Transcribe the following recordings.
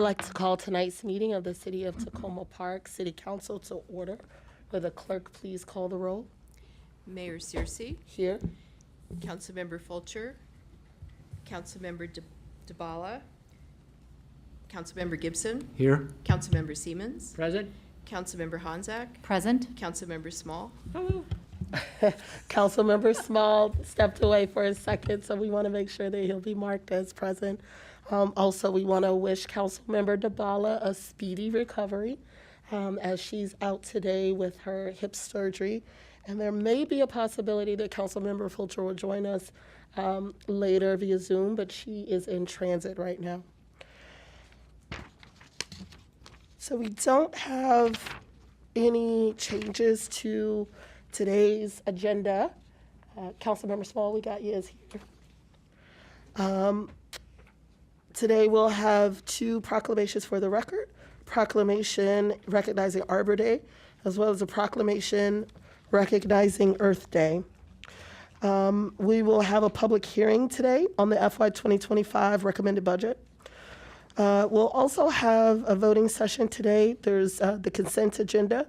like to call tonight's meeting of the City of Tacoma Park City Council to order. Will the clerk please call the roll? Mayor Searcy, Here. Councilmember Fulcher, Councilmember DeBala, Councilmember Gibson, Here. Councilmember Siemens, Present. Councilmember Honzak, Present. Councilmember Small. Councilmember Small stepped away for a second, so we want to make sure that he'll be marked as present. Also, we want to wish Councilmember DeBala a speedy recovery as she's out today with her hip surgery. And there may be a possibility that Councilmember Fulcher will join us later via Zoom, but she is in transit right now. So we don't have any changes to today's agenda. Councilmember Small, we got you as here. Today we'll have two proclamations for the record. Proclamation recognizing Arbor Day, as well as a proclamation recognizing Earth Day. We will have a public hearing today on the FY 2025 recommended budget. We'll also have a voting session today. There's the consent agenda.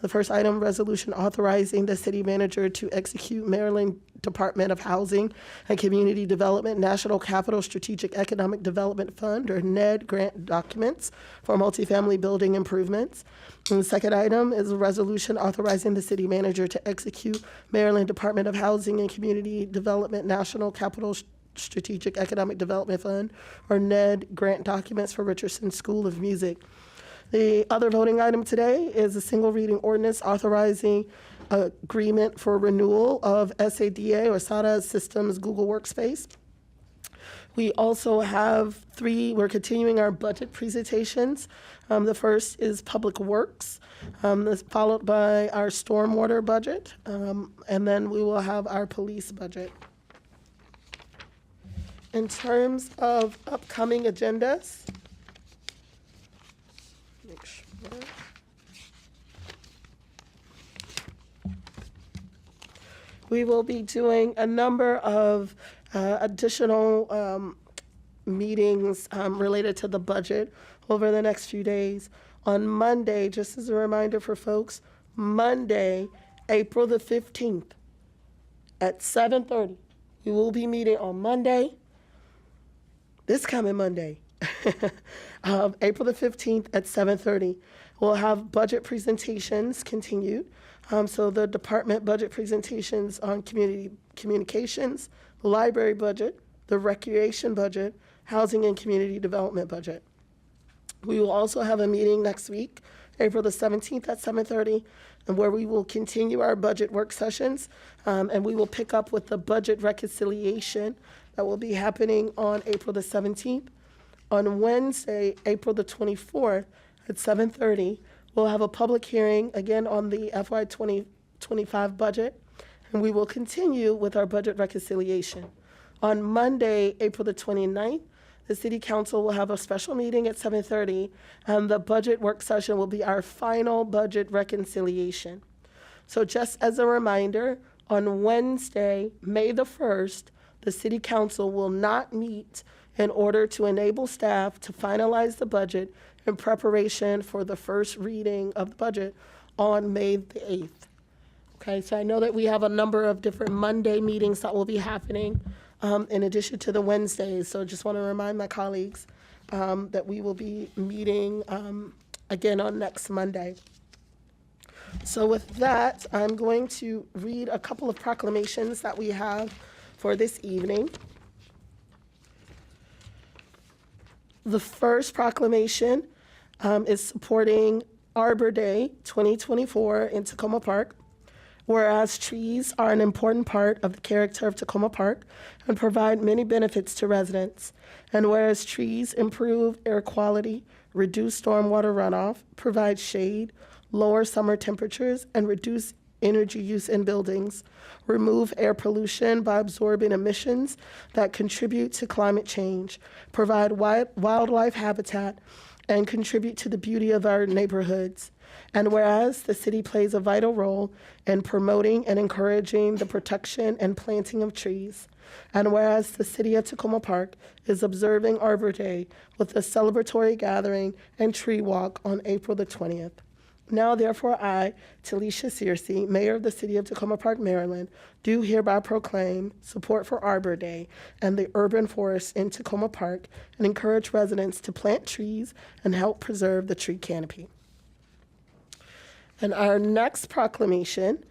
The first item, resolution authorizing the city manager to execute Maryland Department of Housing and Community Development National Capital Strategic Economic Development Fund, or NED, grant documents for multifamily building improvements. And the second item is a resolution authorizing the city manager to execute Maryland Department of Housing and Community Development National Capital Strategic Economic Development Fund, or NED, grant documents for Richardson School of Music. The other voting item today is a single reading ordinance authorizing agreement for renewal of SADA or SADA Systems Google Workspace. We also have we're continuing our budget presentations. The first is Public Works, followed by our stormwater budget, and then we will have our police budget. In terms of upcoming agendas, make sure. We will be doing a number of additional meetings related to the budget over the next few days. On Monday, just as a reminder for folks, Monday, April the 15th at 7:30, we will be meeting on Monday, this coming Monday, April the 15th at 7:30. We'll have budget presentations continued. So the department budget presentations on community communications, the library budget, the recreation budget, housing and community development budget. We will also have a meeting next week, April the 17th at 7:30, and where we will continue our budget work sessions, and we will pick up with the budget reconciliation that will be happening on April the 17th. On Wednesday, April the 24th at 7:30, we'll have a public hearing again on the FY 2025 budget, and we will continue with our budget reconciliation. On Monday, April the 29th, the City Council will have a special meeting at 7:30, and the budget work session will be our final budget reconciliation. So just as a reminder, on Wednesday, May the 1st, the City Council will not meet in order to enable staff to finalize the budget in preparation for the first reading of the budget on May the 8th. Okay, so I know that we have a number of different Monday meetings that will be happening in addition to the Wednesdays. So just want to remind my colleagues that we will be meeting again on next Monday. So with that, I'm going to read a couple of proclamations that we have for this evening. The first proclamation is supporting Arbor Day 2024 in Tacoma Park. Whereas trees are an important part of the character of Tacoma Park and provide many benefits to residents, and whereas trees improve air quality, reduce stormwater runoff, provide shade, lower summer temperatures, and reduce energy use in buildings, remove air pollution by absorbing emissions that contribute to climate change, provide wildlife habitat, and contribute to the beauty of our neighborhoods. And whereas the city plays a vital role in promoting and encouraging the protection and planting of trees, and whereas the city of Tacoma Park is observing Arbor Day with a celebratory gathering and tree walk on April the 20th. Now, therefore, I, Talisha Searcy, Mayor of the City of Tacoma Park, Maryland, do hereby proclaim support for Arbor Day and the urban forest in Tacoma Park and encourage residents to plant trees and help preserve the tree canopy. And our next proclamation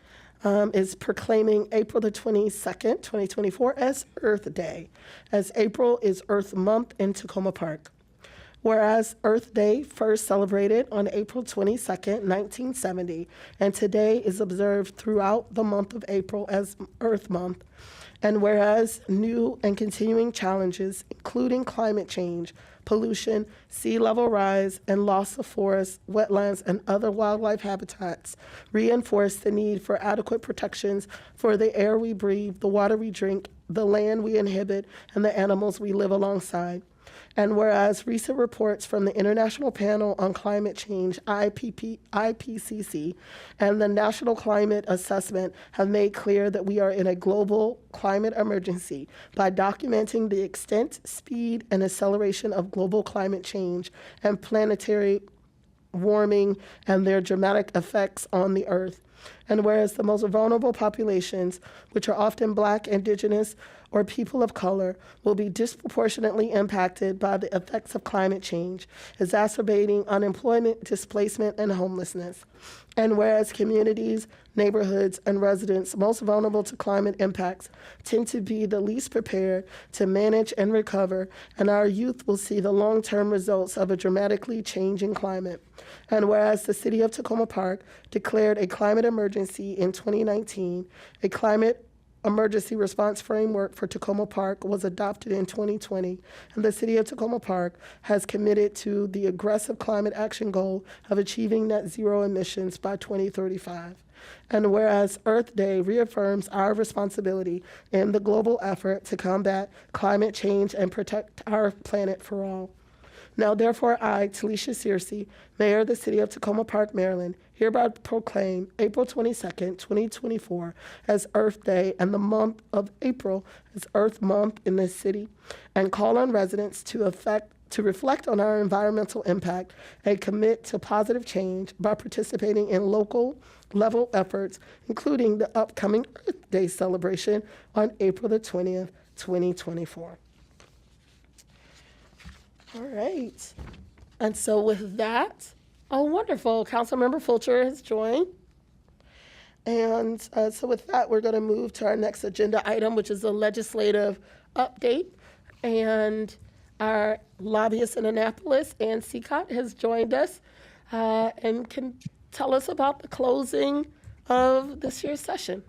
is proclaiming April the 22nd, 2024 as Earth Day, as April is Earth Month in Tacoma Park. Whereas Earth Day first celebrated on April 22nd, 1970, and today is observed throughout the month of April as Earth Month. And whereas new and continuing challenges, including climate change, pollution, sea level rise, and loss of forests, wetlands, and other wildlife habitats, reinforce the need for adequate protections for the air we breathe, the water we drink, the land we inhabit, and the animals we live alongside. And whereas recent reports from the International Panel on Climate Change, IPCC, and the National Climate Assessment have made clear that we are in a global climate emergency by documenting the extent, speed, and acceleration of global climate change and planetary warming and their dramatic effects on the earth. And whereas the most vulnerable populations, which are often Black, Indigenous, or people of color, will be disproportionately impacted by the effects of climate change, exacerbating unemployment, displacement, and homelessness. And whereas communities, neighborhoods, and residents most vulnerable to climate impacts tend to be the least prepared to manage and recover, and our youth will see the long-term results of a dramatically changing climate. And whereas the City of Tacoma Park declared a climate emergency in 2019, a climate emergency response framework for Tacoma Park was adopted in 2020, and the City of Tacoma Park has committed to the aggressive climate action goal of achieving net zero emissions by 2035. And whereas Earth Day reaffirms our responsibility in the global effort to combat climate change and protect our planet for all. Now, therefore, I, Talisha Searcy, Mayor of the City of Tacoma Park, Maryland, hereby proclaim April 22nd, 2024 as Earth Day and the month of April as Earth Month in this city, and call on residents to reflect on our environmental impact and commit to positive change by participating in local level efforts, including the upcoming Earth Day celebration on April the 20th, 2024. All right. And so with that, oh, wonderful. Councilmember Fulcher has joined. And so with that, we're going to move to our next agenda item, which is a legislative update. And our lobbyist in Annapolis, Ann Seacott, has joined us and can tell us about the closing of this year's session.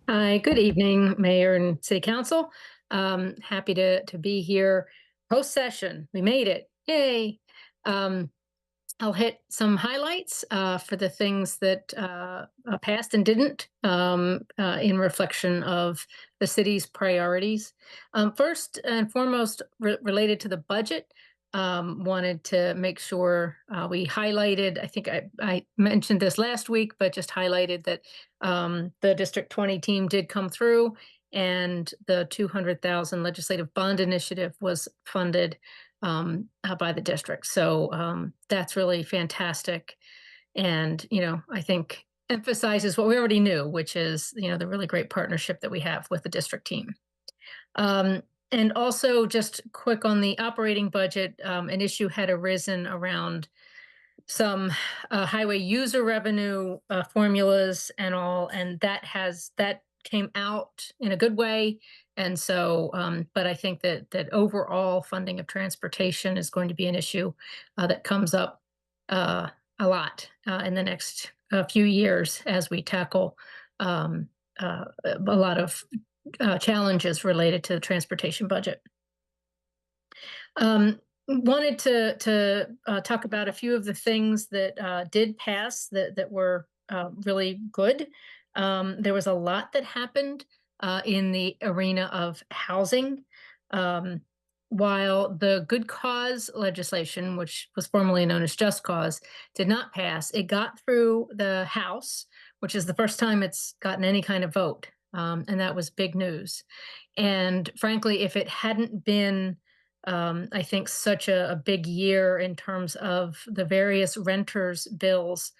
Hi, good evening, Mayor and City Council. Happy to be here post-session. We made it. Yay. I'll hit some highlights for the things that passed and didn't in reflection of the city's priorities. First and foremost, related to the budget, wanted to make sure we highlighted, I think I mentioned this last week, but just highlighted that the District 20 team did come through, and the $200,000 legislative bond initiative was funded by the district. So that's really fantastic. And, I think emphasizes what we already knew, which is, the really great partnership that we have with the district team. And also just quick on the operating budget, an issue had arisen around some highway user revenue formulas and all, and that came out in a good way. And so, but I think that overall funding of transportation is going to be an issue that comes up a lot in the next few years as we tackle a lot of challenges related to the transportation budget. Wanted to talk about a few of the things that did pass that were really good. There was a lot that happened in the arena of housing. while the good cause legislation, which was formerly known as Just Cause, did not pass, it got through the House, which is the first time it's gotten any kind of vote. And that was big news. And frankly, if it hadn't been, I think, such a big year in terms of the various renters' bills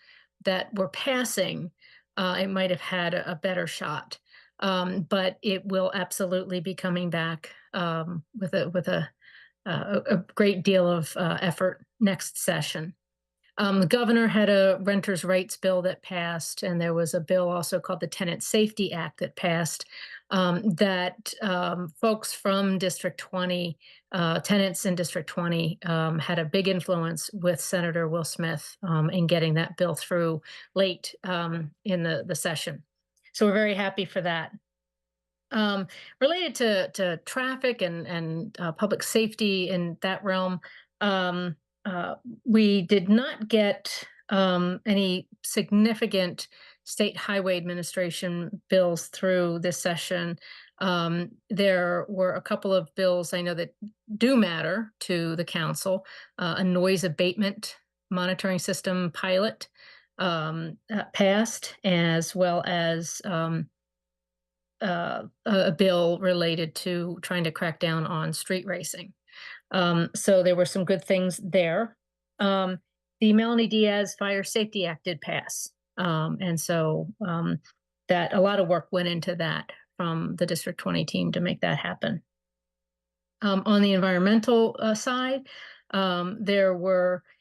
that were passing, it might have had a better shot. But it will absolutely be coming back with a great deal of effort next session. The governor had a renters' rights bill that passed, and there was a bill also called the Tenant Safety Act that passed. That folks from District 20, tenants in District 20, had a big influence with Senator Will Smith in getting that bill through late in the session. So we're very happy for that. Related to traffic and public safety in that realm, we did not get any significant state highway administration bills through this session. There were a couple of bills I know that do matter to the council. A noise abatement monitoring system pilot passed, as well as a bill related to trying to crack down on street racing. So there were some good things there. The Melanie Diaz Fire Safety Act did pass. And so that a lot of work went into that from the District 20 team to make that happen. On the environmental side, it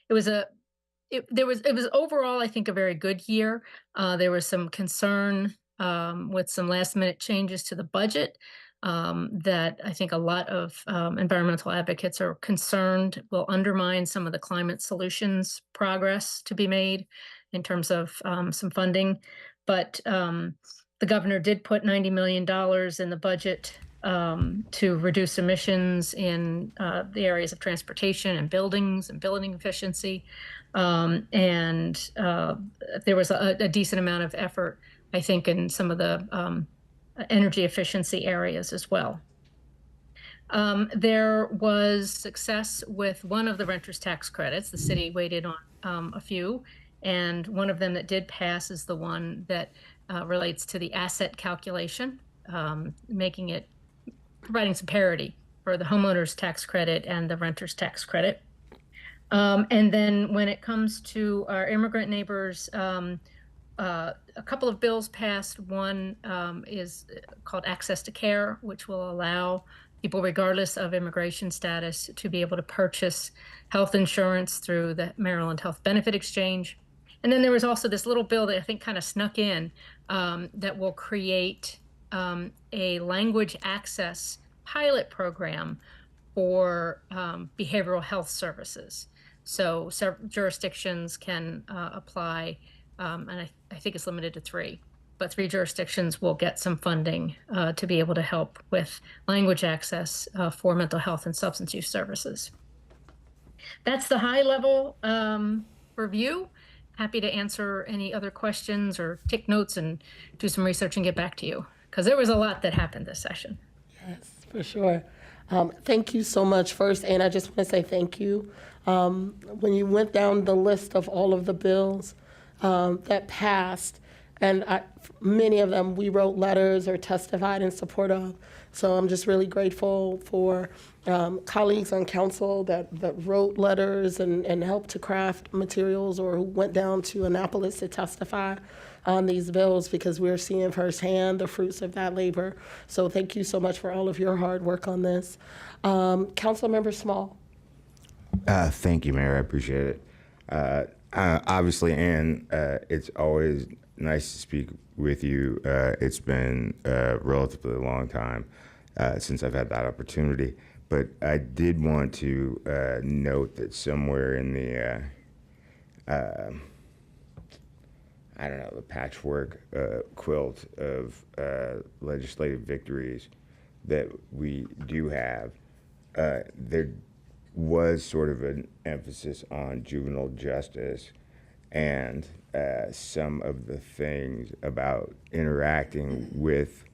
was overall, I think, a very good year. There was some concern with some last minute changes to the budget that I think a lot of environmental advocates are concerned will undermine some of the climate solutions progress to be made in terms of some funding. But the governor did put $90 million in the budget to reduce emissions in the areas of transportation and buildings and building efficiency. And there was a decent amount of effort, I think, in some of the energy efficiency areas as well. There was success with one of the renters tax credits. The city waited on a few, and one of them that did pass is the one that relates to the asset calculation, providing some parity for the homeowners tax credit and the renters tax credit. And then when it comes to our immigrant neighbors, a couple of bills passed. One is called Access to Care, which will allow people, regardless of immigration status, to be able to purchase health insurance through the Maryland Health Benefit Exchange. And then there was also this little bill that I think kind of snuck in that will create a language access pilot program for behavioral health services. So jurisdictions can apply, and I think it's limited to 3, but 3 jurisdictions will get some funding to be able to help with language access for mental health and substance use services. That's the high level review. Happy to answer any other questions or take notes and do some research and get back to you, because there was a lot that happened this session. Yes, for sure. Thank you so much. First, and I just want to say thank you. When you went down the list of all of the bills that passed, and many of them we wrote letters or testified in support of. So I'm just really grateful for colleagues on council that wrote letters and helped to craft materials, or who went down to Annapolis to testify on these bills, because we're seeing firsthand the fruits of that labor. So thank you so much for all of your hard work on this. Councilmember Small. Thank you, Mayor. I appreciate it. Obviously, Ann, it's always nice to speak with you. It's been a relatively long time since I've had that opportunity. But I did want to note that somewhere in the, the patchwork quilt of legislative victories that we do have, there was sort of an emphasis on juvenile justice and some of the things about interacting with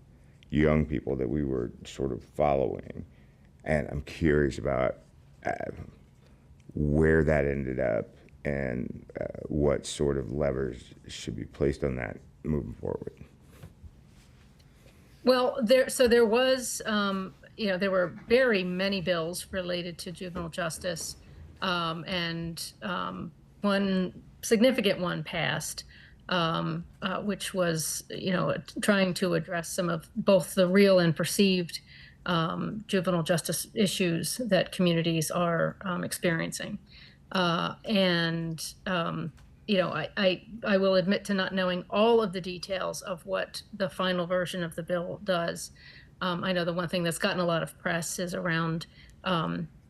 young people that we were sort of following. and I'm curious about where that ended up and what sort of levers should be placed on that moving forward. Well, there was, there were very many bills related to juvenile justice, and one significant one passed, which was, trying to address some of both the real and perceived juvenile justice issues that communities are experiencing. I will admit to not knowing all of the details of what the final version of the bill does. I know the one thing that's gotten a lot of press is around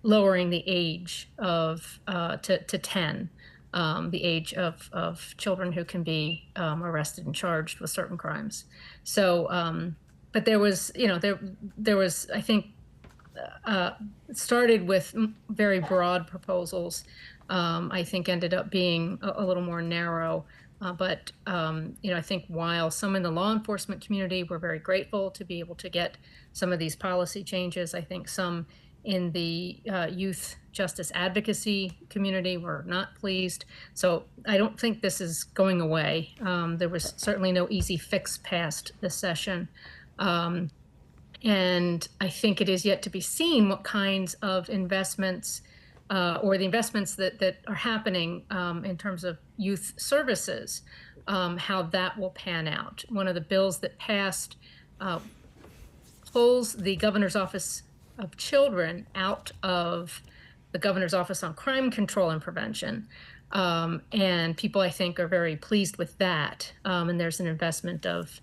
lowering the age of to 10, the age of children who can be arrested and charged with certain crimes. So, but there was, there was, I think, it started with very broad proposals. I think ended up being a little more narrow. But I think while some in the law enforcement community were very grateful to be able to get some of these policy changes, I think some in the youth justice advocacy community were not pleased. So I don't think this is going away. There was certainly no easy fix past this session. And I think it is yet to be seen what kinds of investments or the investments that are happening in terms of youth services, how that will pan out. One of the bills that passed pulls the Governor's Office of Children out of the Governor's Office on Crime Control and Prevention. And people, I think, are very pleased with that. And there's an investment of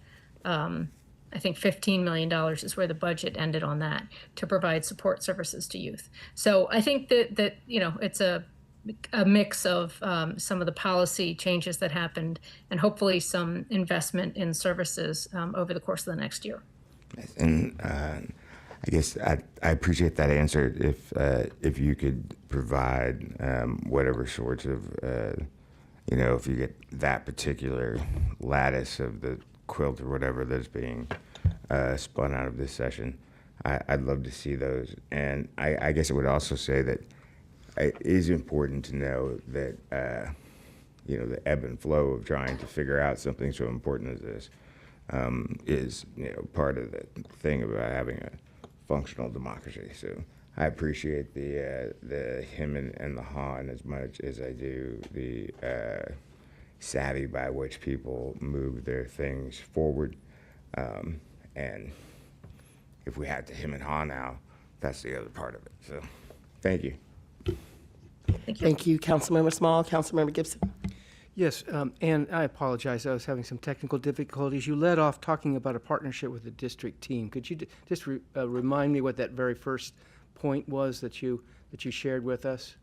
I think $15 million is where the budget ended on that to provide support services to youth. So I think that it's a mix of some of the policy changes that happened and hopefully some investment in services over the course of the next year. And I guess I appreciate that answer. If you could provide whatever sorts of, if you get that particular lattice of the quilt or whatever that's being spun out of this session, I'd love to see those. And I guess I would also say that it is important to know that the ebb and flow of trying to figure out something so important as this is part of the thing about having a functional democracy. So I appreciate the him and the han as much as I do the savvy by which people move their things forward. And if we had to him and ha now, that's the other part of it. So thank you. Thank you, Councilmember Small. Councilmember Gibson. Yes, and I apologize. I was having some technical difficulties. You led off talking about a partnership with the district team. Could you just remind me what that very first point was that you shared with us?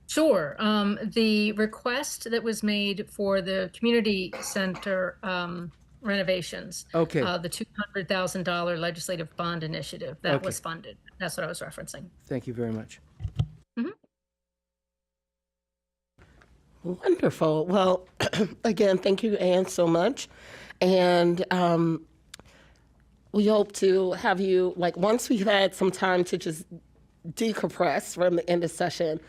Sure. The request that was made for the community center renovations, Okay. The $200,000 legislative bond initiative that was funded. That's what I was referencing. Thank you very much. Wonderful. Well, again, thank you, Ann, so much. And we hope to have you, once we've had some time to just decompress from the end of session,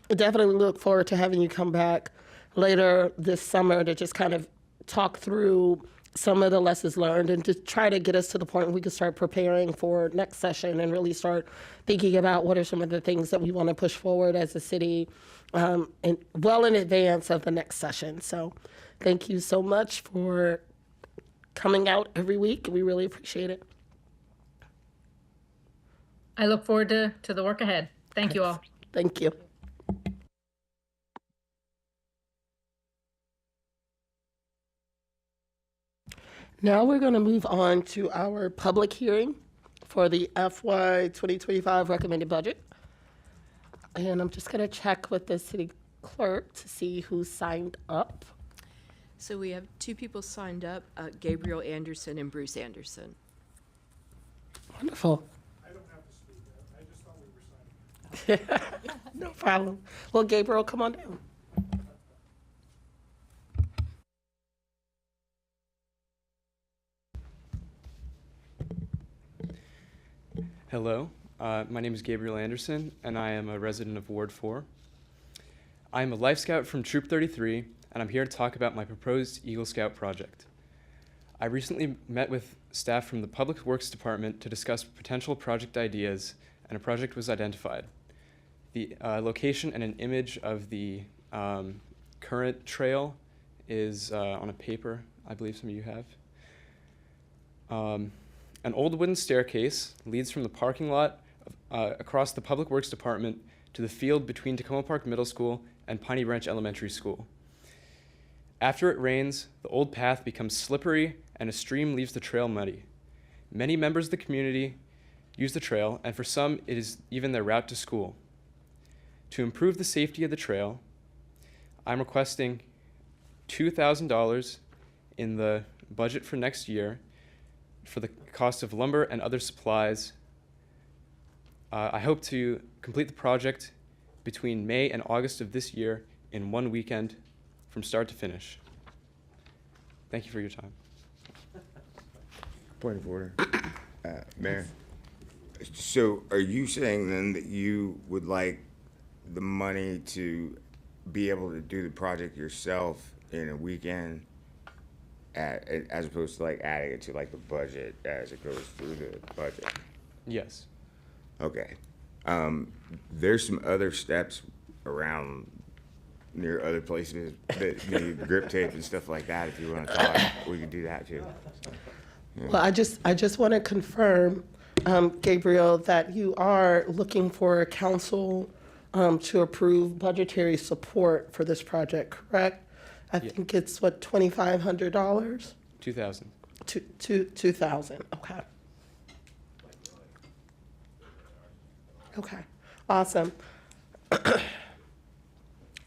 definitely look forward to having you come back later this summer to just kind of talk through some of the lessons learned and to try to get us to the point where we can start preparing for next session and really start thinking about what are some of the things that we want to push forward as a city and well in advance of the next session. So thank you so much for coming out every week. We really appreciate it. I look forward to the work ahead. Thank you all. Thank you. Now we're going to move on to our public hearing for the FY 2025 recommended budget. And I'm just going to check with the city clerk to see who signed up. So we have two people signed up, Gabriel Anderson and Bruce Anderson. Wonderful. I don't have to speak. I just thought we were signing. No problem. Well, Gabriel, come on down. Hello, My name is Gabriel Anderson, and I am a resident of Ward 4. I am a Life Scout from Troop 33, and I'm here to talk about my proposed Eagle Scout project. I recently met with staff from the Public Works Department to discuss potential project ideas, and a project was identified. The location and an image of the current trail is on a paper I believe some of you have. An old wooden staircase leads from the parking lot across the Public Works Department to the field between Tacoma Park Middle School and Piney Branch Elementary School. After it rains, the old path becomes slippery and a stream leaves the trail muddy. Many members of the community use the trail, and for some, it is even their route to school. To improve the safety of the trail, I'm requesting $2,000 in the budget for next year for the cost of lumber and other supplies. I hope to complete the project between May and August of this year in one weekend from start to finish. Thank you for your time. Point of order. Mayor, so are you saying then that you would like the money to be able to do the project yourself in a weekend as opposed to like adding it to like the budget as it goes through the budget? Yes. Okay. There's some other steps around near other places that need grip tape and stuff like that. If you want to talk, we can do that too. Well, I just want to confirm, Gabriel, that you are looking for council to approve budgetary support for this project, correct? I Yeah. think it's what, $2,500? 2,000. 2,000. Okay. Okay. Awesome.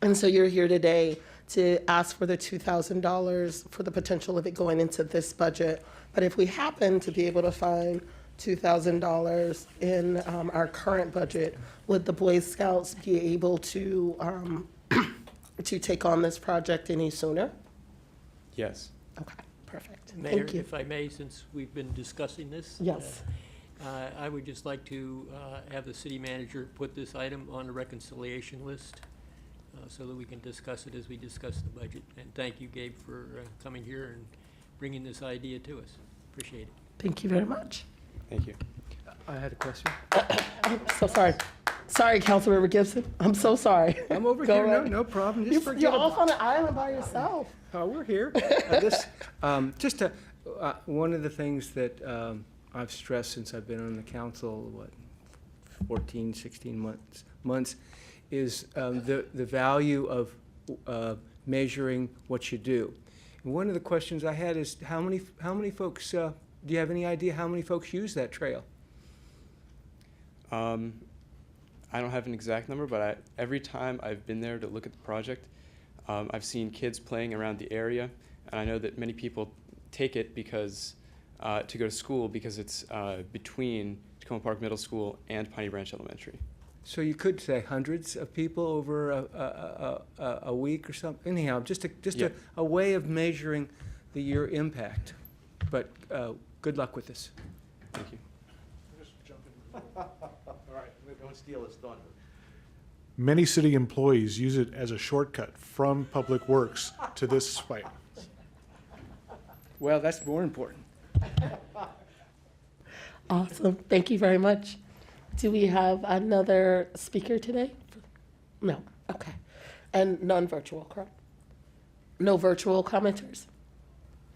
And so you're here today to ask for the $2,000 for the potential of it going into this budget. But if we happen to be able to find $2,000 in our current budget, would the Boy Scouts be able to to take on this project any sooner? Yes. Okay, perfect. Mayor, Thank you. if I may, since we've been discussing this. Yes. I would just like to have the city manager put this item on the reconciliation list so that we can discuss it as we discuss the budget. And thank you, Gabe, for coming here and bringing this idea to us. Appreciate it. Thank you very much. Thank you. I had a question. I'm so sorry. Sorry, Councilmember Gibson. I'm so sorry. I'm over Go here, no, ahead. no problem. Just You're forget off about on an island by yourself. Oh, we're here. One of the things that I've stressed since I've been on the council, 14, 16 months, is the value of measuring what you do. And one of the questions I had is how many folks, do you have any idea how many folks use that trail? I don't have an exact number, but every time I've been there to look at the project, I've seen kids playing around the area, and I know that many people take it because to go to school because it's between Tacoma Park Middle School and Piney Branch Elementary. So you could say hundreds of people over a week or something. Anyhow, just Yeah. a way of measuring your impact. But good luck with this. Thank you. Just jump in. All right, don't steal his thunder. Many city employees use it as a shortcut from Public Works to this site. Well, that's more important. Awesome. Thank you very much. Do we have another speaker today? No. Okay. And non-virtual, correct? No virtual commenters?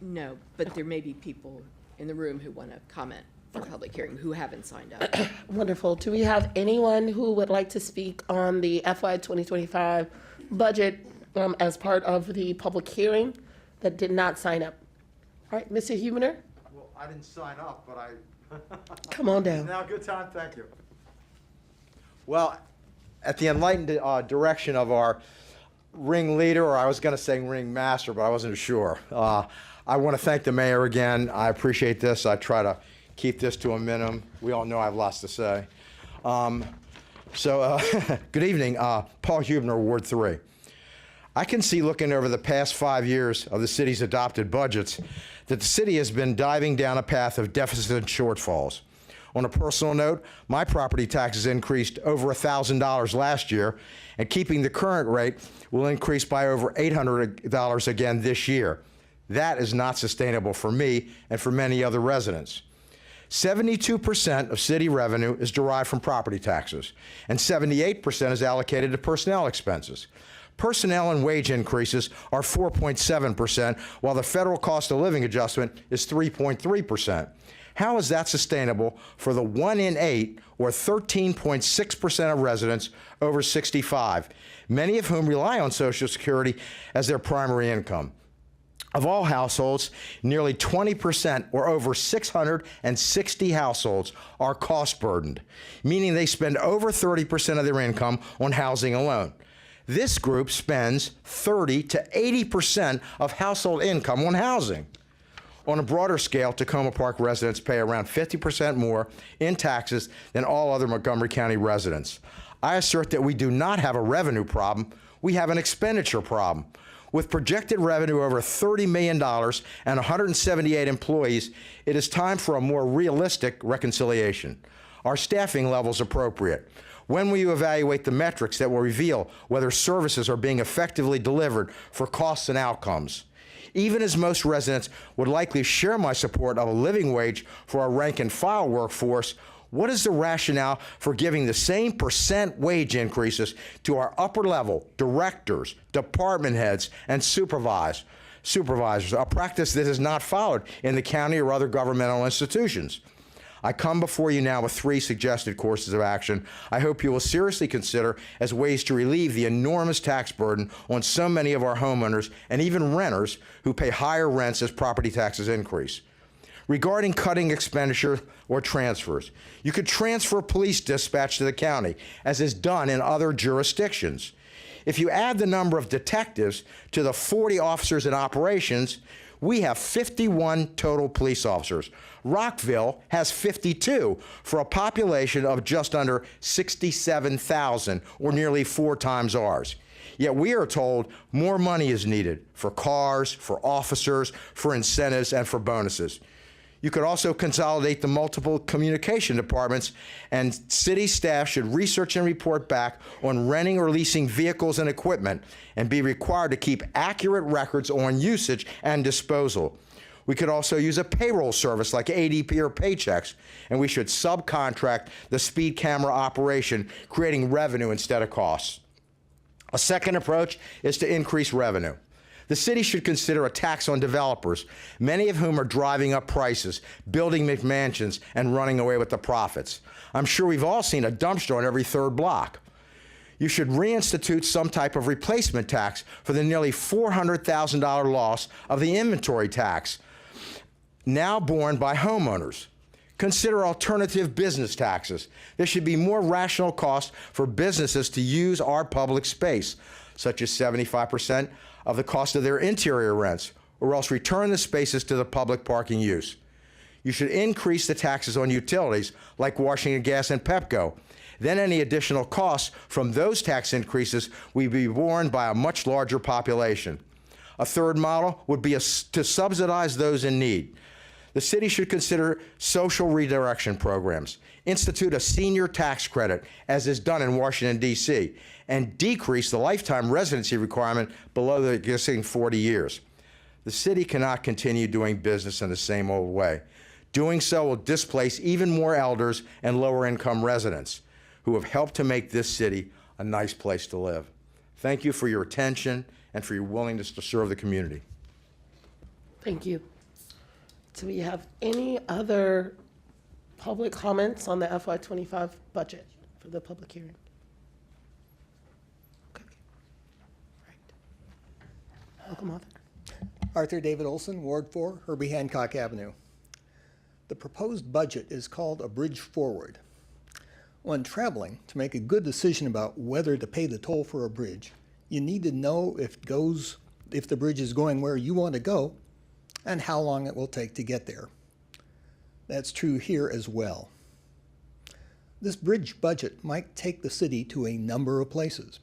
No, but there may be people in the room who want to comment for public hearing who haven't signed up. Wonderful. Do we have anyone who would like to speak on the FY 2025 budget as part of the public hearing that did not sign up? All right, Mr. Huebner, Well, I didn't sign up, but come on down. now, good time, thank you. Well, at the enlightened direction of our ringleader, or I was going to say ringmaster, but I wasn't sure. I want to thank the mayor again. I appreciate this. I try to keep this to a minimum. We all know I have lots to say. Good evening, Paul Huebner, Ward 3. I can see, looking over the past 5 years of the city's adopted budgets, that the city has been diving down a path of deficit and shortfalls. On a personal note, my property taxes increased over $1,000 last year, and keeping the current rate will increase by over $800 again this year. That is not sustainable for me and for many other residents. 72% of city revenue is derived from property taxes, and 78% is allocated to personnel expenses. Personnel and wage increases are 4.7%, while the federal cost of living adjustment is 3.3%. How is that sustainable for the 1 in 8, or 13.6% of residents over 65, many of whom rely on Social Security as their primary income? Of all households, nearly 20%, or over 660 households, are cost burdened, meaning they spend over 30% of their income on housing alone. This group spends 30 to 80% of household income on housing. On a broader scale, Tacoma Park residents pay around 50% more in taxes than all other Montgomery County residents. I assert that we do not have a revenue problem, we have an expenditure problem. With projected revenue over $30 million and 178 employees, it is time for a more realistic reconciliation. Are staffing levels appropriate? When will you evaluate the metrics that will reveal whether services are being effectively delivered for costs and outcomes? Even as most residents would likely share my support of a living wage for our rank and file workforce, what is the rationale for giving the same percent wage increases to our upper level directors, department heads, and supervisors, a practice that is not followed in the county or other governmental institutions? I come before you now with 3 suggested courses of action I hope you will seriously consider as ways to relieve the enormous tax burden on so many of our homeowners and even renters who pay higher rents as property taxes increase. Regarding cutting expenditure or transfers, you could transfer police dispatch to the county, as is done in other jurisdictions. If you add the number of detectives to the 40 officers in operations, we have 51 total police officers. Rockville has 52 for a population of just under 67,000, or nearly 4 times ours. Yet we are told more money is needed for cars, for officers, for incentives, and for bonuses. You could also consolidate the multiple communication departments, and city staff should research and report back on renting or leasing vehicles and equipment and be required to keep accurate records on usage and disposal. We could also use a payroll service like ADP or Paychex, and we should subcontract the speed camera operation, creating revenue instead of costs. A second approach is to increase revenue. The city should consider a tax on developers, many of whom are driving up prices, building McMansions, and running away with the profits. I'm sure we've all seen a dumpster on every 3rd block. You should reinstitute some type of replacement tax for the nearly $400,000 loss of the inventory tax, now borne by homeowners. Consider alternative business taxes. There should be more rational costs for businesses to use our public space, such as 75% of the cost of their interior rents, or else return the spaces to the public parking use. You should increase the taxes on utilities like Washington Gas and Pepco. Then any additional costs from those tax increases will be borne by a much larger population. A third model would be to subsidize those in need. The city should consider social redirection programs, institute a senior tax credit, as is done in Washington, D.C., and decrease the lifetime residency requirement below the existing 40 years. The city cannot continue doing business in the same old way. Doing so will displace even more elders and lower-income residents who have helped to make this city a nice place to live. Thank you for your attention and for your willingness to serve the community. Thank you. Do we have any other public comments on the FY25 budget for the public hearing? Okay. Right. Welcome, Arthur. Arthur David Olson, Ward 4, Herbie Hancock Avenue. The proposed budget is called a bridge forward. When traveling, to make a good decision about whether to pay the toll for a bridge, you need to know if the bridge is going where you want to go and how long it will take to get there. That's true here as well. This bridge budget might take the city to a number of places: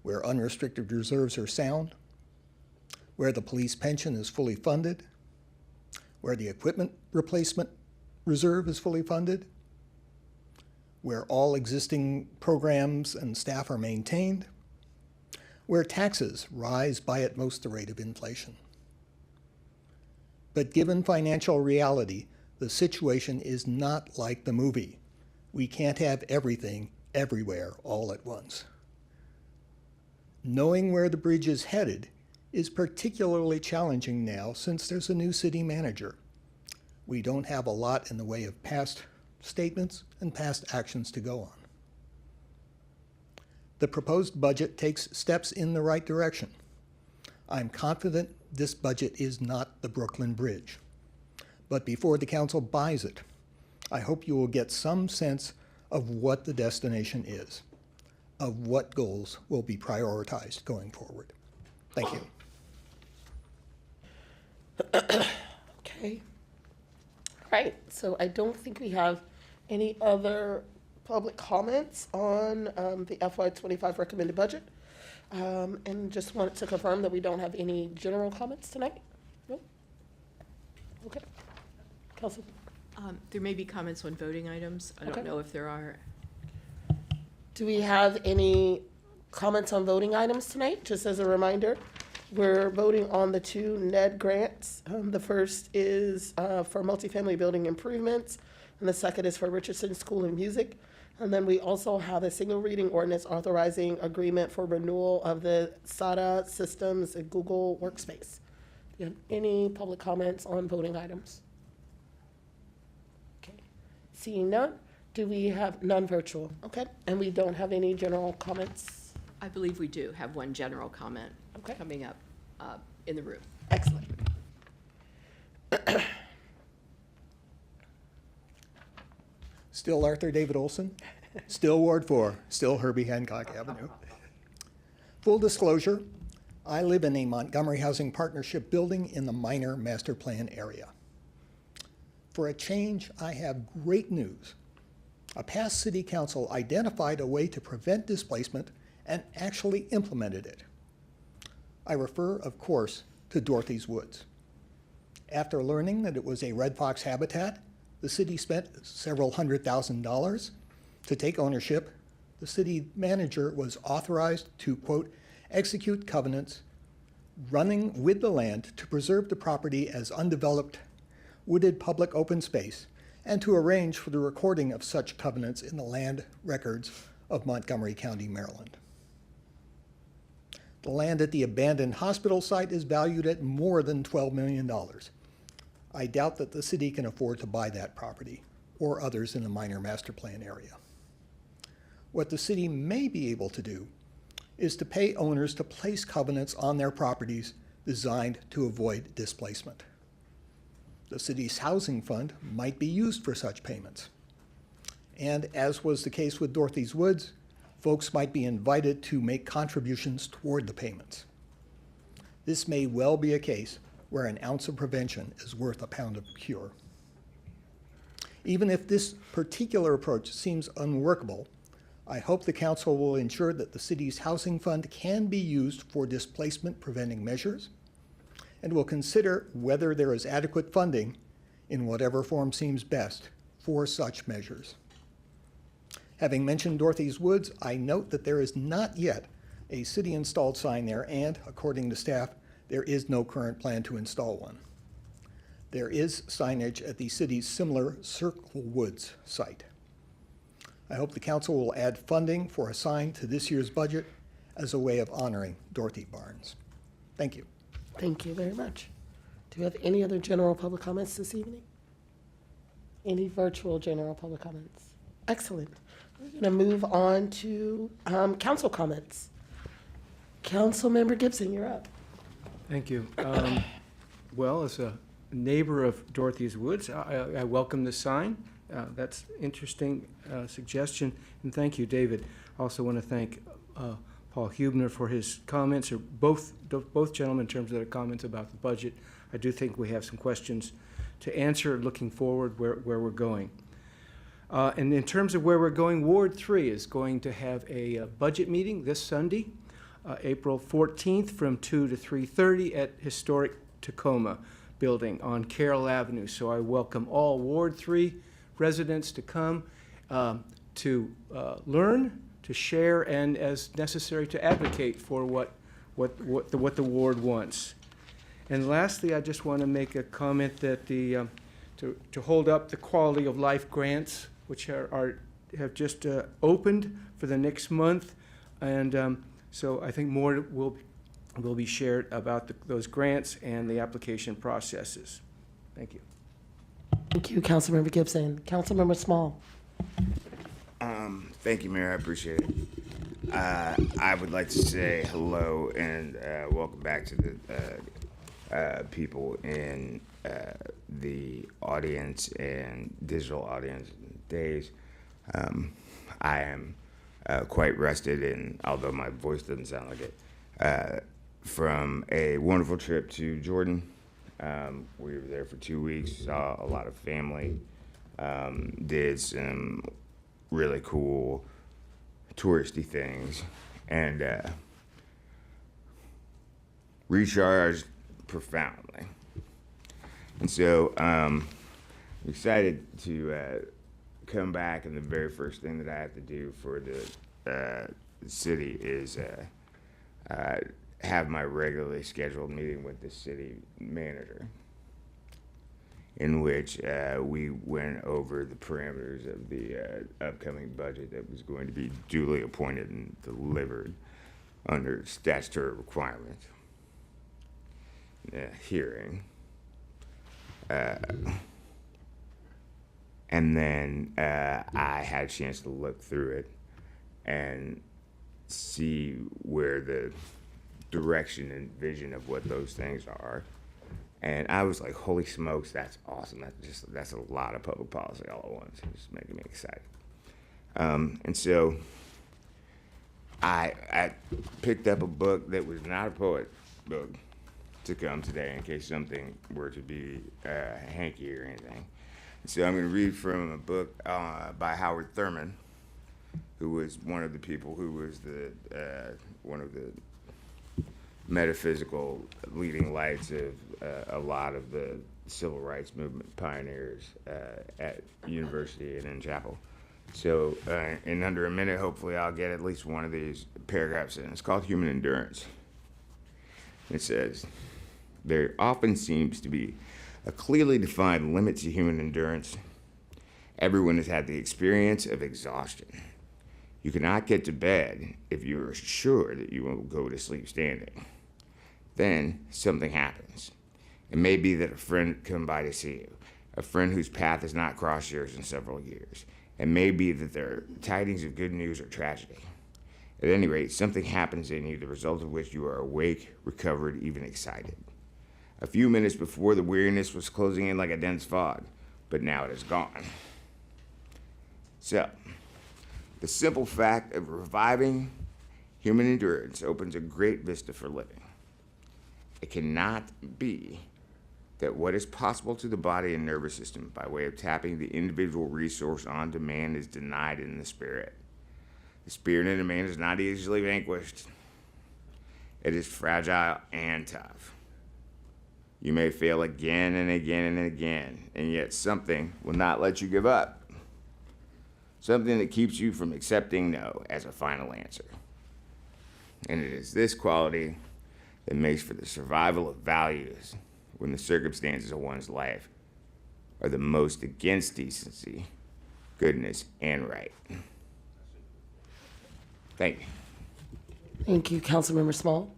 where unrestricted reserves are sound, where the police pension is fully funded, where the equipment replacement reserve is fully funded, where all existing programs and staff are maintained, where taxes rise by at most the rate of inflation. But given financial reality, the situation is not like the movie. We can't have everything everywhere all at once. Knowing where the bridge is headed is particularly challenging now since there's a new city manager. We don't have a lot in the way of past statements and past actions to go on. The proposed budget takes steps in the right direction. I'm confident this budget is not the Brooklyn Bridge. But before the council buys it, I hope you will get some sense of what the destination is, of what goals will be prioritized going forward. Thank you. Okay. Right, so I don't think we have any other public comments on the FY '25 recommended budget. And just wanted to confirm that we don't have any general comments tonight? Nope. Okay. Kelsey? There may be comments on voting items. I Okay. don't know if there are. Do we have any comments on voting items tonight? Just as a reminder, we're voting on the two NED grants. The first is for multifamily building improvements, and the second is for Richardson School of Music. And then we also have a single reading ordinance authorizing agreement for renewal of the SADA systems at Google Workspace. Do you have any public comments on voting items? Okay, seeing none, do we have none virtual? Okay, and we don't have any general comments? I believe we do have one general comment Okay. coming up in the room. Excellent. Still Arthur David Olson, still Ward 4, still Herbie Hancock Avenue. Full disclosure, I live in a Montgomery Housing Partnership building in the minor master plan area. For a change, I have great news. A past city council identified a way to prevent displacement and actually implemented it. I refer, of course, to Dorothy's Woods. After learning that it was a red fox habitat, the city spent several $100,000 to take ownership. The city manager was authorized to, quote, execute covenants running with the land to preserve the property as undeveloped, wooded public open space, and to arrange for the recording of such covenants in the land records of Montgomery County, Maryland. The land at the abandoned hospital site is valued at more than $12 million. I doubt that the city can afford to buy that property or others in the minor master plan area. What the city may be able to do is to pay owners to place covenants on their properties designed to avoid displacement. The city's housing fund might be used for such payments. And as was the case with Dorothy's Woods, folks might be invited to make contributions toward the payments. This may well be a case where an ounce of prevention is worth a pound of cure. Even if this particular approach seems unworkable, I hope the council will ensure that the city's housing fund can be used for displacement preventing measures and will consider whether there is adequate funding in whatever form seems best for such measures. Having mentioned Dorothy's Woods, I note that there is not yet a city-installed sign there, and according to staff, there is no current plan to install one. There is signage at the city's similar Circle Woods site. I hope the council will add funding for a sign to this year's budget as a way of honoring Dorothy Barnes. Thank you. Thank you very much. Do you have any other general public comments this evening? Any virtual general public comments? Excellent. We're going to move on to council comments. Councilmember Gibson, you're up. Thank you. Well, as a neighbor of Dorothy's Woods, I welcome the sign. That's interesting suggestion, and thank you, David. Also want to thank Paul Hubner for his comments, or both gentlemen in terms of their comments about the budget. I do think we have some questions to answer looking forward where we're going. And in terms of where we're going, Ward 3 is going to have a budget meeting this Sunday, April 14th from 2 to 3:30 at Historic Tacoma. building on Carroll Avenue. So I welcome all Ward 3 residents to come to learn, to share, and as necessary to advocate for what the ward wants. And lastly, I just want to make a comment that to hold up the quality of life grants, which have just opened for the next month, and so I think more will be shared about those grants and the application processes. Thank you. Thank you, Councilmember Gibson. Councilmember Small. Thank you, Mayor. I appreciate it. I would like to say hello and welcome back to the people in the audience and digital audience days. I am quite rested, and although my voice doesn't sound like it, from a wonderful trip to Jordan. We were there for 2 weeks, saw a lot of family, did some really cool touristy things, and recharged profoundly. And so I'm excited to come back, and the very first thing that I have to do for the city is have my regularly scheduled meeting with the city manager, in which we went over the parameters of the upcoming budget that was going to be duly appointed and delivered under statutory requirements. Hearing. And then I had a chance to look through it and see where the direction and vision of what those things are. And I was like, holy smokes, that's awesome. That's a lot of public policy all at once. It's just making me excited. And so I picked up a book that was not a poet book to come today in case something were to be hanky or anything. So I'm going to read from a book by Howard Thurman, who was one of the people who was one of the metaphysical leading lights of a lot of the civil rights movement pioneers at university and in chapel. So in under a minute, hopefully I'll get at least one of these paragraphs in. It's called Human Endurance. It says, there often seems to be a clearly defined limit to human endurance. Everyone has had the experience of exhaustion. You cannot get to bed if you are sure that you will go to sleep standing. Then something happens. It may be that a friend come by to see you, a friend whose path has not crossed yours in several years. It may be that there are tidings of good news or tragedy. At any rate, something happens in you, the result of which you are awake, recovered, even excited. A few minutes before, the weariness was closing in like a dense fog, but now it is gone. So, the simple fact of reviving human endurance opens a great vista for living. It cannot be that what is possible to the body and nervous system by way of tapping the individual resource on demand is denied in the spirit. The spirit in a man is not easily vanquished. It is fragile and tough. You may fail again and again and again, and yet something will not let you give up. Something that keeps you from accepting no as a final answer. And it is this quality that makes for the survival of values when the circumstances of one's life are the most against decency, goodness, and right. Thank you. Thank you, Councilmember Small.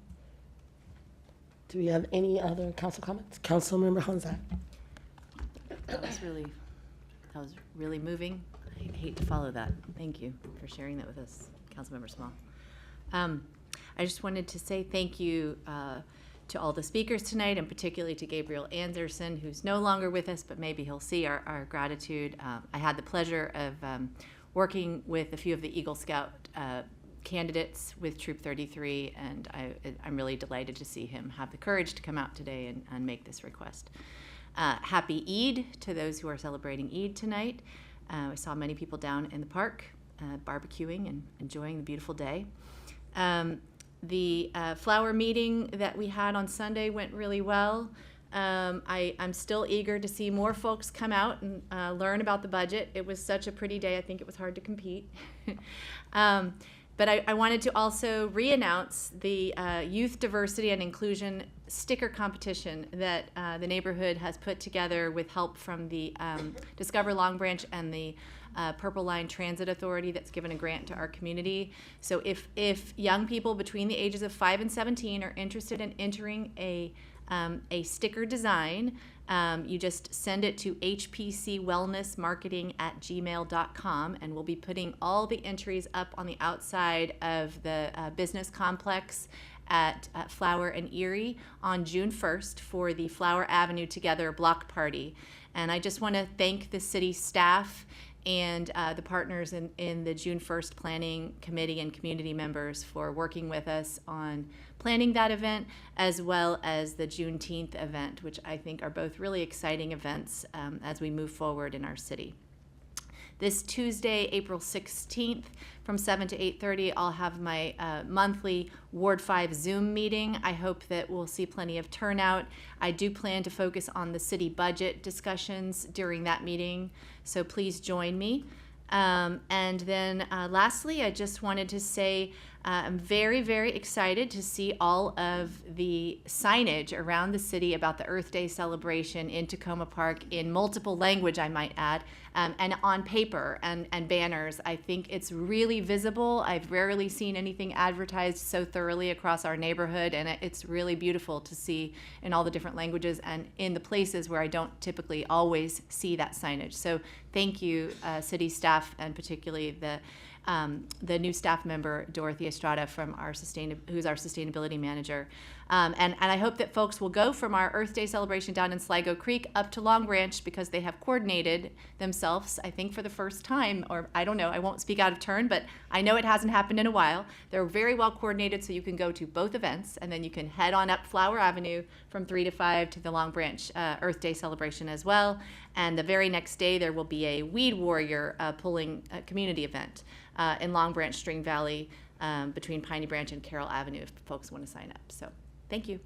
Do we have any other council comments? Councilmember Honzak. That was really moving. I hate to follow that. Thank you for sharing that with us, Councilmember Small. I just wanted to say thank you to all the speakers tonight, and particularly to Gabriel Anderson, who's no longer with us, but maybe he'll see our gratitude. I had the pleasure of working with a few of the Eagle Scout candidates with Troop 33, and I'm really delighted to see him have the courage to come out today and make this request. Happy Eid to those who are celebrating Eid tonight. I saw many people down in the park barbecuing and enjoying the beautiful day. The flower meeting that we had on Sunday went really well. I'm still eager to see more folks come out and learn about the budget. It was such a pretty day. I think it was hard to compete. But I wanted to also re-announce the Youth Diversity and Inclusion sticker competition that the neighborhood has put together with help from the Discover Long Branch and the Purple Line Transit Authority that's given a grant to our community. So if young people between the ages of 5 and 17 are interested in entering a sticker design, you just send it to hpcwellnessmarketing@gmail.com, and we'll be putting all the entries up on the outside of the business complex at Flower and Erie on June 1st for the Flower Avenue Together block party. And I just want to thank the city staff and the partners in the June 1st Planning Committee and community members for working with us on planning that event, as well as the Juneteenth event, which I think are both really exciting events as we move forward in our city. This Tuesday, April 16th, from 7 to 8:30, I'll have my monthly Ward 5 Zoom meeting. I hope that we'll see plenty of turnout. I do plan to focus on the city budget discussions during that meeting, so please join me. And then lastly, I just wanted to say I'm very, very excited to see all of the signage around the city about the Earth Day celebration in Tacoma Park in multiple language, I might add, and on paper and banners. I think it's really visible. I've rarely seen anything advertised so thoroughly across our neighborhood, and it's really beautiful to see in all the different languages and in the places where I don't typically always see that signage. So thank you, city staff, and particularly the new staff member, Dorothy Estrada, from who's our sustainability manager. And I hope that folks will go from our Earth Day celebration down in Sligo Creek up to Long Branch, because they have coordinated themselves, I think for the first time, or I don't know, I won't speak out of turn, but I know it hasn't happened in a while. They're very well coordinated, so you can go to both events, and then you can head on up Flower Avenue from 3 to 5 to the Long Branch Earth Day celebration as well. And the very next day, there will be a Weed Warrior pulling community event in Long Branch, String Valley, between Piney Branch and Carroll Avenue, if folks want to sign up. So, thank you.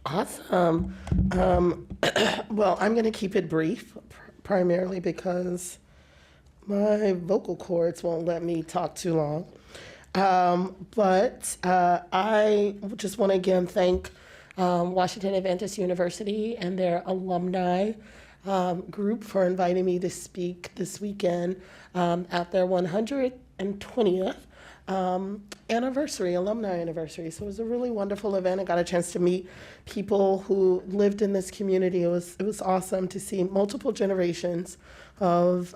Awesome. Well, I'm going to keep it brief, primarily because my vocal cords won't let me talk too long. But I just want to again thank Washington Adventist University and their alumni group for inviting me to speak this weekend at their 120th alumni anniversary. So it was a really wonderful event. I got a chance to meet people who lived in this community. It was awesome to see multiple generations of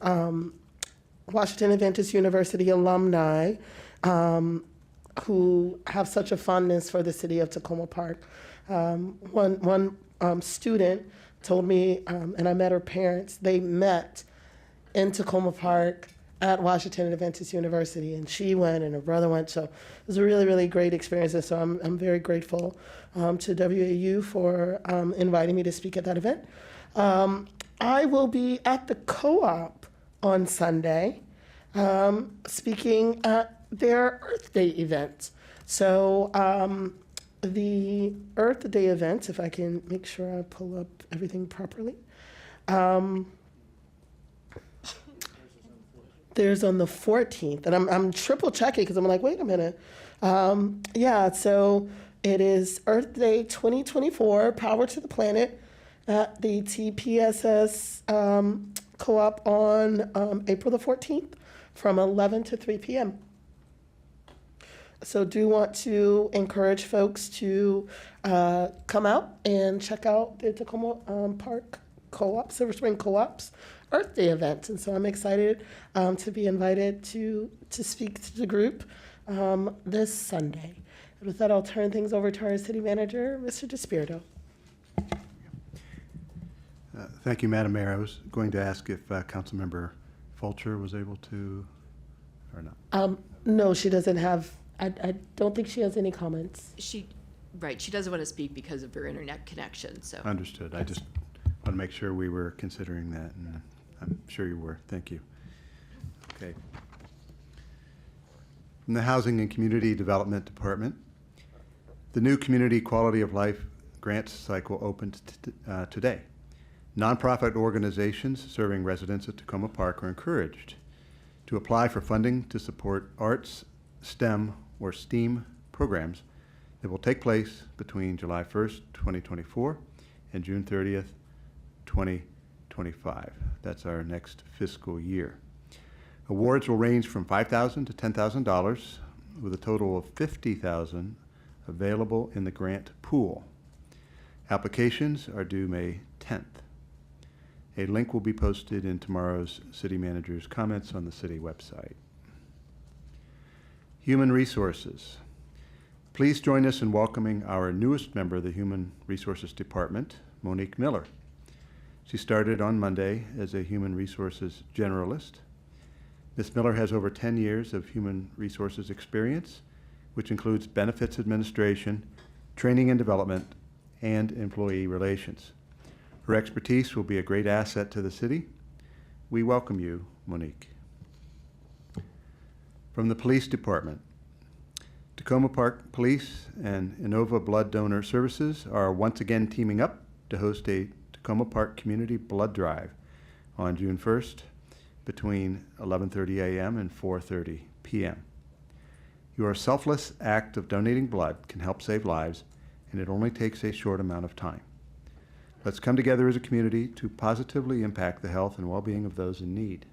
Washington Adventist University alumni who have such a fondness for the city of Tacoma Park. One student told me, and I met her parents, they met in Tacoma Park at Washington Adventist University, and she went and her brother went. So it was a really, really great experience. And so I'm very grateful to WAU for inviting me to speak at that event. I will be at the Co-op on Sunday, speaking at their Earth Day event. So the Earth Day event, if I can make sure I pull up everything properly. There's on the 14th, and I'm triple checking because I'm like, wait a minute. So it is Earth Day 2024, Power to the Planet, at the TPSS Co-op on April the 14th from 11 to 3 p.m. So do want to encourage folks to come out and check out the Tacoma Park Co-op, Silver Spring Co-op's Earth Day event. And so I'm excited to be invited to speak to the group this Sunday. And with that, I'll turn things over to our city manager, Mr. DeSpirito. Thank you, Madam Mayor. I was going to ask if Councilmember Fulcher was able to, or not. No, she doesn't have, I don't think she has any comments. She doesn't want to speak because of her internet connection, so. Understood. I just want to make sure we were considering that, and I'm sure you were. Thank you. Okay. From the Housing and Community Development Department, The new Community Quality of Life Grants Cycle opened today. Nonprofit organizations serving residents at Tacoma Park are encouraged to apply for funding to support arts, STEM, or STEAM programs that will take place between July 1st, 2024 and June 30th, 2025. That's our next fiscal year. Awards will range from $5,000 to $10,000 with a total of $50,000 available in the grant pool. Applications are due May 10th. A link will be posted in tomorrow's City Manager's comments on the city website. Human Resources. Please join us in welcoming our newest member of the Human Resources Department, Monique Miller. She started on Monday as a Human Resources Generalist. Ms. Miller has over 10 years of human resources experience, which includes benefits administration, training and development, and employee relations. Her expertise will be a great asset to the city. We welcome you, Monique. From the Police Department, Tacoma Park Police and Inova Blood Donor Services are once again teaming up to host a Tacoma Park Community Blood Drive on June 1st between 11:30 a.m. and 4:30 p.m. Your selfless act of donating blood can help save lives, and it only takes a short amount of time. Let's come together as a community to positively impact the health and well-being of those in need.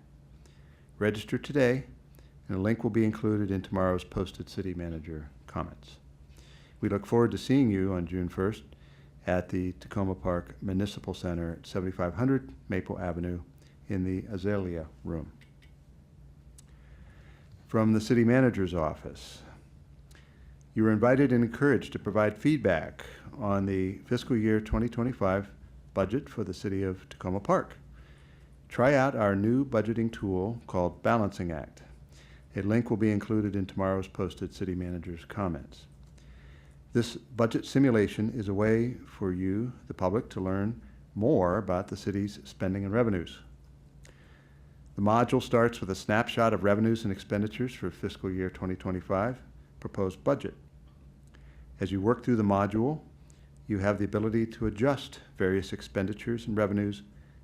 Register today, and a link will be included in tomorrow's posted City Manager comments. We look forward to seeing you on June 1st at the Tacoma Park Municipal Center at 7500 Maple Avenue in the Azalea Room. From the City Manager's office, you are invited and encouraged to provide feedback on the fiscal year 2025 budget for the City of Tacoma Park. Try out our new budgeting tool called Balancing Act. A link will be included in tomorrow's posted City Manager's comments. This budget simulation is a way for you, the public, to learn more about the city's spending and revenues. The module starts with a snapshot of revenues and expenditures for fiscal year 2025 proposed budget. As you work through the module, you have the ability to adjust various expenditures and revenues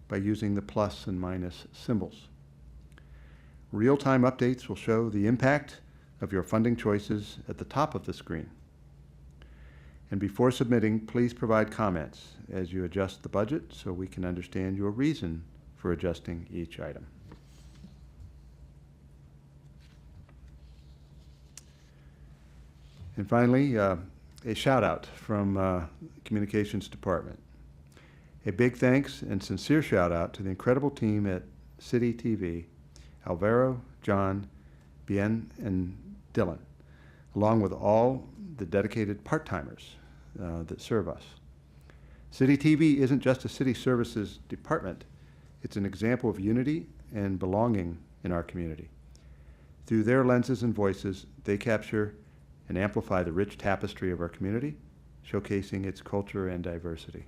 by using the plus and minus symbols. Real-time updates will show the impact of your funding choices at the top of the screen. And before submitting, please provide comments as you adjust the budget so we can understand your reason for adjusting each item. And finally, a shout out from Communications Department. A big thanks and sincere shout out to the incredible team at City TV, Alvaro, John, Bien, and Dylan, along with all the dedicated part-timers that serve us. City TV isn't just a city services department, it's an example of unity and belonging in our community. Through their lenses and voices, they capture and amplify the rich tapestry of our community, showcasing its culture and diversity.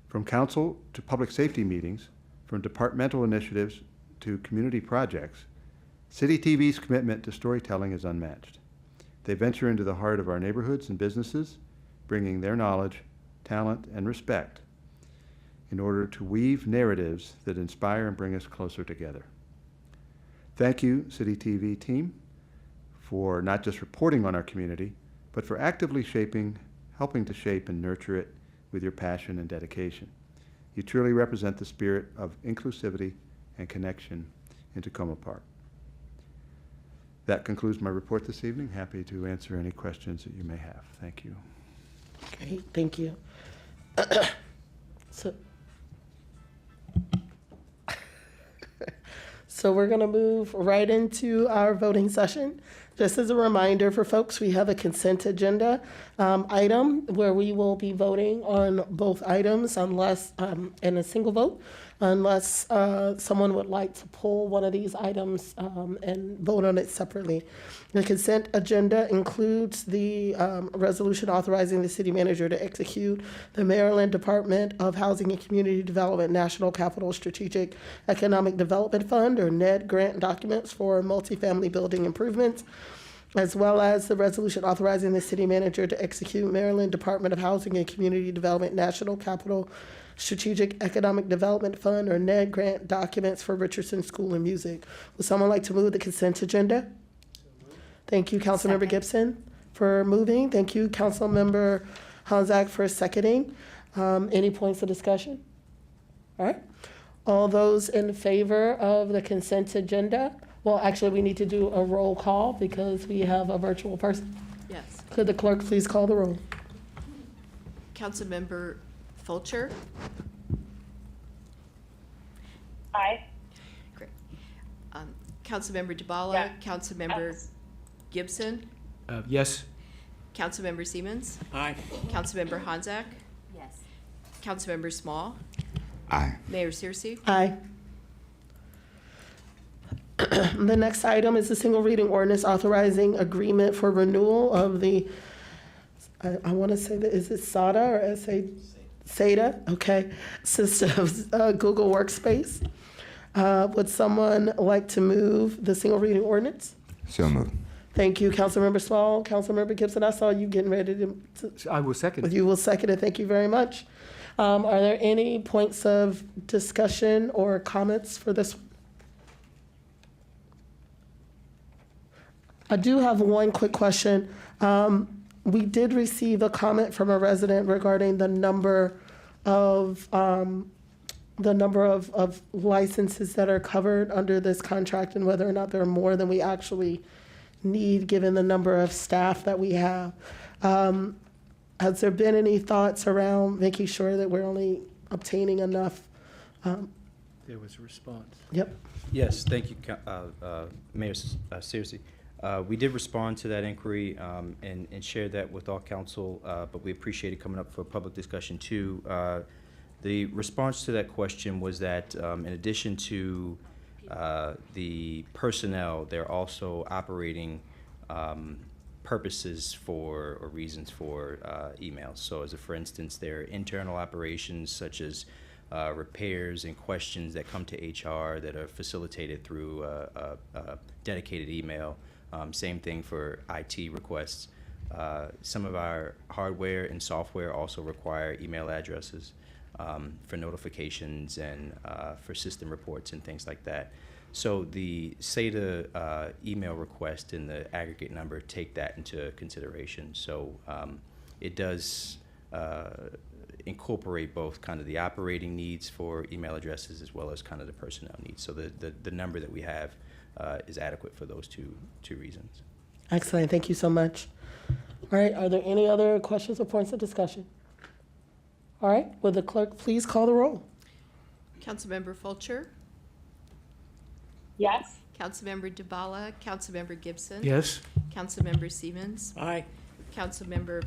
From council to public safety meetings, from departmental initiatives to community projects, City TV's commitment to storytelling is unmatched. They venture into the heart of our neighborhoods and businesses, bringing their knowledge, talent, and respect in order to weave narratives that inspire and bring us closer together. Thank you, City TV team, for not just reporting on our community, but for actively helping to shape and nurture it with your passion and dedication. You truly represent the spirit of inclusivity and connection in Tacoma Park. That concludes my report this evening. Happy to answer any questions that you may have. Thank you. Great, thank you. So we're going to move right into our voting session. Just as a reminder for folks, we have a consent agenda item where we will be voting on both items unless, in a single vote, unless someone would like to pull one of these items and vote on it separately. The consent agenda includes the resolution authorizing the city manager to execute the Maryland Department of Housing and Community Development National Capital Strategic Economic Development Fund, or NED, grant documents for multifamily building improvements. as well as the resolution authorizing the city manager to execute Maryland Department of Housing and Community Development National Capital Strategic Economic Development Fund, or NED, grant documents for Richardson School of Music. Would someone like to move the consent agenda? Thank you, Councilmember Second. Gibson, for moving. Thank you, Councilmember Hanzak, for seconding. Any points of discussion? All right. All those in favor of the consent agenda? Well, actually, we need to do a roll call because we have a virtual person. Yes. Could the clerk please call the roll? Councilmember Fulcher? Aye. Great. Councilmember DeBala? Yeah. Councilmember Gibson? Yes. Councilmember Siemens? Aye. Councilmember Hanzak? Yes. Councilmember Small? Aye. Mayor Searcy? Aye. The next item is the single reading ordinance authorizing agreement for renewal of the, I want to say that, is it SADA or S-A? SADA, okay, systems, Google Workspace. Would someone like to move the single reading ordinance? So moved. Thank you, Councilmember Small. Councilmember Gibson, I saw you getting ready to, I will second. you will second it. Thank you very much. Are there any points of discussion or comments for this? I do have one quick question. We did receive a comment from a resident regarding the number of licenses that are covered under this contract and whether or not there are more than we actually need, given the number of staff that we have. Has there been any thoughts around making sure that we're only obtaining enough? There was a response. Yep. Yes, thank you, Mayor Searcy. We did respond to that inquiry and shared that with all council, but we appreciate it coming up for public discussion too. The response to that question was that in addition to the personnel, they're also operating purposes for or reasons for emails. So as a, for instance, there are internal operations such as repairs and questions that come to HR that are facilitated through a dedicated email. Same thing for IT requests. Some of our hardware and software also require email addresses for notifications and for system reports and things like that. So the SADA email request and the aggregate number take that into consideration. So it does incorporate both kind of the operating needs for email addresses as well as kind of the personnel needs. So the number that we have is adequate for those two reasons. Excellent. Thank you so much. All right. Are there any other questions or points of discussion? All right. Will the clerk please call the roll? Councilmember Fulcher? Yes. Councilmember DeBala? Councilmember Gibson? Yes. Councilmember Siemens? Aye. Councilmember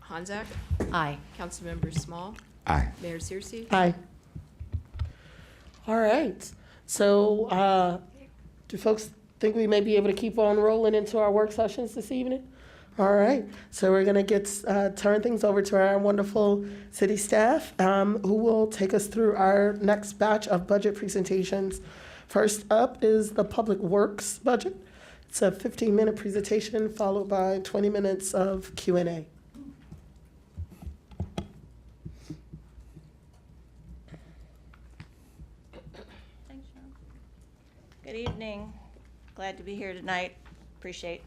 Hanzak? Aye. Councilmember Small? Aye. Mayor Searcy? Aye. All right. So do folks think we may be able to keep on rolling into our work sessions this evening? All right. So we're going to turn things over to our wonderful city staff who will take us through our next batch of budget presentations. First up is the Public Works budget. It's a 15-minute presentation followed by 20 minutes of Q&A. Thanks, Sean. Good evening. Glad to be here tonight. Appreciate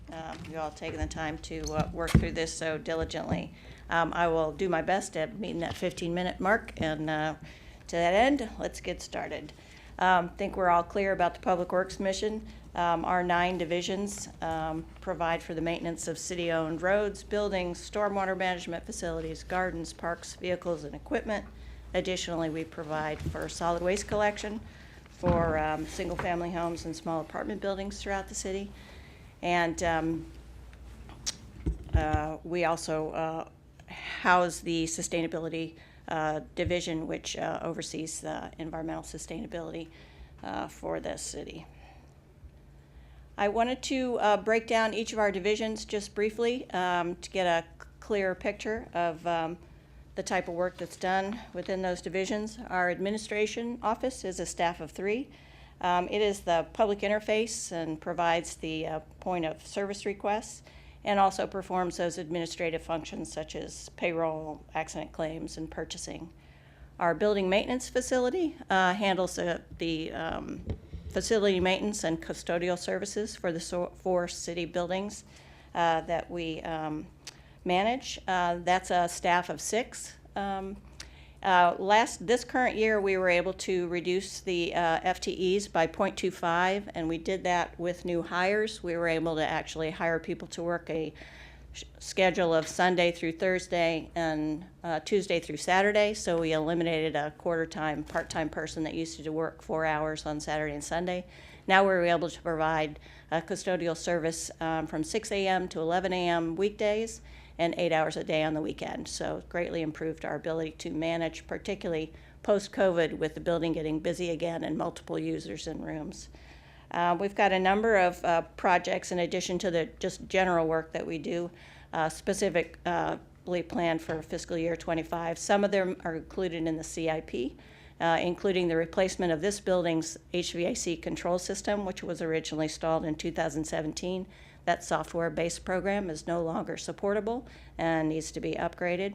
you all taking the time to work through this so diligently. I will do my best at meeting that 15-minute mark, and to that end, let's get started. I think we're all clear about the Public Works mission. Our 9 divisions provide for the maintenance of city-owned roads, buildings, stormwater management facilities, gardens, parks, vehicles, and equipment. Additionally, we provide for solid waste collection for single-family homes and small apartment buildings throughout the city. And we also house the sustainability division, which oversees the environmental sustainability for this city. I wanted to break down each of our divisions just briefly to get a clearer picture of the type of work that's done within those divisions. Our administration office is a staff of 3. It is the public interface and provides the point of service requests, and also performs those administrative functions such as payroll, accident claims, and purchasing. Our building maintenance facility handles the facility maintenance and custodial services for the four city buildings that we manage. That's a staff of 6. This current year, we were able to reduce the FTEs by 0.25, and we did that with new hires. We were able to actually hire people to work a schedule of Sunday through Thursday and Tuesday through Saturday. So we eliminated a quarter-time, part-time person that used to work 4 hours on Saturday and Sunday. Now we're able to provide a custodial service from 6 a.m. to 11 a.m. weekdays and 8 hours a day on the weekend. So greatly improved our ability to manage, particularly post-COVID, with the building getting busy again and multiple users in rooms. We've got a number of projects in addition to the just general work that we do, specifically planned for fiscal year 25. Some of them are included in the CIP, including the replacement of this building's HVAC control system, which was originally installed in 2017. That software-based program is no longer supportable and needs to be upgraded.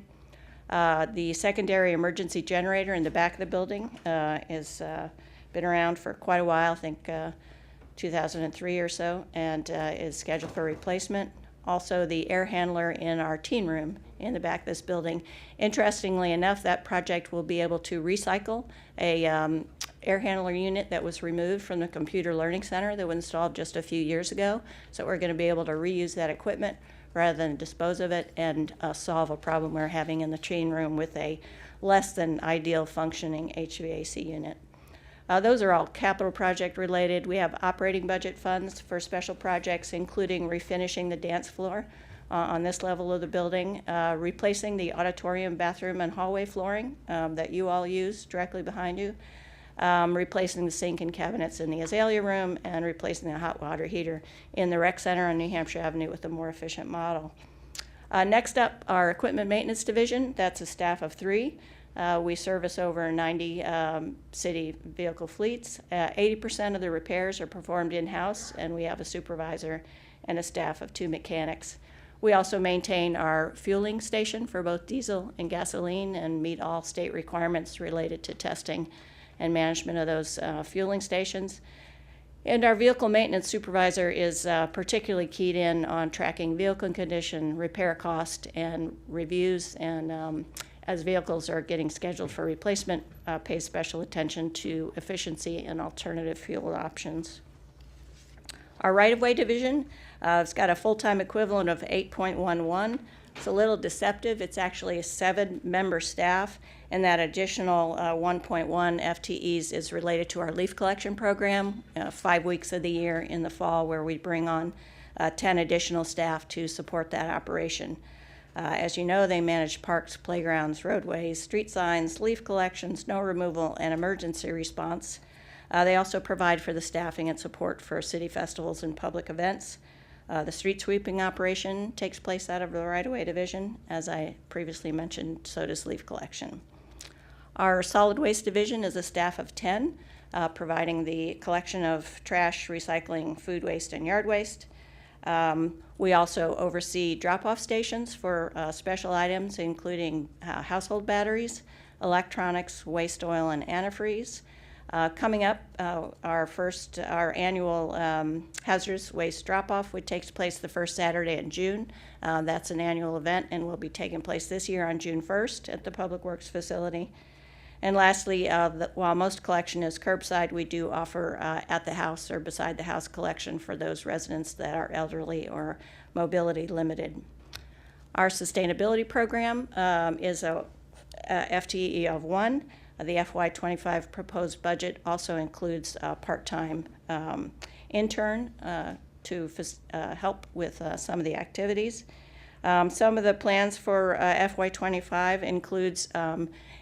The secondary emergency generator in the back of the building has been around for quite a while, I think 2003 or so, and is scheduled for replacement. Also, the air handler in our teen room in the back of this building. Interestingly enough, that project will be able to recycle a air handler unit that was removed from the computer learning center that was installed just a few years ago. So we're going to be able to reuse that equipment rather than dispose of it and solve a problem we're having in the teen room with a less than ideal functioning HVAC unit. Those are all capital project related. We have operating budget funds for special projects, including refinishing the dance floor on this level of the building, replacing the auditorium, bathroom, and hallway flooring that you all use directly behind you, replacing the sink and cabinets in the Azalea room, and replacing the hot water heater in the rec center on New Hampshire Avenue with a more efficient model. Next up, our equipment maintenance division. That's a staff of 3. We service over 90 city vehicle fleets. 80% of the repairs are performed in-house, and we have a supervisor and a staff of 2 mechanics. We also maintain our fueling station for both diesel and gasoline and meet all state requirements related to testing and management of those fueling stations. And our vehicle maintenance supervisor is particularly keyed in on tracking vehicle condition, repair cost, and reviews, and as vehicles are getting scheduled for replacement, pays special attention to efficiency and alternative fuel options. Our right-of-way division, it's got a full-time equivalent of 8.11. It's a little deceptive. It's actually a 7-member staff, and that additional 1.1 FTEs is related to our leaf collection program, 5 weeks of the year in the fall, where we bring on 10 additional staff to support that operation. As you know, they manage parks, playgrounds, roadways, street signs, leaf collection, snow removal, and emergency response. They also provide for the staffing and support for city festivals and public events. The street sweeping operation takes place out of the right-of-way division. As I previously mentioned, so does leaf collection. Our solid waste division is a staff of 10, providing the collection of trash, recycling, food waste, and yard waste. We also oversee drop-off stations for special items, including household batteries, electronics, waste oil, and antifreeze. Coming up, our annual hazardous waste drop-off, which takes place the first Saturday in June. That's an annual event and will be taking place this year on June 1st at the Public Works facility. And lastly, while most collection is curbside, we do offer at the house or beside the house collection for those residents that are elderly or mobility limited. Our sustainability program is a FTE of 1. The FY25 proposed budget also includes a part-time intern to help with some of the activities. Some of the plans for FY25 includes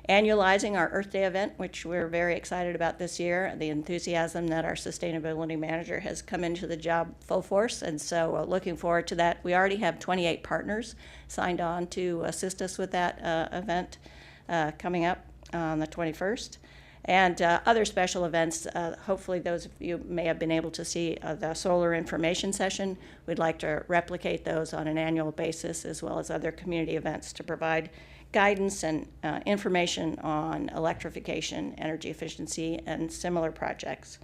annualizing our Earth Day event, which we're very excited about this year, the enthusiasm that our sustainability manager has come into the job full force, and so looking forward to that. We already have 28 partners signed on to assist us with that event coming up on the 21st. and other special events. Hopefully those of you may have been able to see the solar information session. We'd like to replicate those on an annual basis, as well as other community events to provide guidance and information on electrification, energy efficiency, and similar projects.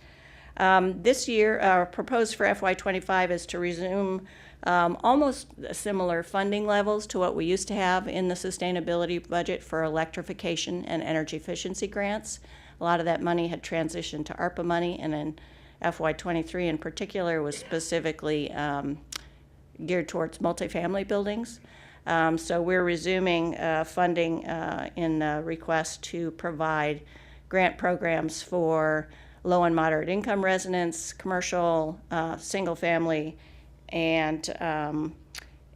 This year, proposed for FY25 is to resume almost similar funding levels to what we used to have in the sustainability budget for electrification and energy efficiency grants. A lot of that money had transitioned to ARPA money, and in FY23 in particular was specifically geared towards multifamily buildings. So we're resuming funding in the request to provide grant programs for low and moderate income residents, commercial, single family, and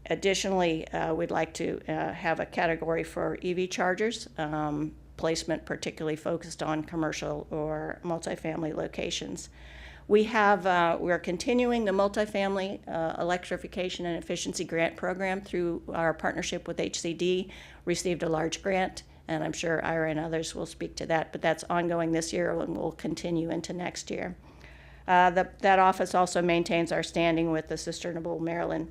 additionally, we'd like to have a category for EV chargers, placement particularly focused on commercial or multifamily locations. We're continuing the multifamily electrification and efficiency grant program through our partnership with HCD, received a large grant, and I'm sure Ira and others will speak to that, but that's ongoing this year and will continue into next year. That office also maintains our standing with the Sustainable Maryland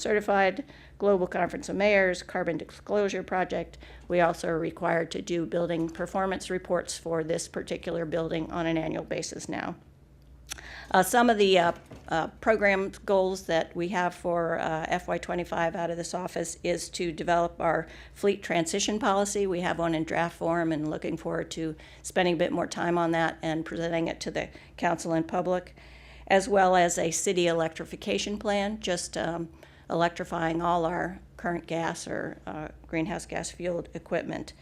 Certified Global Conference of Mayors Carbon Disclosure Project. We also are required to do building performance reports for this particular building on an annual basis now. Some of the program goals that we have for FY25 out of this office is to develop our fleet transition policy. We have one in draft form and looking forward to spending a bit more time on that and presenting it to the council and public, as well as a city electrification plan, just electrifying all our current gas or greenhouse gas fueled equipment,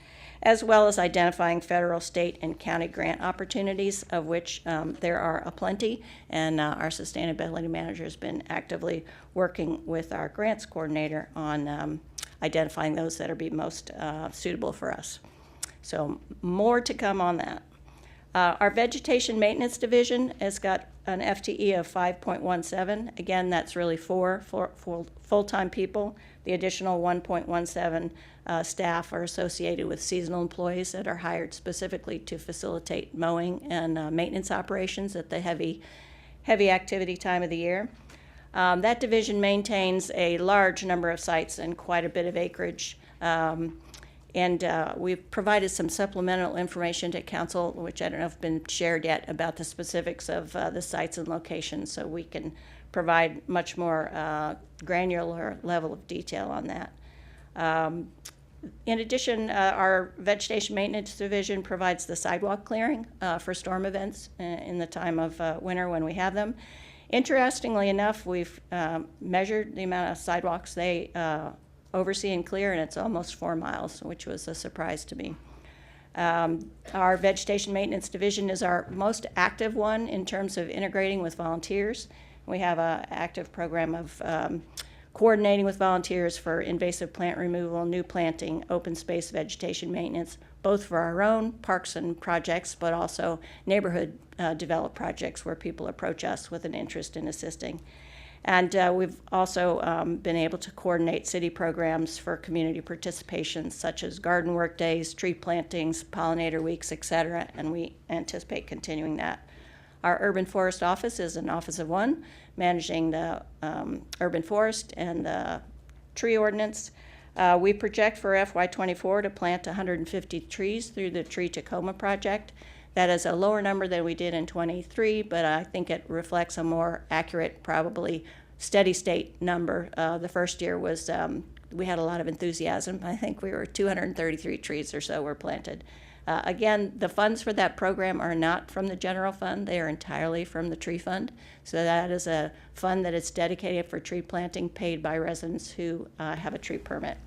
as well as identifying federal, state, and county grant opportunities, of which there are aplenty, and our sustainability manager has been actively working with our grants coordinator on identifying those that are be most suitable for us. So more to come on that. Our vegetation maintenance division has got an FTE of 5.17. Again, that's really four full-time people. The additional 1.17 staff are associated with seasonal employees that are hired specifically to facilitate mowing and maintenance operations at the heavy activity time of the year. That division maintains a large number of sites and quite a bit of acreage. And we've provided some supplemental information to council, which I don't know if been shared yet, about the specifics of the sites and locations, so we can provide much more granular level of detail on that. In addition, our vegetation maintenance division provides the sidewalk clearing for storm events in the time of winter when we have them. Interestingly enough, we've measured the amount of sidewalks they oversee and clear, and it's almost 4 miles, which was a surprise to me. Our vegetation maintenance division is our most active one in terms of integrating with volunteers. We have an active program of coordinating with volunteers for invasive plant removal, new planting, open space vegetation maintenance, both for our own parks and projects, but also neighborhood developed projects where people approach us with an interest in assisting. And we've also been able to coordinate city programs for community participation, such as garden work days, tree plantings, pollinator weeks, et cetera, and we anticipate continuing that. Our urban forest office is an office of one, managing the urban forest and the tree ordinance. We project for FY24 to plant 150 trees through the Tree Tacoma project. That is a lower number than we did in 23, but I think it reflects a more accurate, probably steady state number. The first year was, we had a lot of enthusiasm. I think we were 233 trees or so were planted. Again, the funds for that program are not from the general fund. They are entirely from the tree fund. So that is a fund that is dedicated for tree planting paid by residents who have a tree permit.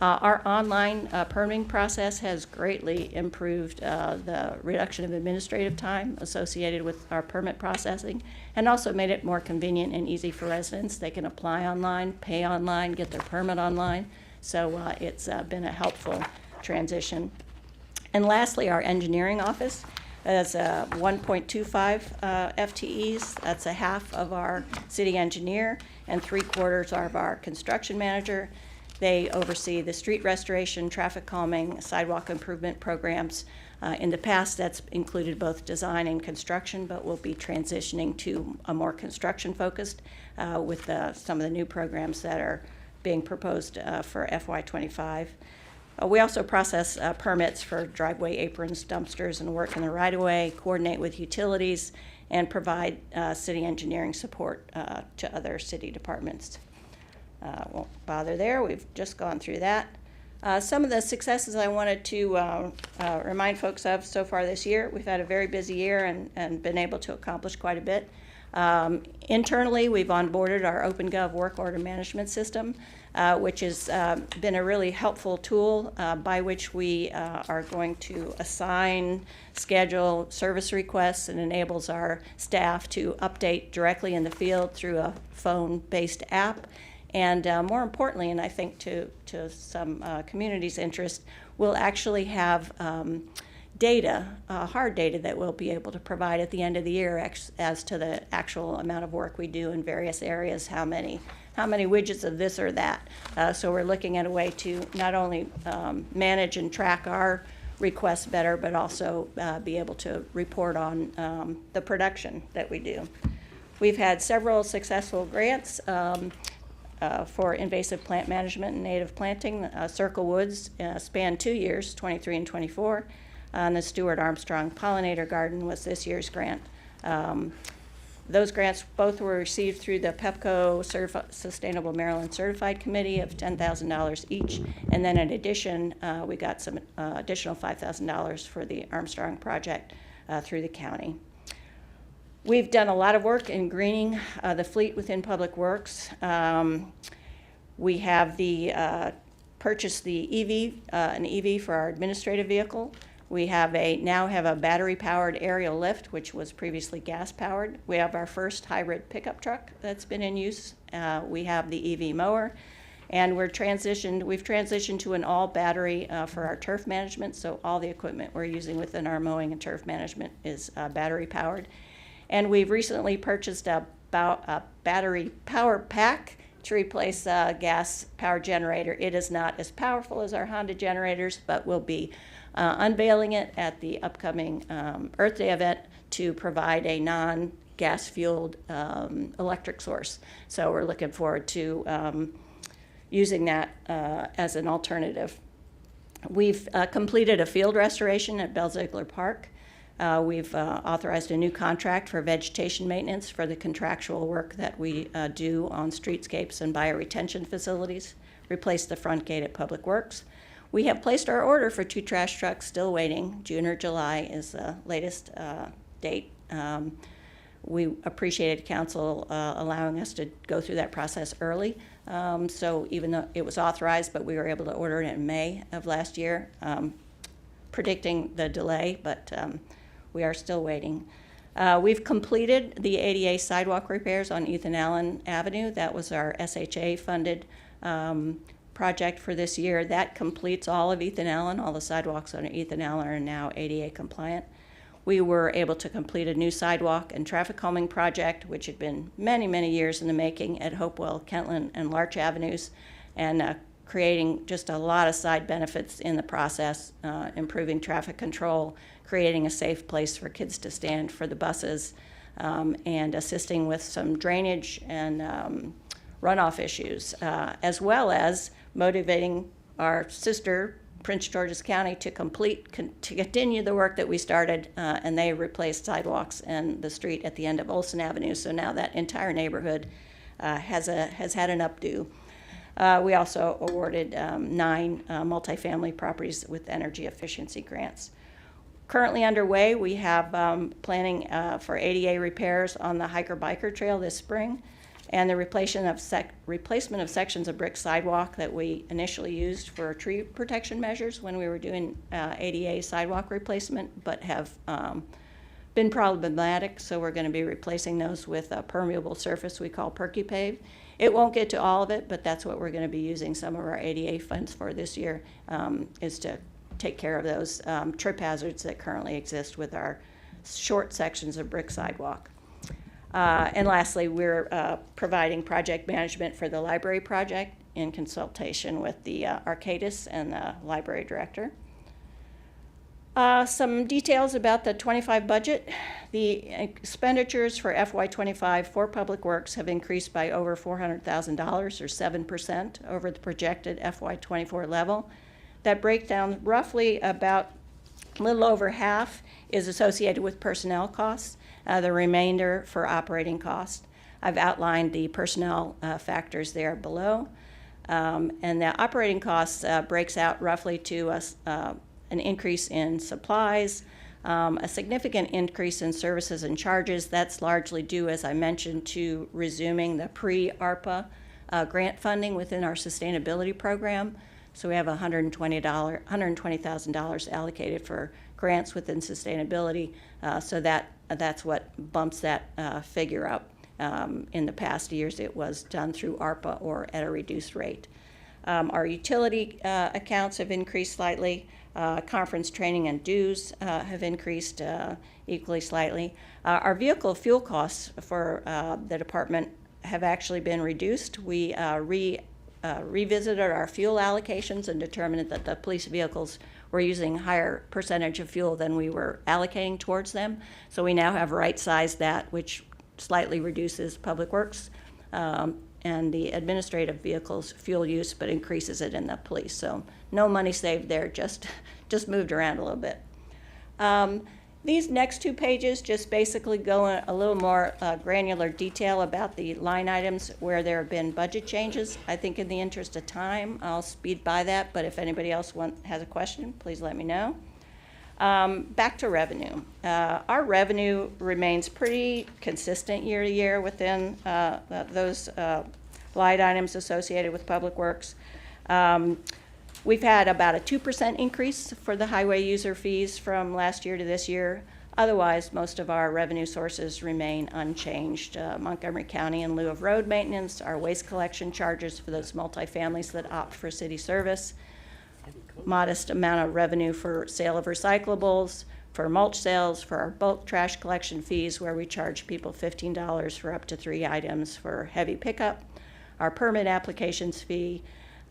Our online permitting process has greatly improved the reduction of administrative time associated with our permit processing, and also made it more convenient and easy for residents. They can apply online, pay online, get their permit online. So it's been a helpful transition. And lastly, our engineering office has 1.25 FTEs. That's a half of our city engineer and 3/4 of our construction manager. They oversee the street restoration, traffic calming, sidewalk improvement programs. In the past, that's included both design and construction, but we'll be transitioning to a more construction-focused with some of the new programs that are being proposed for FY25. We also process permits for driveway aprons, dumpsters, and work in the right-of-way, coordinate with utilities, and provide city engineering support to other city departments. Won't bother there. We've just gone through that. Some of the successes I wanted to remind folks of so far this year. We've had a very busy year and been able to accomplish quite a bit. Internally, we've onboarded our OpenGov work order management system, which has been a really helpful tool by which we are going to assign, schedule service requests, and enables our staff to update directly in the field through a phone-based app. And more importantly, and I think to some communities' interest, we'll actually have data, hard data that we'll be able to provide at the end of the year as to the actual amount of work we do in various areas, how many widgets of this or that. So we're looking at a way to not only manage and track our requests better, but also be able to report on the production that we do. We've had several successful grants for invasive plant management and native planting. Circle Woods spanned 2 years, 23 and 24. And the Stuart Armstrong Pollinator Garden was this year's grant. Those grants both were received through the PEPCO Sustainable Maryland Certified Committee of $10,000 each. And then in addition, we got some additional $5,000 for the Armstrong project through the county. We've done a lot of work in greening the fleet within Public Works. We have purchased the an EV for our administrative vehicle. We now have a battery-powered aerial lift, which was previously gas-powered. We have our first hybrid pickup truck that's been in use. We have the EV mower, and we've transitioned to an all-battery for our turf management. So all the equipment we're using within our mowing and turf management is battery-powered. And we've recently purchased a battery power pack to replace a gas power generator. It is not as powerful as our Honda generators, but we'll be unveiling it at the upcoming Earth Day event to provide a non-gas fueled electric source. So we're looking forward to using that as an alternative. We've completed a field restoration at Bell Ziegler Park. We've authorized a new contract for vegetation maintenance for the contractual work that we do on streetscapes and bioretention facilities, replaced the front gate at Public Works. We have placed our order for 2 trash trucks, still waiting. June or July is the latest date. We appreciated council allowing us to go through that process early. So even though it was authorized, but we were able to order it in May of last year, predicting the delay, but we are still waiting. We've completed the ADA sidewalk repairs on Ethan Allen Avenue. That was our SHA-funded project for this year. That completes all of Ethan Allen. All the sidewalks on Ethan Allen are now ADA compliant. We were able to complete a new sidewalk and traffic calming project, which had been many, many years in the making at Hopewell, Kentland, and Larch Avenues, and creating just a lot of side benefits in the process, improving traffic control, creating a safe place for kids to stand for the buses, and assisting with some drainage and runoff issues, as well as motivating our sister, Prince George's County, to continue the work that we started, and they replaced sidewalks and the street at the end of Olson Avenue. So now that entire neighborhood has had an updo. We also awarded 9 multifamily properties with energy efficiency grants. Currently underway, we have planning for ADA repairs on the hiker-biker trail this spring, and the replacement of sections of brick sidewalk that we initially used for tree protection measures when we were doing ADA sidewalk replacement, but have been problematic, so we're going to be replacing those with a permeable surface we call PerkyPave. It won't get to all of it, but that's what we're going to be using some of our ADA funds for this year, is to take care of those trip hazards that currently exist with our short sections of brick sidewalk. And lastly, we're providing project management for the library project. in consultation with the Arcadis and the library director. Some details about the 25 budget. The expenditures for FY25 for Public Works have increased by over $400,000 or 7% over the projected FY24 level. That breakdown roughly about a little over half is associated with personnel costs, the remainder for operating costs. I've outlined the personnel factors there below. And the operating costs breaks out roughly to an increase in supplies, a significant increase in services and charges. That's largely due, as I mentioned, to resuming the pre-ARPA grant funding within our sustainability program. So we have $120,000 allocated for grants within sustainability. So that's what bumps that figure up. In the past years, it was done through ARPA or at a reduced rate. Our utility accounts have increased slightly. Conference training and dues have increased equally slightly. Our vehicle fuel costs for the department have actually been reduced. We revisited our fuel allocations and determined that the police vehicles were using higher percentage of fuel than we were allocating towards them. So we now have right-sized that, which slightly reduces Public Works and the administrative vehicles fuel use, but increases it in the police. So no money saved there, just moved around a little bit. These next two pages just basically go in a little more granular detail about the line items where there have been budget changes. I think in the interest of time, I'll speed by that, but if anybody else has a question, please let me know. Back to revenue. Our revenue remains pretty consistent year to year within those line items associated with Public Works. We've had about a 2% increase for the highway user fees from last year to this year. Otherwise, most of our revenue sources remain unchanged. Montgomery County, in lieu of road maintenance, our waste collection charges for those multifamilies that opt for city service, modest amount of revenue for sale of recyclables, for mulch sales, for our bulk trash collection fees, where we charge people $15 for up to 3 items for heavy pickup, our permit applications fee,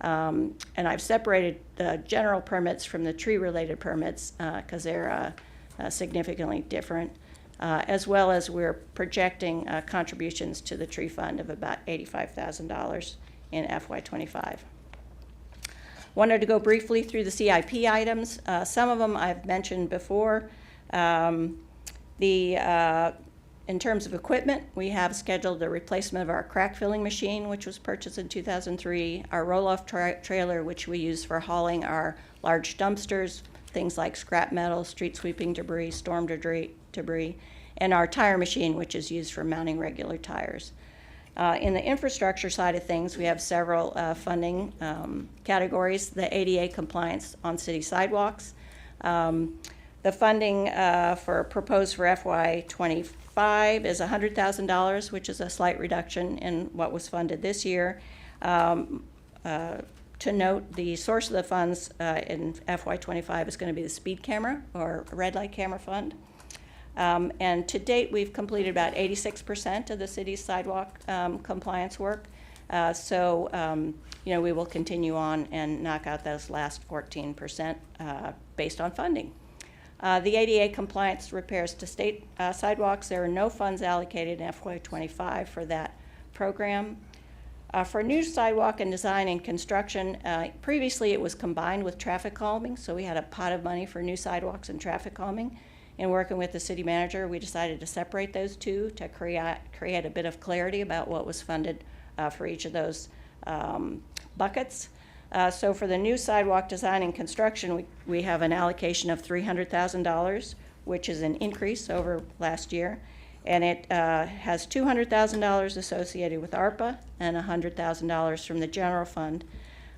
and I've separated the general permits from the tree-related permits because they're significantly different, as well as we're projecting contributions to the tree fund of about $85,000 in FY25. Wanted to go briefly through the CIP items. Some of them I've mentioned before. In terms of equipment, we have scheduled the replacement of our crack filling machine, which was purchased in 2003, our roll-off trailer, which we use for hauling our large dumpsters, things like scrap metal, street sweeping debris, storm debris, and our tire machine, which is used for mounting regular tires. In the infrastructure side of things, we have several funding categories. The ADA compliance on city sidewalks. The funding proposed for FY25 is $100,000, which is a slight reduction in what was funded this year. To note, the source of the funds in FY25 is going to be the speed camera or red light camera fund. And to date, we've completed about 86% of the city's sidewalk compliance work. We will continue on and knock out those last 14% based on funding. The ADA compliance repairs to state sidewalks, there are no funds allocated in FY25 for that program. For new sidewalk and design and construction, previously it was combined with traffic calming, so we had a pot of money for new sidewalks and traffic calming. In working with the city manager, we decided to separate those two to create a bit of clarity about what was funded for each of those buckets. So for the new sidewalk design and construction, we have an allocation of $300,000, which is an increase over last year. And it has $200,000 associated with ARPA and $100,000 from the general fund.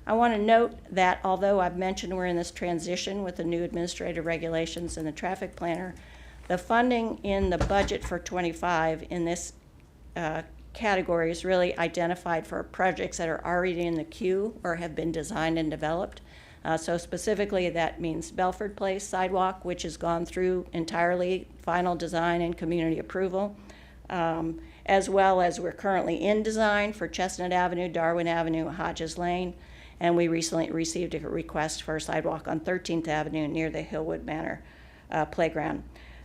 I want to note that although I've mentioned we're in this transition with the new administrative regulations and the traffic planner, the funding in the budget for 25 in this category is really identified for projects that are already in the queue or have been designed and developed. So specifically, that means Belford Place sidewalk, which has gone through entirely final design and community approval. as well as we're currently in design for Chestnut Avenue, Darwin Avenue, Hodges Lane, and we recently received a request for a sidewalk on 13th Avenue near the Hillwood Manor playground.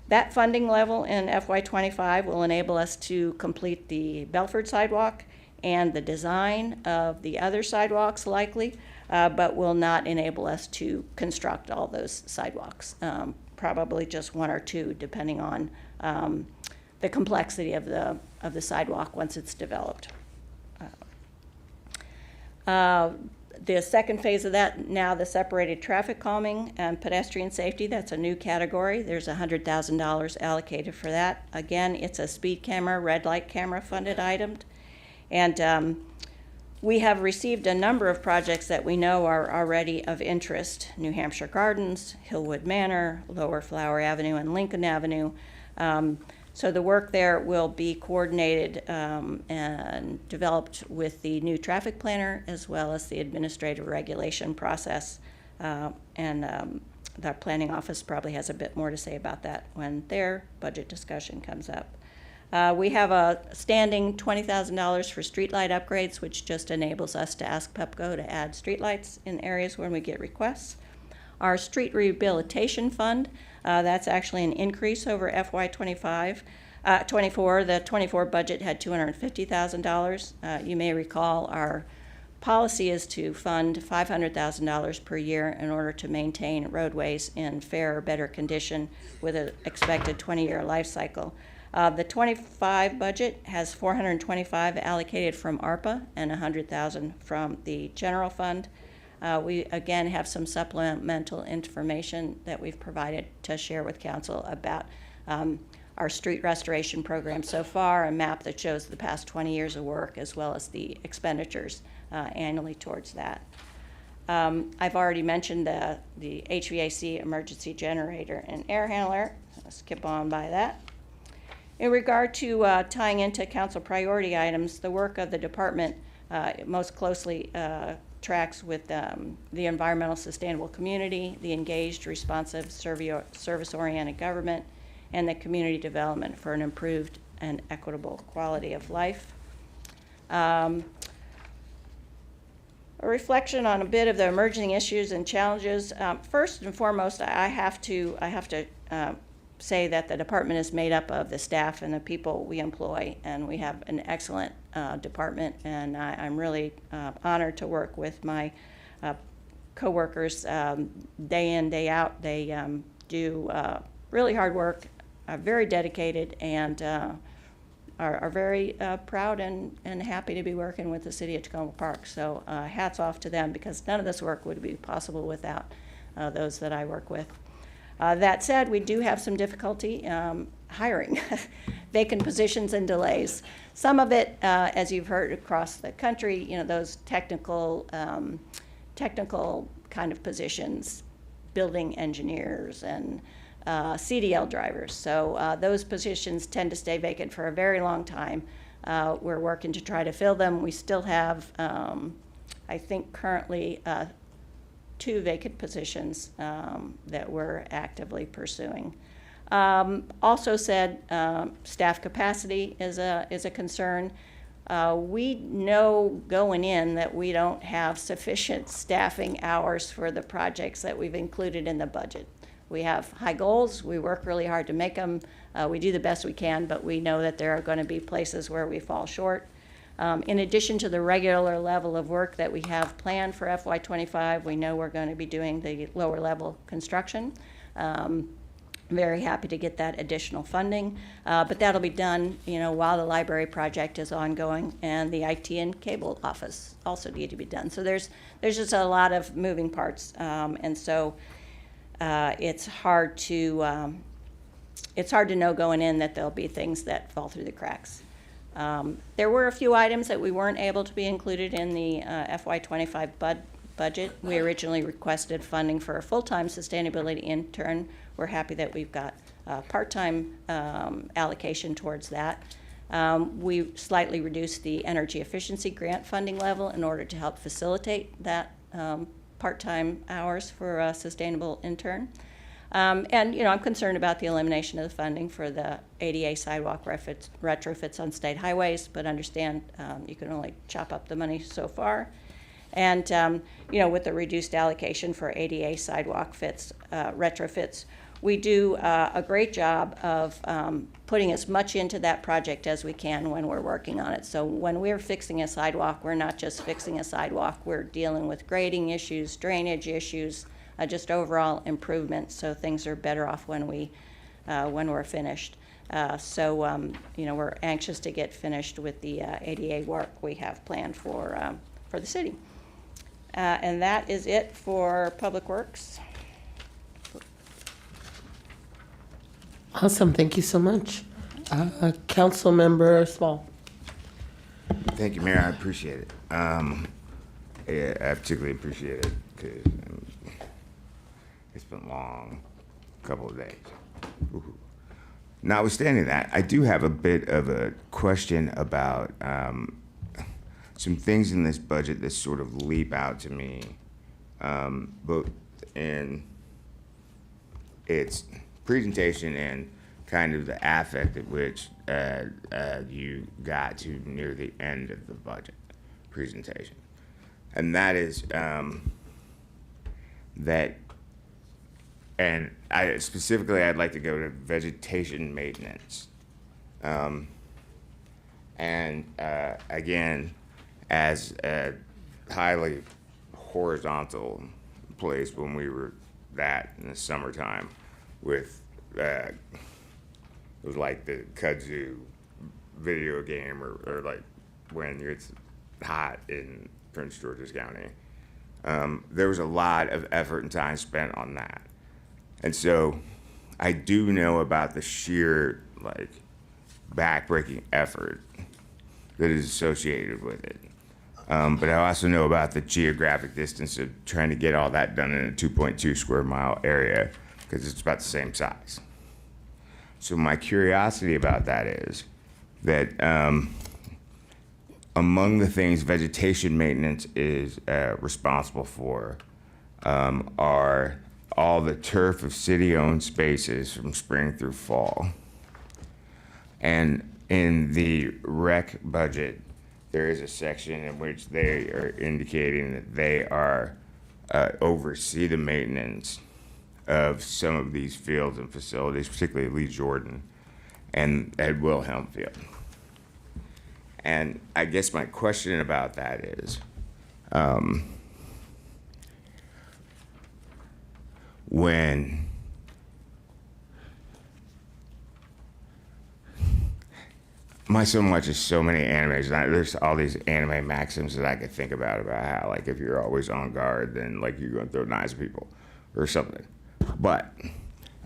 That funding level in FY25 will enable us to complete the Belford sidewalk and the design of the other sidewalks likely, but will not enable us to construct all those sidewalks. Probably just one or two, depending on the complexity of the sidewalk once it's developed. The second phase of that, now the separated traffic calming and pedestrian safety, that's a new category. There's $100,000 allocated for that. Again, it's a speed camera, red light camera funded item. And we have received a number of projects that we know are already of interest. New Hampshire Gardens, Hillwood Manor, Lower Flower Avenue, and Lincoln Avenue. So the work there will be coordinated and developed with the new traffic planner as well as the administrative regulation process. The planning office probably has a bit more to say about that when their budget discussion comes up. We have a standing $20,000 for streetlight upgrades, which just enables us to ask PEPCO to add streetlights in areas when we get requests. Our street rehabilitation fund, that's actually an increase over FY24. The 24 budget had $250,000. You may recall our policy is to fund $500,000 per year in order to maintain roadways in fair or better condition with an expected 20-year life cycle. The 25 budget has $425 allocated from ARPA and $100,000 from the general fund. We again have some supplemental information that we've provided to share with council about our street restoration program so far, a map that shows the past 20 years of work as well as the expenditures annually towards that. I've already mentioned the HVAC emergency generator and air handler. I'll skip on by that. In regard to tying into council priority items, the work of the department most closely tracks with the environmental sustainable community, the engaged, responsive, service-oriented government, and the community development for an improved and equitable quality of life. A reflection on a bit of the emerging issues and challenges. First and foremost, I have to say that the department is made up of the staff and the people we employ, and we have an excellent department, and I'm really honored to work with my coworkers day in, day out. They do really hard work, are very dedicated, and are very proud and happy to be working with the city of Tacoma Park. So hats off to them, because none of this work would be possible without those that I work with. That said, we do have some difficulty hiring vacant positions and delays. Some of it, as you've heard across the country, those technical kind of positions, building engineers and CDL drivers. So those positions tend to stay vacant for a very long time. We're working to try to fill them. We still have, I think, currently 2 vacant positions that we're actively pursuing. Also said, staff capacity is a concern. We know going in that we don't have sufficient staffing hours for the projects that we've included in the budget. We have high goals. We work really hard to make them. We do the best we can, but we know that there are going to be places where we fall short. In addition to the regular level of work that we have planned for FY25, we know we're going to be doing the lower level construction. Very happy to get that additional funding, but that'll be done, while the library project is ongoing, and the IT and cable office also need to be done. So there's just a lot of moving parts, and so it's hard to know going in that there'll be things that fall through the cracks. There were a few items that we weren't able to be included in the FY25 budget. We originally requested funding for a full-time sustainability intern. We're happy that we've got part-time allocation towards that. We slightly reduced the energy efficiency grant funding level in order to help facilitate that part-time hours for a sustainable intern. And, you know, I'm concerned about the elimination of the funding for the ADA sidewalk retrofits on state highways, but understand you can only chop up the money so far. And, you know, with the reduced allocation for ADA sidewalk retrofits, we do a great job of putting as much into that project as we can when we're working on it. So when we're fixing a sidewalk, we're not just fixing a sidewalk, we're dealing with grading issues, drainage issues, just overall improvement. So things are better off when we're finished. You know, we're anxious to get finished with the ADA work we have planned for the city. And that is it for Public Works. Awesome, thank you so much. Councilmember Small. Thank you, Mayor. I appreciate it. Yeah, I particularly appreciate it because it's been a long couple of days. Woo-hoo. Notwithstanding that, I do have a bit of a question about some things in this budget that sort of leap out to me, both in its presentation and kind of the affect at which you got to near the end of the budget presentation. And that is that, and I'd like to go to vegetation maintenance. Again, as a highly horizontal place when we were in the summertime with, it was like the kudzu video game or like when it's hot in Prince George's County. There was a lot of effort and time spent on that. And so I do know about the sheer like backbreaking effort that is associated with it. But I also know about the geographic distance of trying to get all that done in a 2.2 square mile area because it's about the same size. So my curiosity about that is that among the things vegetation maintenance is responsible for are all the turf of city-owned spaces from spring through fall. And in the rec budget, there is a section in which they are indicating that they are oversee the maintenance of some of these fields and facilities, particularly Lee Jordan and Ed Wilhelm Field. And I guess my question about that is, when my son watches so many animes, and there's all these anime maxims that I could think about how, like, if you're always on guard, then, like, you're going to throw knives at people or something. But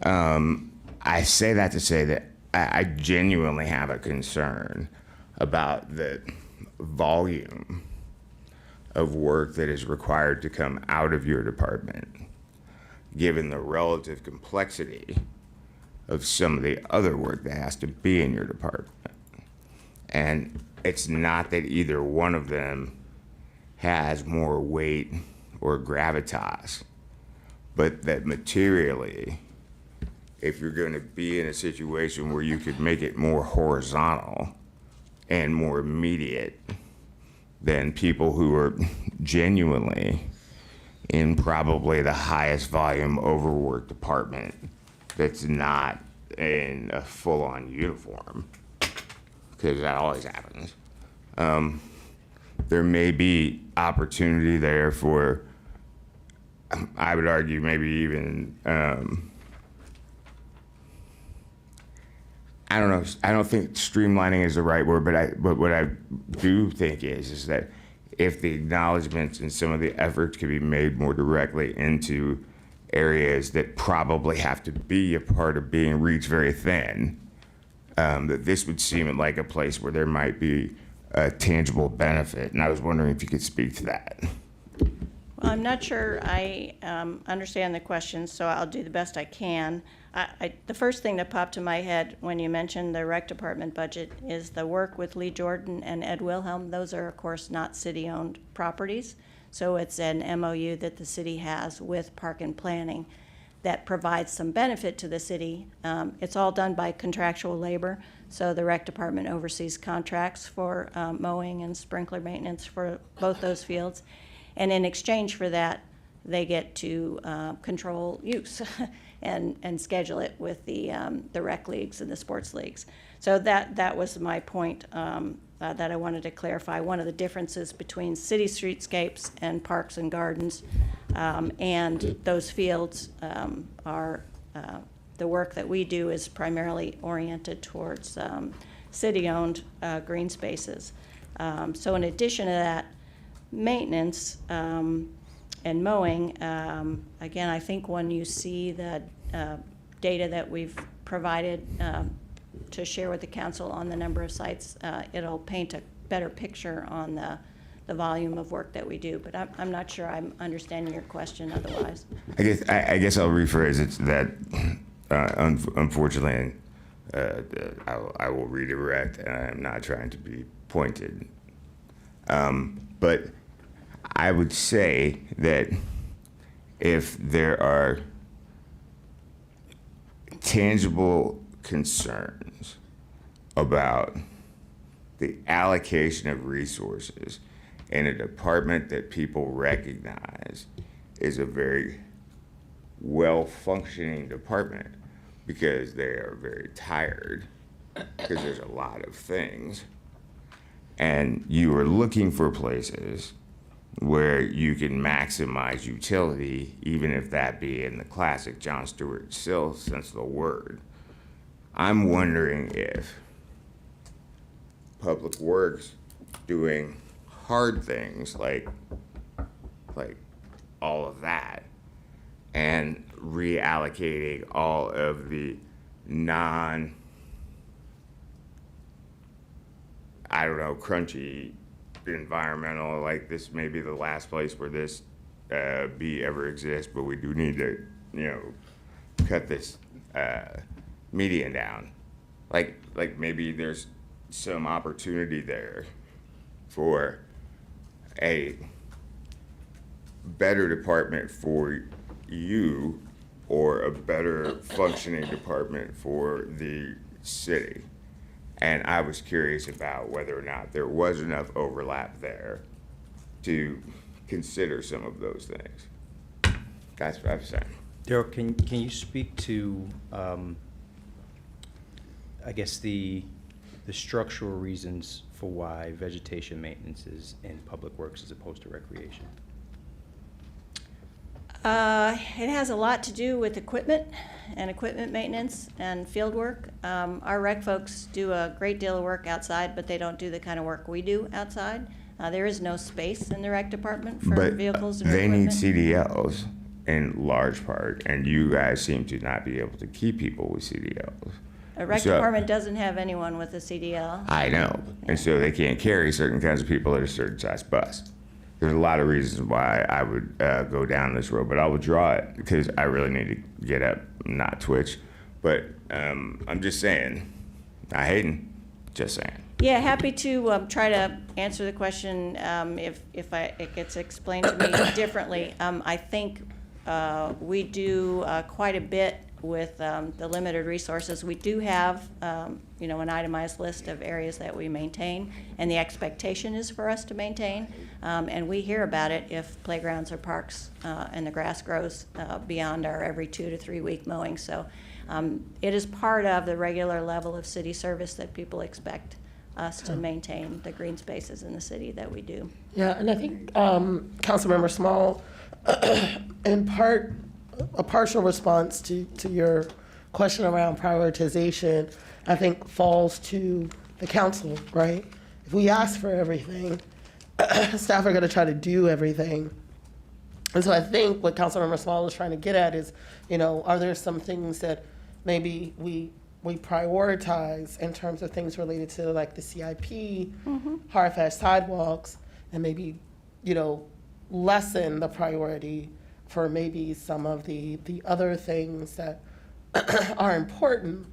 I say that to say that I genuinely have a concern about the volume of work that is required to come out of your department, given the relative complexity of some of the other work that has to be in your department. And it's not that either one of them has more weight or gravitas, but that materially, if you're going to be in a situation where you could make it more horizontal and more immediate, then people who are genuinely in probably the highest volume overwork department that's not in a full-on uniform, because that always happens, there may be opportunity there for, I would argue, maybe even, I don't know, I don't think streamlining is the right word, but what I do think is that if the acknowledgments and some of the efforts could be made more directly into areas that probably have to be a part of being reached very thin, that this would seem like a place where there might be a tangible benefit. And I was wondering if you could speak to that. Well, I'm not sure I understand the question, so I'll do the best I can. The first thing that popped to my head when you mentioned the rec department budget is the work with Lee Jordan and Ed Wilhelm. Those are, of course, not city-owned properties, so it's an MOU that the city has with Park and Planning. that provides some benefit to the city. It's all done by contractual labor, so the rec department oversees contracts for mowing and sprinkler maintenance for both those fields. And in exchange for that, they get to control use and schedule it with the rec leagues and the sports leagues. So that was my point that I wanted to clarify. One of the differences between city streetscapes and parks and gardens and those fields are the work that we do is primarily oriented towards city-owned green spaces. So in addition to that, maintenance and mowing, again, I think when you see the data that we've provided to share with the council on the number of sites, it'll paint a better picture on the volume of work that we do. But I'm not sure I'm understanding your question otherwise. I guess I'll rephrase it that unfortunately, I will redirect, and I'm not trying to be pointed. But I would say that if there are tangible concerns about the allocation of resources in a department that people recognize is a very well-functioning department because they are very tired because there's a lot of things, and you are looking for places where you can maximize utility, even if that be in the classic John Stuart Mill sense of the word. I'm wondering if Public Works doing hard things like all of that and reallocating all of the crunchy environmental, like this may be the last place where this ever exists, but we do need to, cut this median down. Like maybe there's some opportunity there for a better department for you or a better functioning department for the city. And I was curious about whether or not there was enough overlap there to consider some of those things. That's what I'm saying. Daryl, can you speak to, I guess, the structural reasons for why vegetation maintenance is in Public Works as opposed to recreation? It has a lot to do with equipment and equipment maintenance and field work. Our rec folks do a great deal of work outside, but they don't do the kind of work we do outside. There is no space in the rec department for vehicles and they need equipment. CDLs in large part, and you guys seem to not be able to keep people with CDLs. A rec department doesn't have anyone with a CDL. I know, and so they can't carry certain kinds of people at a certain size bus. There's a lot of reasons why I would go down this road, but I will draw it because I really need to get up, not twitch. But I'm just saying, not hating, just saying. Yeah, happy to try to answer the question if it gets explained to me differently. I think we do quite a bit with the limited resources. We do have, an itemized list of areas that we maintain, and the expectation is for us to maintain. And we hear about it if playgrounds or parks and the grass grows beyond our every 2 to 3 week mowing. So it is part of the regular level of city service that people expect us to maintain the green spaces in the city that we do. Yeah, and I think Councilmember Small, in part, a partial response to your question around prioritization, I think falls to the council, right? If we ask for everything, staff are going to try to do everything. And so I think what Councilmember Small is trying to get at is, are there some things that maybe we prioritize in terms of things related to like the CIP, hard fast sidewalks, and maybe, lessen the priority for maybe some of the other things that are important,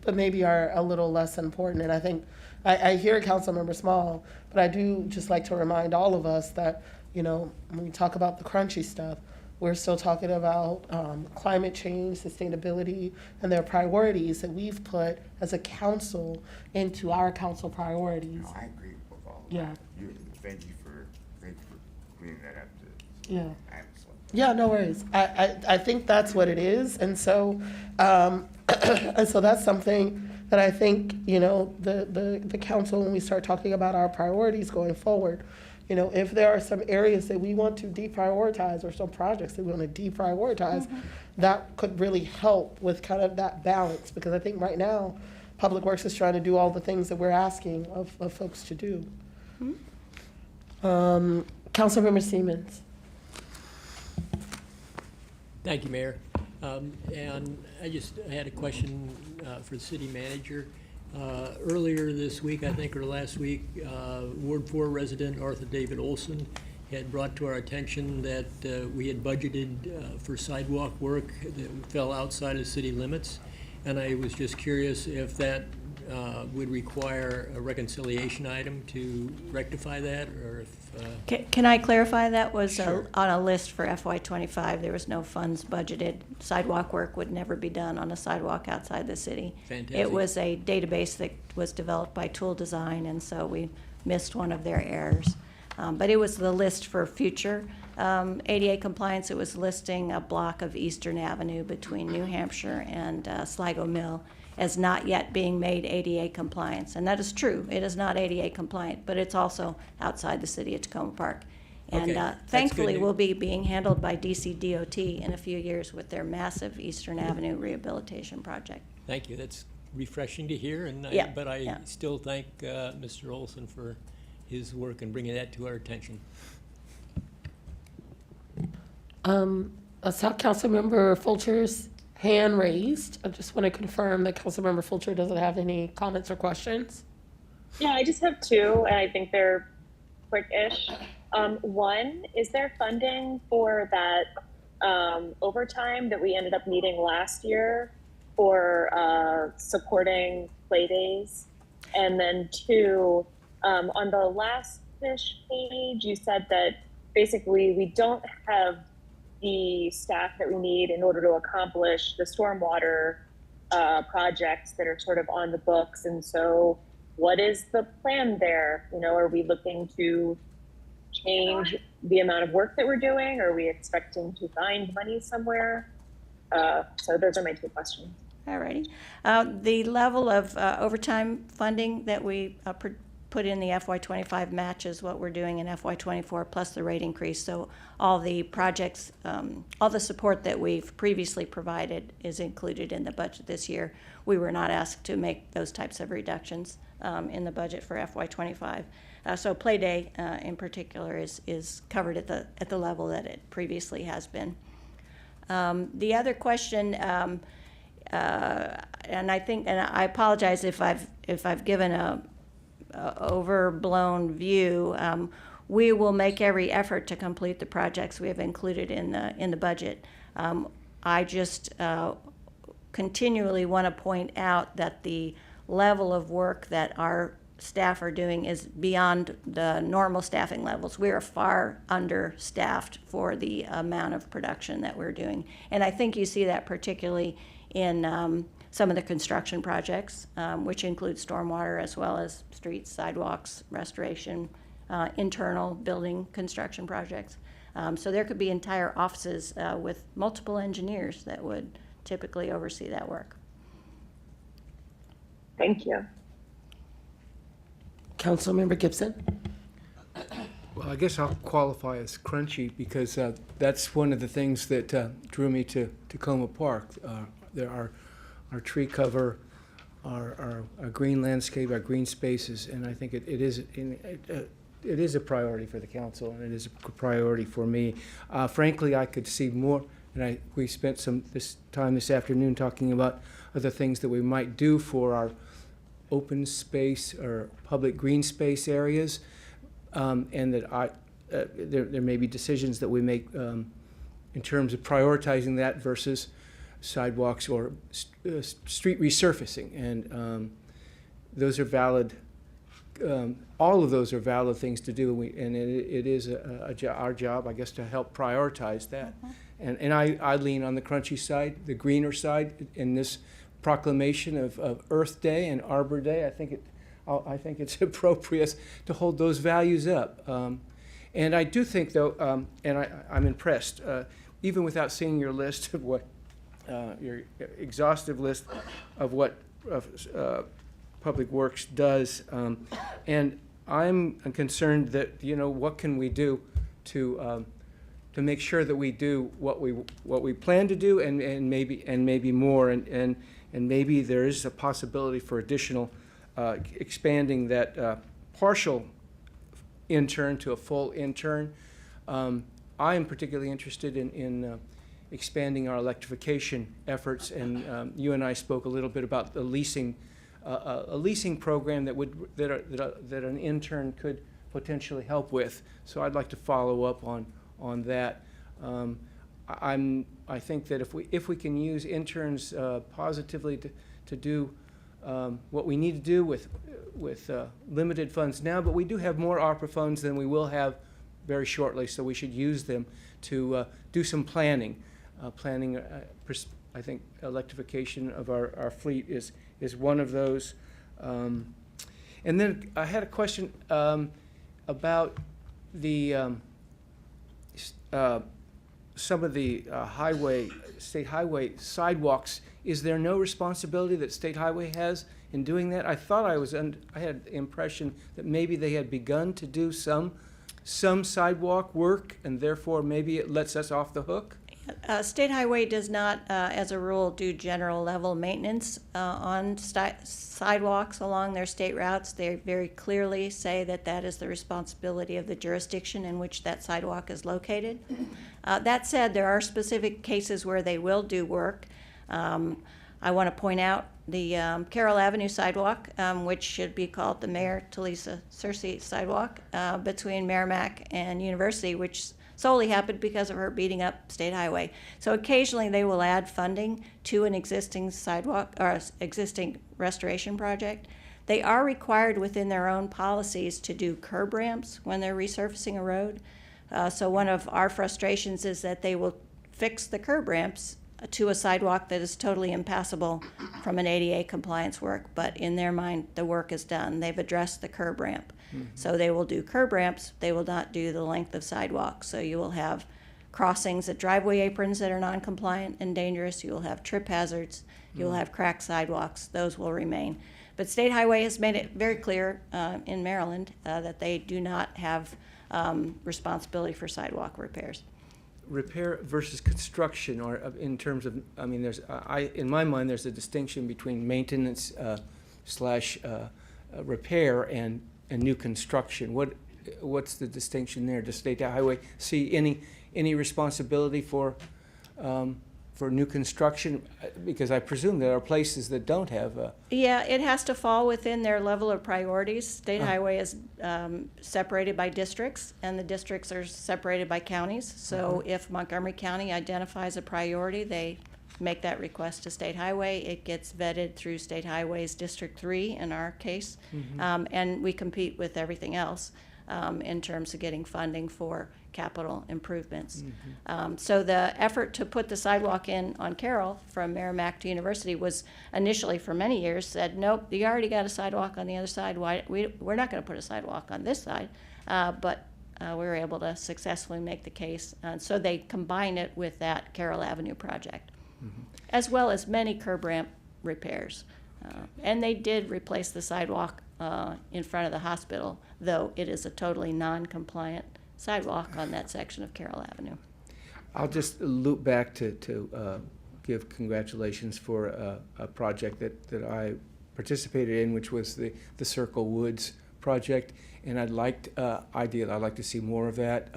but maybe are a little less important. And I think, I hear Councilmember Small, but I do just like to remind all of us that, when we talk about the crunchy stuff, we're still talking about climate change, sustainability, and their priorities that we've put as a council into our council priorities. No, I agree with all of Yeah. that. Thank you for cleaning that up. Yeah. Excellent. Yeah, no worries. I think that's what it is. And so, and so that's something that I think, you know, the council, when we start talking about our priorities going forward, you know, if there are some areas that we want to deprioritize or some projects that we want to deprioritize, that could really help with kind of that balance. Because I think right now, Public Works is trying to do all the things that we're asking of folks to do. Councilmember Siemens. Thank you, Mayor. And I had a question for the city manager. Earlier this week, I think, or last week, Ward 4 resident Arthur David Olson had brought to our attention that we had budgeted for sidewalk work that fell outside of city limits. And I was just curious if that would require a reconciliation item to rectify that, or if... Can I clarify, that was Sure. on a list for FY '25. There was no funds budgeted. Sidewalk work would never be done on a sidewalk outside the city. Fantastic. It was a database that was developed by Tool Design, and so we missed one of their errors. But it was the list for future ADA compliance. It was listing a block of Eastern Avenue between New Hampshire and Sligo Mill as not yet being made ADA compliance. And that is true. It is not ADA compliant, but it's also outside the city of Tacoma Park. And Okay, that's good thankfully, news. will be being handled by DC DOT in a few years with their massive Eastern Avenue rehabilitation project. Thank you. That's refreshing to hear, and Yeah, but I yeah. still thank Mr. Olson for his work and bringing that to our attention. I saw Councilmember Fulcher's hand raised. I just want to confirm that Councilmember Fulcher doesn't have any comments or questions. Yeah, I just have two, and I think they're quick-ish. One, is there funding for that overtime that we ended up needing last year for supporting play days? And then two, on the last fish page, you said that basically we don't have the staff that we need in order to accomplish the stormwater projects that are sort of on the books. And so what is the plan there? You know, are we looking to change the amount of work that we're doing? Are we expecting to find money somewhere? So those are my two questions. All righty. The level of overtime funding that we put in the FY25 matches what we're doing in FY24 plus the rate increase. So all the projects, all the support that we've previously provided is included in the budget this year. We were not asked to make those types of reductions in the budget for FY25. So Play Day in particular is covered at the level that it previously has been. The other question, and I apologize if I've given a overblown view. We will make every effort to complete the projects we have included in the budget. I just continually want to point out that the level of work that our staff are doing is beyond the normal staffing levels. We are far understaffed for the amount of production that we're doing. And I think you see that particularly in some of the construction projects, which include stormwater as well as streets, sidewalks, restoration, internal building construction projects. So there could be entire offices with multiple engineers that would typically oversee that work. Thank you. Councilmember Gibson? Well, I guess I'll qualify as crunchy because that's one of the things that drew me to Tacoma Park. There are our tree cover, our green landscape, our green spaces, and I think it is a priority for the council, and it is a priority for me. Frankly, I could see more, and we spent some time this afternoon talking about other things that we might do for our open space or public green space areas, and that there may be decisions that we make in terms of prioritizing that versus sidewalks or street resurfacing, and those are valid. All of those are valid things to do, and it is our job, I guess, to help prioritize that. and I lean on the crunchy side, the greener side in this proclamation of Earth Day and Arbor Day. I think it's appropriate to hold those values up. And I do think, though, and I'm impressed, even without seeing your list of what, your exhaustive list of what Public Works does, and I'm concerned that, what can we do to make sure that we do what we plan to do, and maybe more, and maybe there is a possibility for additional expanding that partial intern to a full intern. I am particularly interested in expanding our electrification efforts, and you and I spoke a little bit about the leasing, a leasing program that an intern could potentially help with. So I'd like to follow up on that. I think that if we can use interns positively to do what we need to do with limited funds now, but we do have more ARPA funds than we will have very shortly, so we should use them to do some planning. I think electrification of our fleet is one of those. And then I had a question about the some of the state highway sidewalks. Is there no responsibility that State Highway has in doing that? I thought I had the impression that maybe they had begun to do some sidewalk work, and therefore maybe it lets us off the hook. State Highway does not, as a rule, do general level maintenance on sidewalks along their state routes. They very clearly say that that is the responsibility of the jurisdiction in which that sidewalk is located. That said, there are specific cases where they will do work. I want to point out the Carroll Avenue sidewalk, which should be called the Mayor Talisa Searcy sidewalk between Merrimack and University, which solely happened because of her beating up State Highway. So occasionally they will add funding to an existing sidewalk or existing restoration project. They are required within their own policies to do curb ramps when they're resurfacing a road. So one of our frustrations is that they will fix the curb ramps to a sidewalk that is totally impassable from an ADA compliance work, but in their mind, the work is done. They've addressed the curb ramp. Mm-hmm. So they will do curb ramps, they will not do the length of sidewalk. So you will have crossings at driveway aprons that are non-compliant and dangerous. You will have trip hazards. You will have cracked sidewalks. Those will remain. But State Highway has made it very clear in Maryland that they do not have responsibility for sidewalk repairs. Repair versus construction, or in terms of, I mean, in my mind, there's a distinction between maintenance slash repair and new construction. What's the distinction there? Does State Highway see any responsibility for new construction? Because I presume there are places that don't have. Yeah, it has to fall within their level of priorities. State Highway is separated by districts, and the districts are separated by counties. So if Montgomery County identifies a priority, they make that request to State Highway. It gets vetted through State Highway's District 3 in our case, and we compete with everything else in terms of getting funding for capital improvements. So the effort to put the sidewalk in on Carroll from Merrimack to University was initially for many years said, nope, you already got a sidewalk on the other side. We're not going to put a sidewalk on this side. But we were able to successfully make the case. So they combine it with that Carroll Avenue project, as well as many curb ramp repairs. And they did replace the sidewalk in front of the hospital, though it is a totally non-compliant sidewalk on that section of Carroll Avenue. I'll just loop back to give congratulations for a project that I participated in, which was the Circle Woods project, and I'd like to see more of that.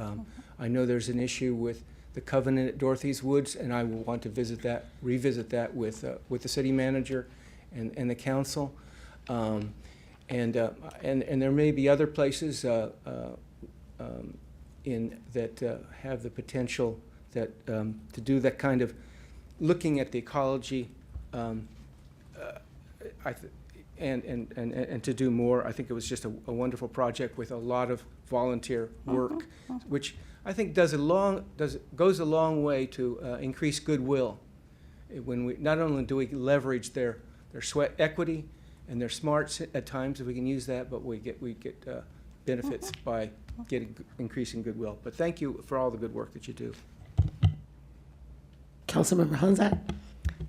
I know there's an issue with the covenant at Dorothy's Woods, and I will want to revisit that with the city manager and the council. And there may be other places that have the potential to do that kind of looking at the ecology, and to do more. I think it was just a wonderful project with a lot of volunteer work, which I think goes a long way to increase goodwill. When we, not only do we leverage their sweat equity and their smarts at times, if we can use that, but we get benefits by increasing goodwill. But thank you for all the good work that you do. Councilmember Hunzat.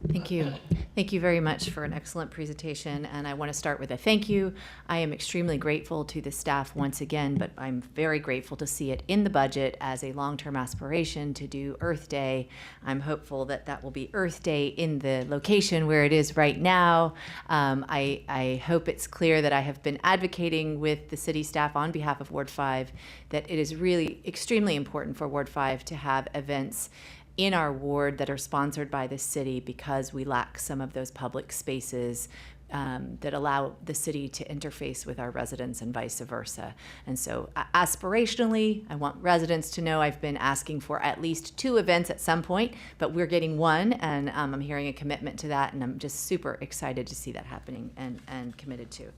Thank you. Thank you very much for an excellent presentation, and I want to start with a thank you. I am extremely grateful to the staff once again, but I'm very grateful to see it in the budget as a long-term aspiration to do Earth Day. I'm hopeful that that will be Earth Day in the location where it is right now. I hope it's clear that I have been advocating with the city staff on behalf of Ward 5 that it is really extremely important for Ward 5 to have events in our ward that are sponsored by the city, because we lack some of those public spaces that allow the city to interface with our residents and vice versa. And so aspirationally, I want residents to know I've been asking for at least 2 events at some point, but we're getting 1, and I'm hearing a commitment to that, and I'm just super excited to see that happening and committed to.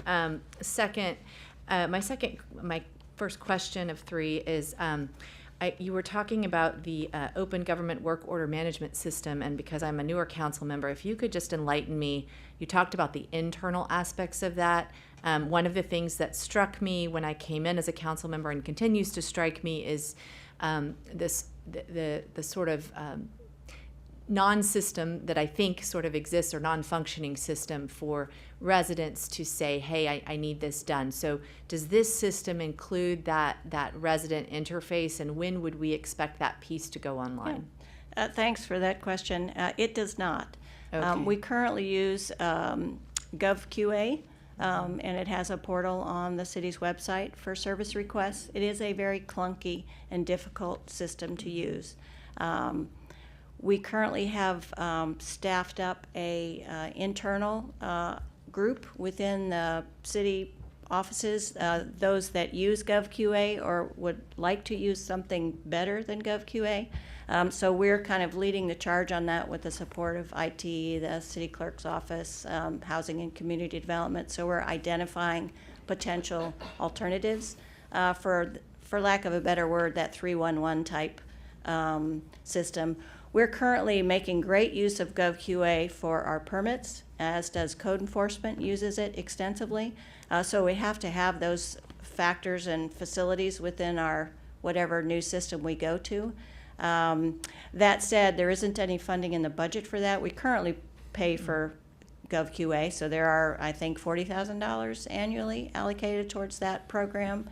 My first question of 3 is, you were talking about the open government work order management system, and because I'm a newer council member, if you could just enlighten me, you talked about the internal aspects of that. One of the things that struck me when I came in as a council member and continues to strike me is the sort of non-system that I think sort of exists, or non-functioning system for residents to say, hey, I need this done. So does this system include that resident interface, and when would we expect that piece to go online? Yeah. Thanks for that question. It does not. Okay. We currently use GovQA, and it has a portal on the city's website for service requests. It is a very clunky and difficult system to use. We currently have staffed up a internal group within the city offices, those that use GovQA or would like to use something better than GovQA. So we're kind of leading the charge on that with the support of IT, the city clerk's office, housing and community development. So we're identifying potential alternatives for lack of a better word, that 311 type system. We're currently making great use of GovQA for our permits, as does code enforcement uses it extensively. So we have to have those factors and facilities within our whatever new system we go to. That said, there isn't any funding in the budget for that. We currently pay for GovQA, so there are, I think, $40,000 annually allocated towards that program.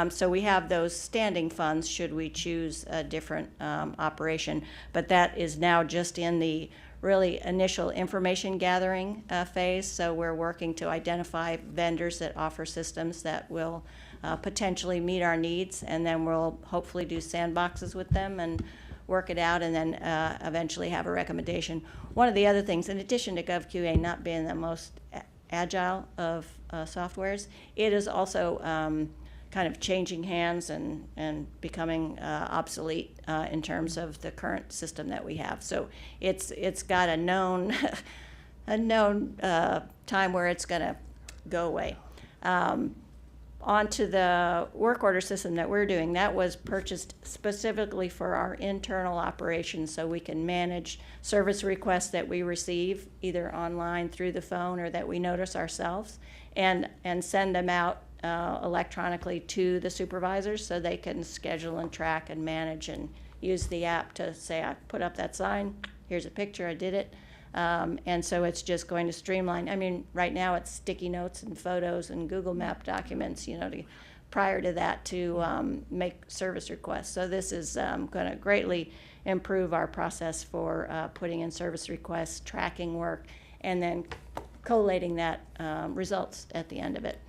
So we have those standing funds should we choose a different operation, but that is now just in the really initial information gathering phase. So we're working to identify vendors that offer systems that will potentially meet our needs, and then we'll hopefully do sandboxes with them and work it out, and then eventually have a recommendation. One of the other things, in addition to GovQA not being the most agile of softwares, it is also kind of changing hands and becoming obsolete in terms of the current system that we have. So it's got a known time where it's going to go away. Onto the work order system that we're doing, that was purchased specifically for our internal operations, so we can manage service requests that we receive either online through the phone or that we notice ourselves, and send them out electronically to the supervisors so they can schedule and track and manage and use the app to say, I put up that sign, here's a picture, I did it. And so it's just going to streamline. I mean, right now it's sticky notes and photos and Google Map documents, prior to that to make service requests. So this is going to greatly improve our process for putting in service requests, tracking work, and then collating that results at the end of it.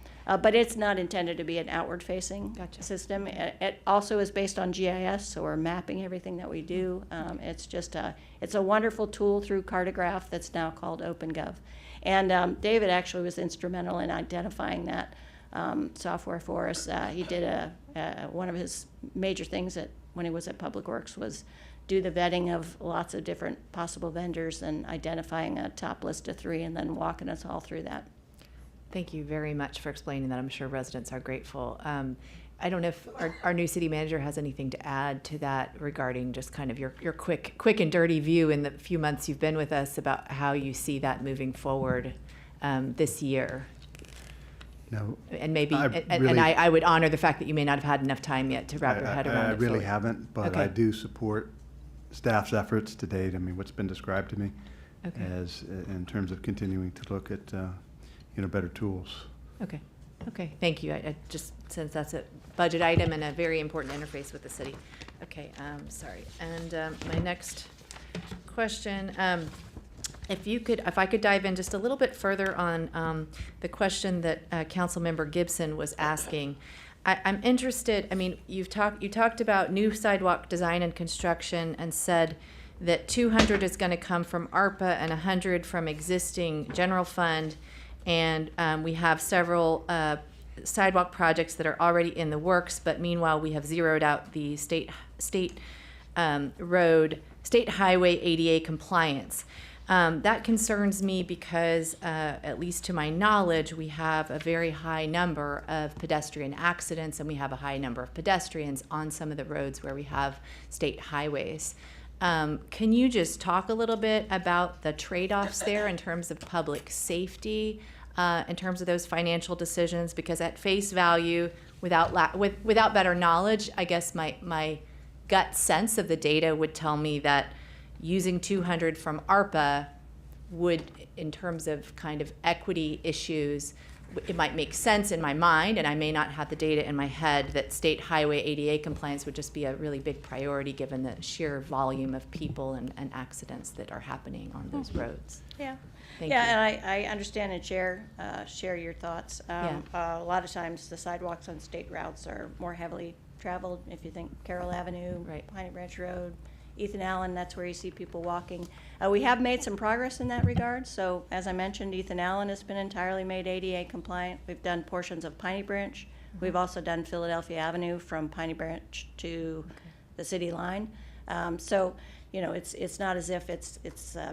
But it's not intended to be an outward-facing system. It also is based on GIS, so we're mapping everything that we do. It's a wonderful tool through Cartograph that's now called OpenGov. And David actually was instrumental in identifying that software for us. He did one of his major things when he was at Public Works was do the vetting of lots of different possible vendors and identifying a top list of 3 and then walking us all through that. Thank you very much for explaining that. I'm sure residents are grateful. I don't know if our new city manager has anything to add to that regarding just kind of your quick and dirty view in the few months you've been with us about how you see that moving forward this year. No. And maybe, really- I would honor the fact that you may not have had enough time yet to wrap your head around it I really fully. haven't, but Okay. I do support staff's efforts to date. I mean, what's been described to me Okay. as, in terms of continuing to look at, better tools. Okay, okay, thank you. I just, since that's a budget item and a very important interface with the city. Okay, sorry. And my next question, if I could dive in just a little bit further on the question that Councilmember Gibson was asking. I'm interested, I mean, you talked about new sidewalk design and construction and said that 200 is going to come from ARPA and 100 from existing general fund. And we have several sidewalk projects that are already in the works, but meanwhile, we have zeroed out the state highway ADA compliance. That concerns me because, at least to my knowledge, we have a very high number of pedestrian accidents, and we have a high number of pedestrians on some of the roads where we have state highways. Can you just talk a little bit about the trade-offs there in terms of public safety, in terms of those financial decisions? Because at face value, without better knowledge, I guess my gut sense of the data would tell me that using 200 from ARPA would, in terms of kind of equity issues, it might make sense in my mind, and I may not have the data in my head, that state highway ADA compliance would just be a really big priority given the sheer volume of people and accidents that are happening on those roads. Yeah. Thank Yeah, you. and I understand and share your thoughts. Yeah. A lot of times, the sidewalks on state routes are more heavily traveled. If you think Carroll Avenue, Right. Piney Branch Road, Ethan Allen, that's where you see people walking. We have made some progress in that regard. So as I mentioned, Ethan Allen has been entirely made ADA compliant. We've done portions of Piney Branch. We've also done Philadelphia Avenue from Piney Branch to the city line. So, you know, it's not as if it's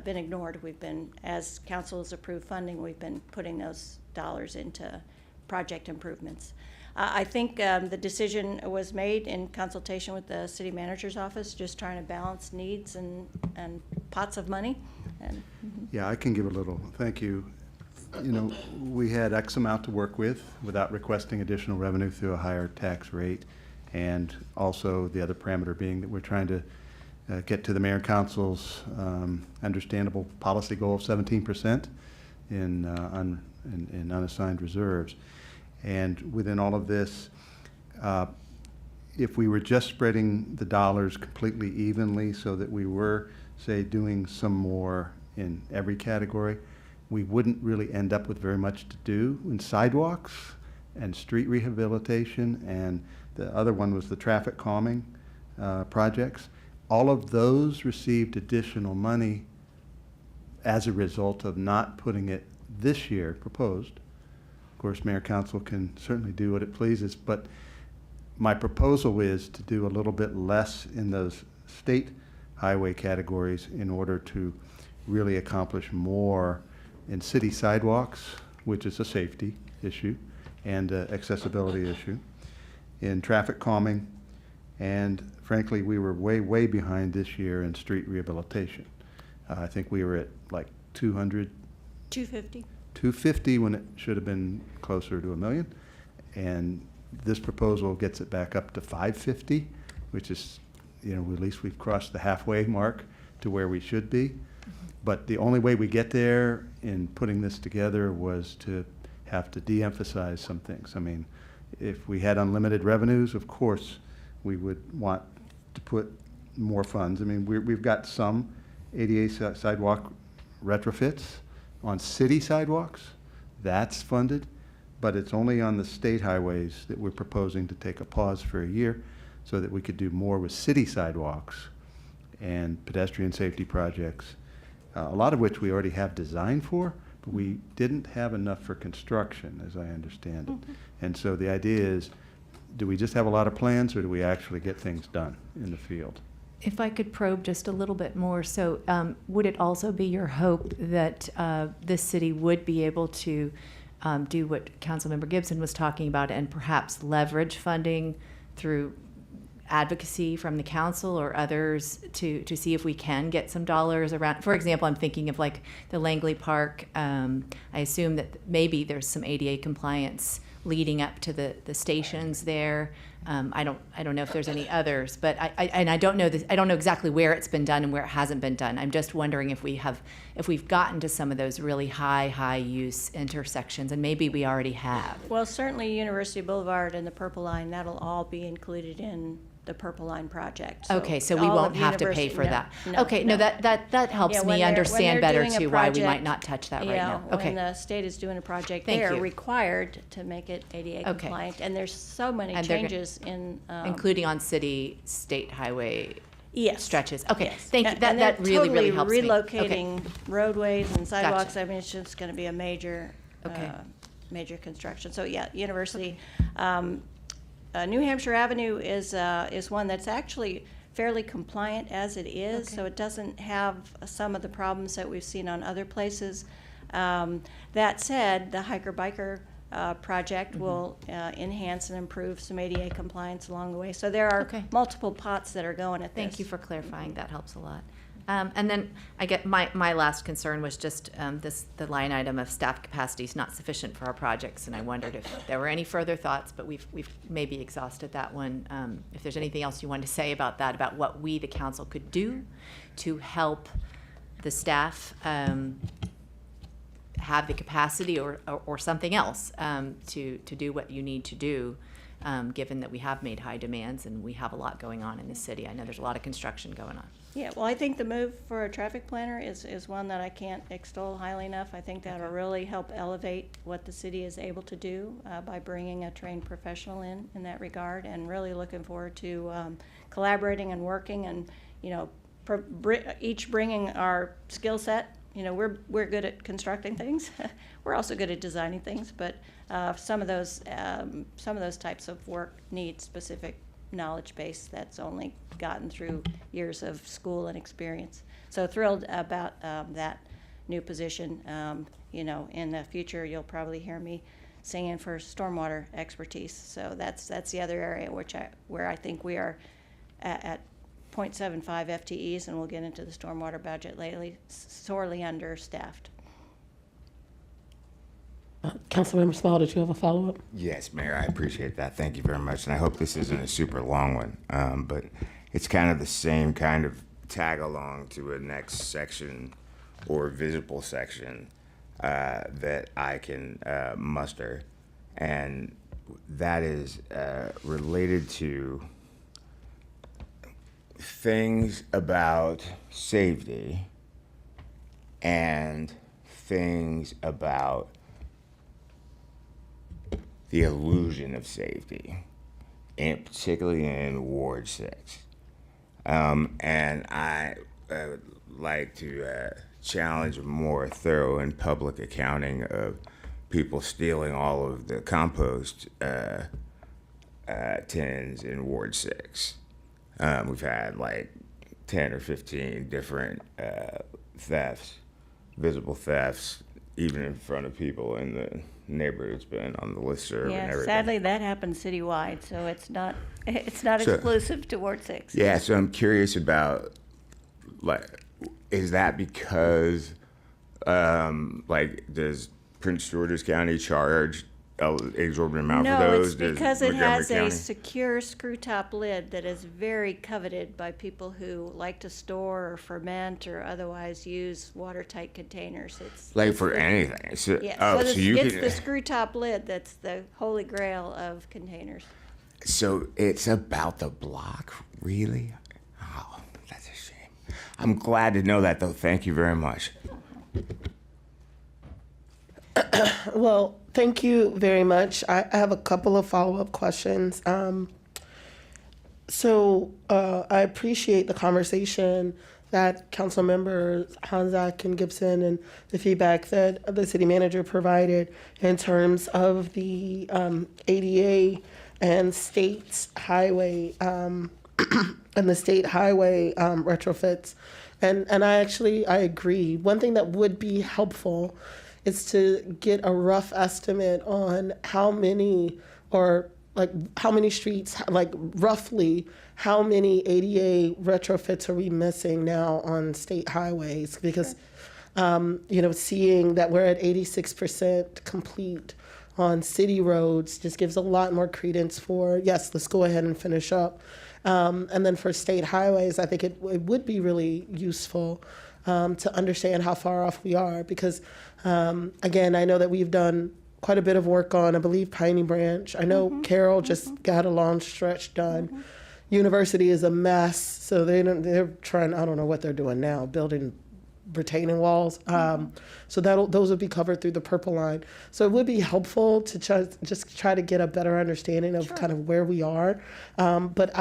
been ignored. We've been, as council has approved funding, we've been putting those dollars into project improvements. I think the decision was made in consultation with the city manager's office, just trying to balance needs and pots of money. And Yeah, I can give a little, thank you. You know, we had X amount to work with without requesting additional revenue through a higher tax rate. And also the other parameter being that we're trying to get to the mayor and council's understandable policy goal of 17% in unassigned reserves. And within all of this, if we were just spreading the dollars completely evenly so that we were, say, doing some more in every category, we wouldn't really end up with very much to do in sidewalks and street rehabilitation, and the other one was the traffic calming projects. All of those received additional money as a result of not putting it this year proposed. Of course, mayor council can certainly do what it pleases, but my proposal is to do a little bit less in those state highway categories in order to really accomplish more in city sidewalks, which is a safety issue and accessibility issue, in traffic calming, and frankly, we were way behind this year in street rehabilitation. I think we were at like 250. 250 when it should have been closer to $1 million. And this proposal gets it back up to 550, which is, you know, at least we've crossed the halfway mark to where we should be. But the only way we get there in putting this together was to have to de-emphasize some things. I mean, if we had unlimited revenues, of course, we would want to put more funds. I mean, we've got some ADA sidewalk retrofits on city sidewalks. That's funded, but it's only on the state highways that we're proposing to take a pause for a year so that we could do more with city sidewalks and pedestrian safety projects, a lot of which we already have design for, but we didn't have enough for construction, as I understand it. And so the idea is, do we just have a lot of plans, or do we actually get things done in the field? If I could probe just a little bit more, so would it also be your hope that this city would be able to do what Councilmember Gibson was talking about and perhaps leverage funding through advocacy from the council or others to see if we can get some dollars around. For example, I'm thinking of like the Langley Park. I assume that maybe there's some ADA compliance leading up to the stations there. I don't know if there's any others, but I don't know this. I don't know exactly where it's been done and where it hasn't been done. I'm just wondering if we've gotten to some of those really high use intersections, and maybe we already have. Well, certainly University Boulevard and the Purple Line, that'll all be included in the Purple Line project. Okay, so we all won't of have to pay university- for no, that. no, Okay, no, that helps Yeah, me when they're understand better doing a too why we might project, not touch that right yeah, now. when Okay, the state is doing a project, Thank they're you. required to make it ADA Okay. compliant, and there's so many And they're go- changes in. including on city, state highway Yes. stretches. Okay, Yes. thank you. And That they're really helps me. totally Okay. relocating roadways and sidewalks. I mean, it's just going to be a major, Okay. major construction. So yeah, university. New Hampshire Avenue is one that's actually fairly compliant as it is, so it doesn't have some of the problems that we've seen on other places. That said, the hiker-biker project will enhance and improve some ADA compliance along the way. So there are Okay. multiple pots that are going at this. Thank you for clarifying. That helps a lot. And then I get my last concern was just the line item of staff capacity is not sufficient for our projects, and I wondered if there were any further thoughts, but we've maybe exhausted that one. If there's anything else you wanted to say about that, about what we, the council, could do to help the staff have the capacity or something else to do what you need to do, given that we have made high demands and we have a lot going on in the city. I know there's a lot of construction going on. Yeah, well, I think the move for a traffic planner is one that I can't extol highly enough. I think that'll really help elevate what the city is able to do by bringing a trained professional in that regard, and really looking forward to collaborating and working and, you know, each bringing our skill set. You know, we're good at constructing things. We're also good at designing things, but some of those types of work need specific knowledge base that's only gotten through years of school and experience. So thrilled about that new position. You know, in the future, you'll probably hear me singing for stormwater expertise. So that's the other area where I think we are at 0.75 FTEs, and we'll get into the stormwater budget lately, sorely understaffed. Councilmember Small, did you have a follow-up? Yes, Mayor, I appreciate that. Thank you very much. And I hope this isn't a super long one, but it's kind of the same kind of tag along to a next section or visible section that I can muster. And that is related to things about safety and things about the illusion of safety, and particularly in Ward 6. And I would like to challenge a more thorough and public accounting of people stealing all of the compost tins in Ward 6. We've had like 10 or 15 different thefts, visible thefts, even in front of people in the neighborhood. It's been on the listserv and Yeah, everything. sadly, that happens citywide, so it's not exclusive to Ward 6. Yeah, so I'm curious about, like, is that because, like, does Prince George's County charge an exorbitant amount for No, those? it's Does because it Montgomery has a County? secure screw-top lid that is very coveted by people who like to store or ferment or otherwise use watertight containers. Like for anything? So, Yeah, oh, so so you it's can, the screw-top lid that's the holy grail of containers. so it's about the block, really? Oh, that's a shame. I'm glad to know that, though. Thank you very much. Well, thank you very much. I have a couple of follow-up questions. So I appreciate the conversation that council members Hanzak and Gibson and the feedback that the city manager provided in terms of the ADA and state's highway and the state highway retrofits And I agree. One thing that would be helpful is to get a rough estimate on how many, or like how many streets, like roughly how many ADA retrofits are we missing now on state highways? Because, seeing that we're at 86% complete on city roads just gives a lot more credence for, yes, let's go ahead and finish up. And then for state highways, I think it would be really useful to understand how far off we are because, again, I know that we've done quite a bit of work on, I believe, Piney Branch. I know Carroll just got a long stretch done. University is a mess, so they're trying, I don't know what they're doing now, building retaining walls. So those would be covered through the purple line. So it would be helpful to try to get a better understanding of kind of where we are. But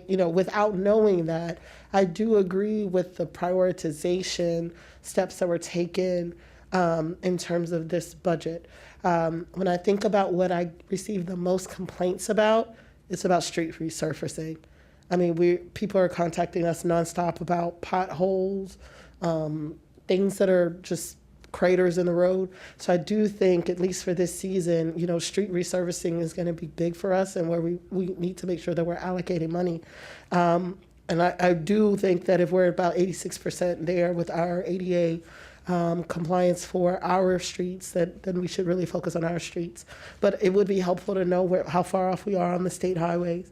without knowing that, I do agree with the prioritization steps that were taken in terms of this budget. When I think about what I receive the most complaints about, it's about street resurfacing. I mean, people are contacting us nonstop about potholes, things that are just craters in the road. So I do think, at least for this season, street resurfacing is going to be big for us, and where we need to make sure that we're allocating money. And I do think that if we're about 86% there with our ADA compliance for our streets, then we should really focus on our streets. But it would be helpful to know how far off we are on the state highways.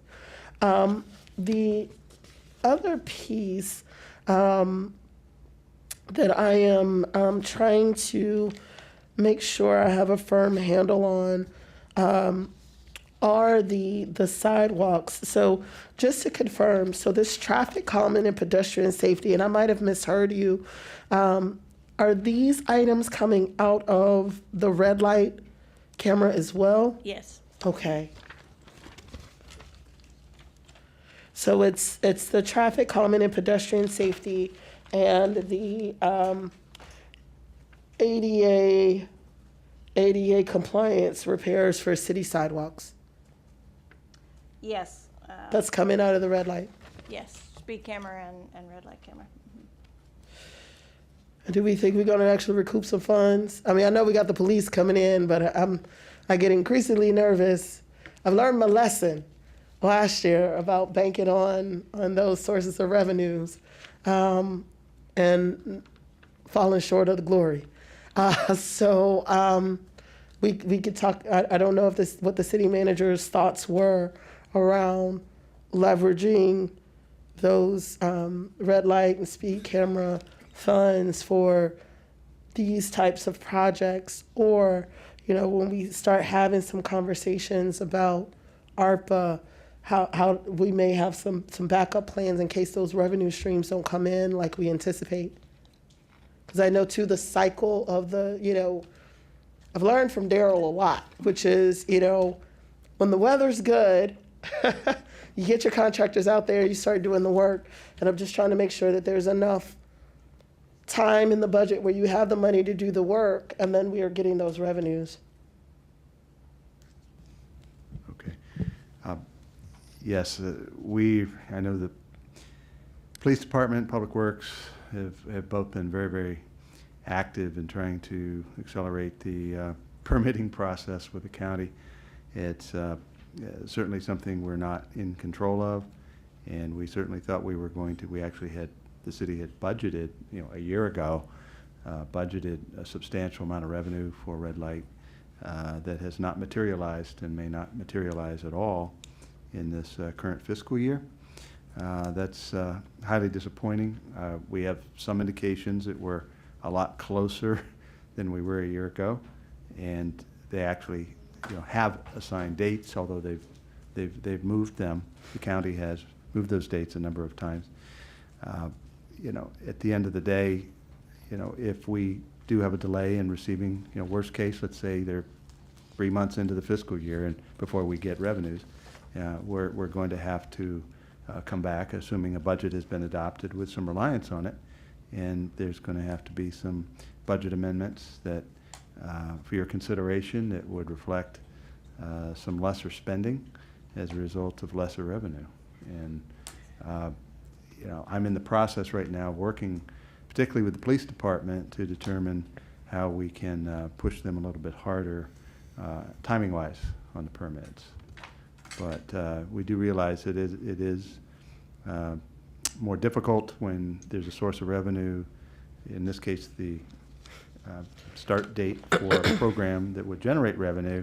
The other piece that I am trying to make sure I have a firm handle on are the sidewalks. So just to confirm, so this traffic calming and pedestrian safety, and I might have misheard you, are these items coming out of the red light camera as well? Yes. Okay. So it's the traffic calming and pedestrian safety and the ADA compliance repairs for city sidewalks. Yes. That's coming out of the red light. Yes, speed camera and red light camera. Do we think we're going to actually recoup some funds? I mean, I know we got the police coming in, but I get increasingly nervous. I've learned my lesson last year about banking on those sources of revenues and falling short of the glory. We could talk. I don't know if what the city manager's thoughts were around leveraging those red light and speed camera funds for these types of projects, or when we start having some conversations about ARPA, how we may have some backup plans in case those revenue streams don't come in like we anticipate. Because I know too, the cycle of I've learned from Daryl a lot, which is, when the weather's good, you get your contractors out there, you start doing the work, and I'm just trying to make sure that there's enough time in the budget where you have the money to do the work, and then we are getting those revenues. Okay. Yes, I know the police department, Public Works have both been very, very active in trying to accelerate the permitting process with the county. It's certainly something we're not in control of, and we certainly thought we were going to. The city had budgeted, a year ago, budgeted a substantial amount of revenue for red light that has not materialized and may not materialize at all in this current fiscal year. That's highly disappointing. We have some indications that we're a lot closer than we were a year ago, and they actually, have assigned dates, although they've moved them. The county has moved those dates a number of times. At the end of the day, if we do have a delay in receiving, worst case, let's say they're 3 months into the fiscal year and before we get revenues, we're going to have to come back, assuming a budget has been adopted with some reliance on it, and there's going to have to be some budget amendments that, for your consideration, that would reflect some lesser spending as a result of lesser revenue. And I'm in the process right now working particularly with the police department, to determine how we can push them a little bit harder timing-wise on the permits. But we do realize it is more difficult when there's a source of revenue, in this case, the start date for a program that would generate revenue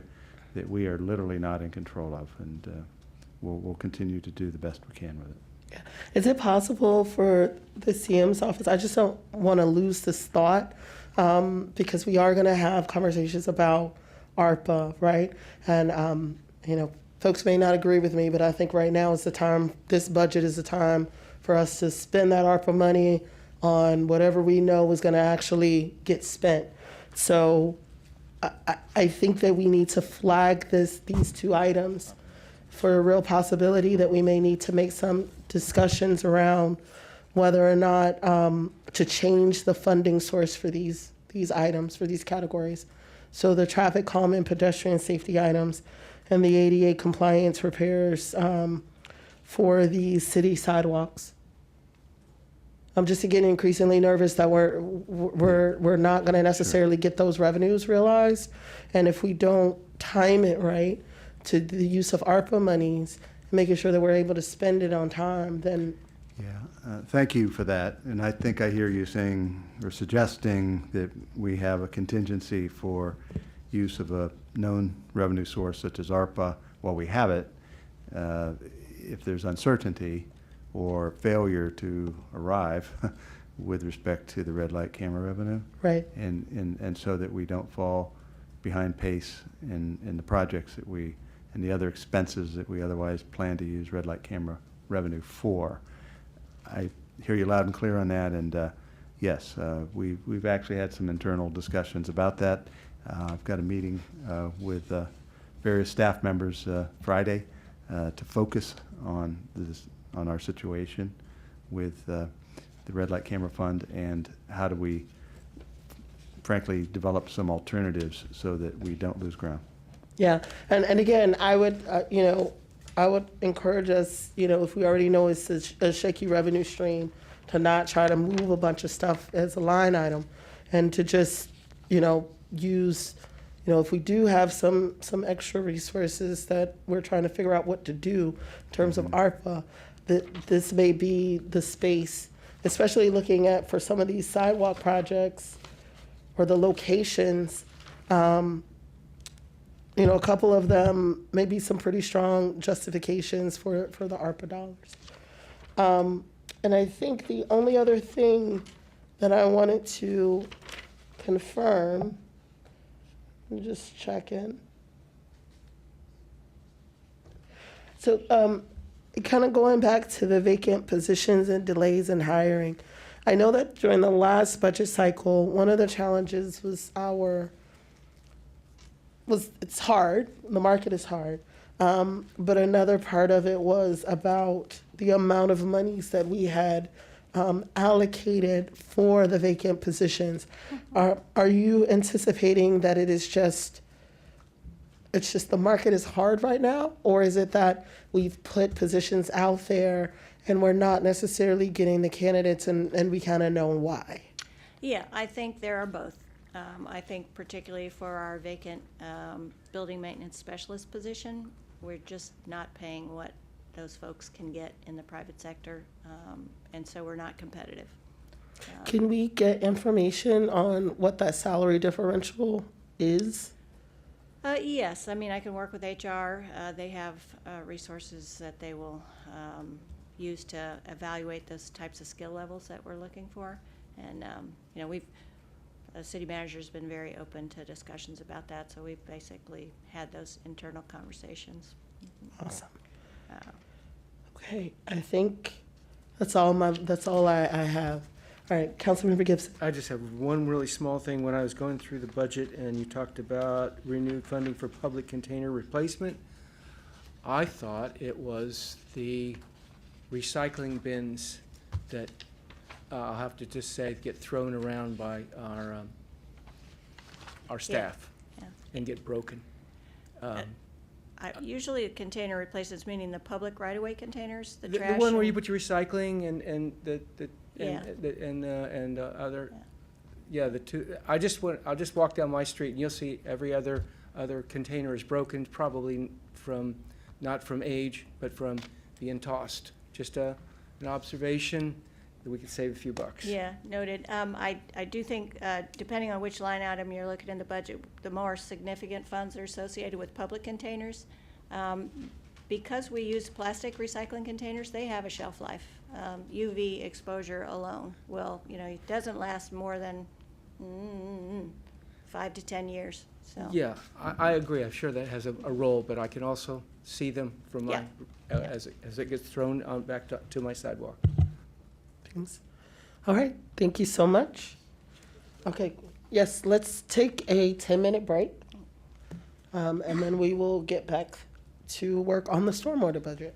that we are literally not in control of, and we'll continue to do the best we can with it. Is it possible for the CM's office, I just don't want to lose this thought, because we are going to have conversations about ARPA, right? And, you know, folks may not agree with me, but I think right now is the time, this budget is the time for us to spend that ARPA money on whatever we know is going to actually get spent. So I think that we need to flag these two items for a real possibility that we may need to make some discussions around whether or not to change the funding source for these items, for these categories. So the traffic calm and pedestrian safety items and the ADA compliance repairs for the city sidewalks. I'm just getting increasingly nervous that we're not going to necessarily get those revenues realized, and if we don't time it right to the use of ARPA monies, making sure that we're able to spend it on time, then. Yeah, thank you for that. And I think I hear you saying or suggesting that we have a contingency for use of a known revenue source such as ARPA while we have it, if there's uncertainty or failure to arrive with respect to the red light camera revenue. Right. And so that we don't fall behind pace in the projects that we, and the other expenses that we otherwise plan to use red light camera revenue for. I hear you loud and clear on that, and yes, we've actually had some internal discussions about that. I've got a meeting with various staff members Friday to focus on this, on our situation with the red light camera fund, and how do we frankly develop some alternatives so that we don't lose ground. Yeah, and again, I would, you know, I would encourage us, you know, if we already know it's a shaky revenue stream, to not try to move a bunch of stuff as a line item, and to just, you know, use, you know, if we do have some extra resources that we're trying to figure out what to do in terms of ARPA, that this may be the space, especially looking at for some of these sidewalk projects or the locations. You know, a couple of them, maybe some pretty strong justifications for the ARPA dollars. And I think the only other thing that I wanted to confirm, let me just check in. So kind of going back to the vacant positions and delays in hiring, I know that during the last budget cycle, one of the challenges was it's hard, the market is hard, but another part of it was about the amount of monies that we had allocated for the vacant positions. Are you anticipating that it's just the market is hard right now? Or is it that we've put positions out there and we're not necessarily getting the candidates and we kind of know why? Yeah, I think there are both. I think particularly for our vacant building maintenance specialist position, we're just not paying what those folks can get in the private sector, and so we're not competitive. Can we get information on what that salary differential is? Yes, I mean, I can work with HR. They have resources that they will use to evaluate those types of skill levels that we're looking for. And, you know, the city manager's been very open to discussions about that, so we've basically had those internal conversations. Awesome. Okay, I think that's all I have. All right, Councilmember Gibson. I just have one really small thing. When I was going through the budget and you talked about renewed funding for public container replacement, I thought it was the recycling bins that I'll have to just say get thrown around by our staff Yeah. and get broken. Usually container replacements, meaning the public right-of-way containers, the The trash. one where and- you put your recycling and the and other, yeah, the two, I'll just walk down my street and you'll see every other container is broken, probably not from age, but from being tossed. Just an observation that we could save a few bucks. Yeah, noted. I do think, depending on which line item you're looking in the budget, the more significant funds are associated with public containers. Because we use plastic recycling containers, they have a shelf life. UV exposure alone will, it doesn't last more than 5 to 10 years, so. Yeah, I agree. I'm sure that has a role, but I can also see them from my, Yeah. as it gets thrown on back to my sidewalk. Thanks. All right, thank you so much. Okay, yes, let's take a 10-minute break. And then we will get back to work on the stormwater budget.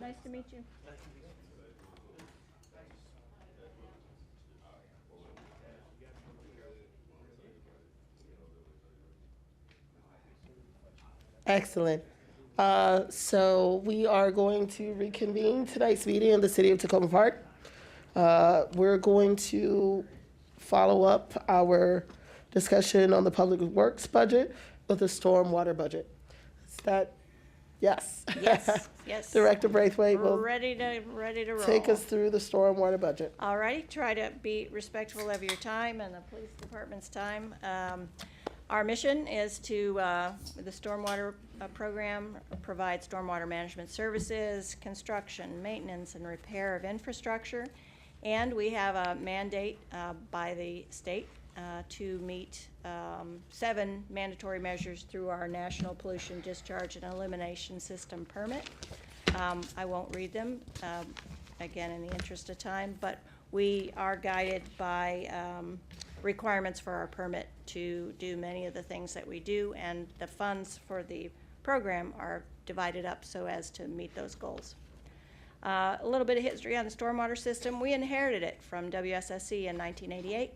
Nice to meet you. Excellent. So we are going to reconvene tonight's meeting in the city of Tacoma Park. We're going to follow up our discussion on the public works budget with the stormwater budget. Is that, yes? Yes, yes. Director Braithwaite will Ready to roll. take us through the stormwater budget. All righty, try to be respectful of your time and the police department's time. Our mission is to, the stormwater program provides stormwater management services, construction, maintenance, and repair of infrastructure. And we have a mandate by the state to meet 7 mandatory measures through our National Pollution Discharge and Elimination System permit. I won't read them, again, in the interest of time, but we are guided by requirements for our permit to do many of the things that we do, and the funds for the program are divided up so as to meet those goals. A little bit of history on the stormwater system. We inherited it from WSSC in 1988.